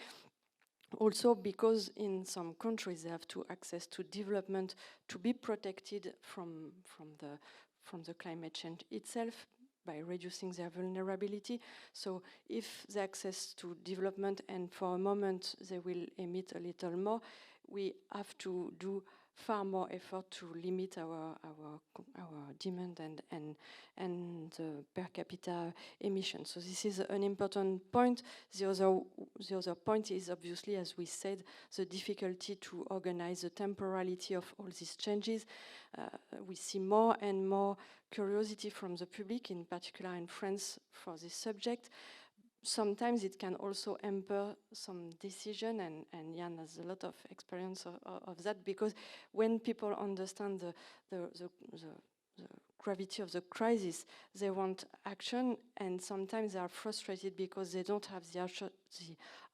Also because in some countries they have to access to development to be protected from the climate change itself by reducing their vulnerability. So if the access to development and for a moment they will emit a little more, we have to do far more effort to limit our demand and the per capita emissions. So this is an important point. The other point is obviously, as we said, the difficulty to organize the temporality of all these changes. We see more and more curiosity from the public, in particular in France, for this subject. Sometimes it can also hamper some decision, and Jan has a lot of experience of that, because when people understand the gravity of the crisis, they want action, and sometimes they are frustrated because they don't have the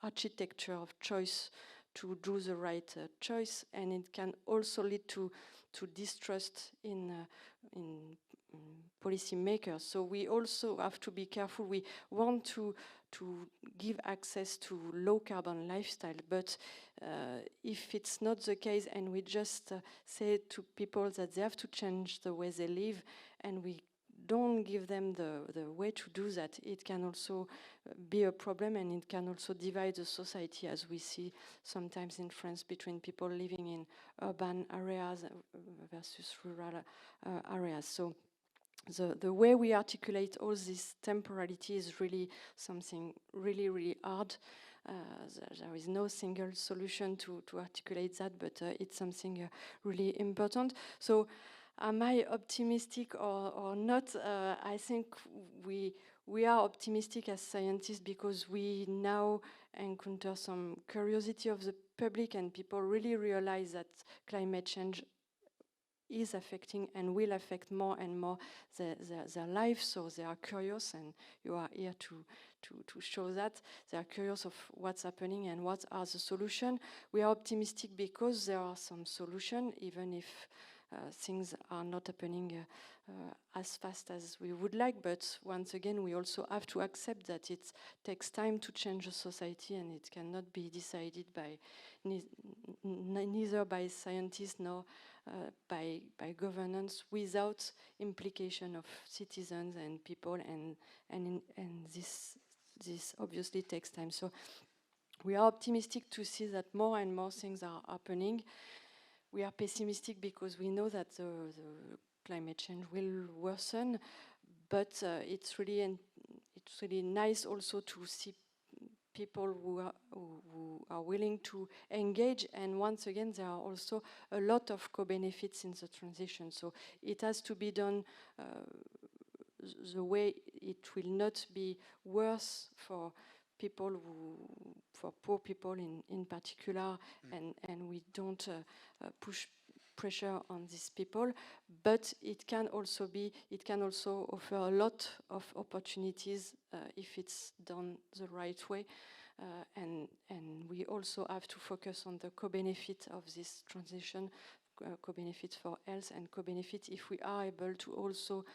architecture of choice to do the right choice, and it can also lead to distrust in policymakers. So we also have to be careful. We want to give access to low carbon lifestyle, but if it's not the case and we just say to people that they have to change the way they live, and we don't give them the way to do that, it can also be a problem, and it can also divide the society, as we see sometimes in France, between people living in urban areas versus rural areas. So the way we articulate all this temporality is really something really, really hard. There is no single solution to articulate that, but it's something really important. So am I optimistic or not? I think we are optimistic as scientists because we now encounter some curiosity of the public, and people really realize that climate change is affecting and will affect more and more their lives. So they are curious, and you are here to show that. They are curious of what's happening and what are the solutions. We are optimistic because there are some solutions, even if things are not happening as fast as we would like. But once again, we also have to accept that it takes time to change a society, and it cannot be decided by neither by scientists nor by governance without implication of citizens and people, and this obviously takes time. So we are optimistic to see that more and more things are happening. We are pessimistic because we know that the climate change will worsen, but it's really nice also to see people who are willing to engage, and once again there are also a lot of co-benefits in the transition. So it has to be done the way it will not be worse for people for poor people in particular, and we don't push pressure on these people, but it can also offer a lot of opportunities if it's done the right way, and we also have to focus on the co-benefit of this transition, co-benefit for health and co-benefit if we are able to also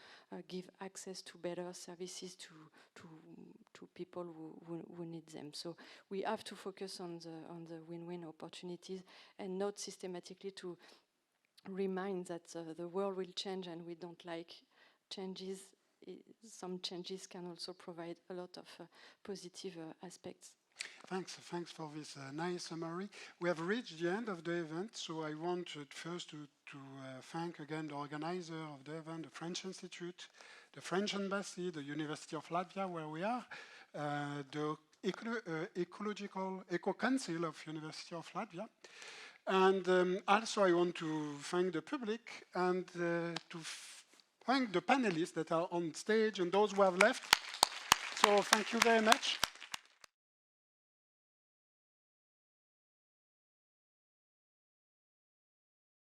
give access to better services to people who need them. So we have to focus on the win-win opportunities and not systematically to remind that the world will change and we don't like changes. Some changes can also provide a lot of positive aspects. Thanks for this nice summary. We have reached the end of the event, so I wanted first to thank again the organizer of the event, the French Institute, the French Embassy, the University of Latvia, where we are, the Eco Council of University of Latvia. And also I want to thank the public and to thank the panelists that are on stage and those who have left. So thank you very much.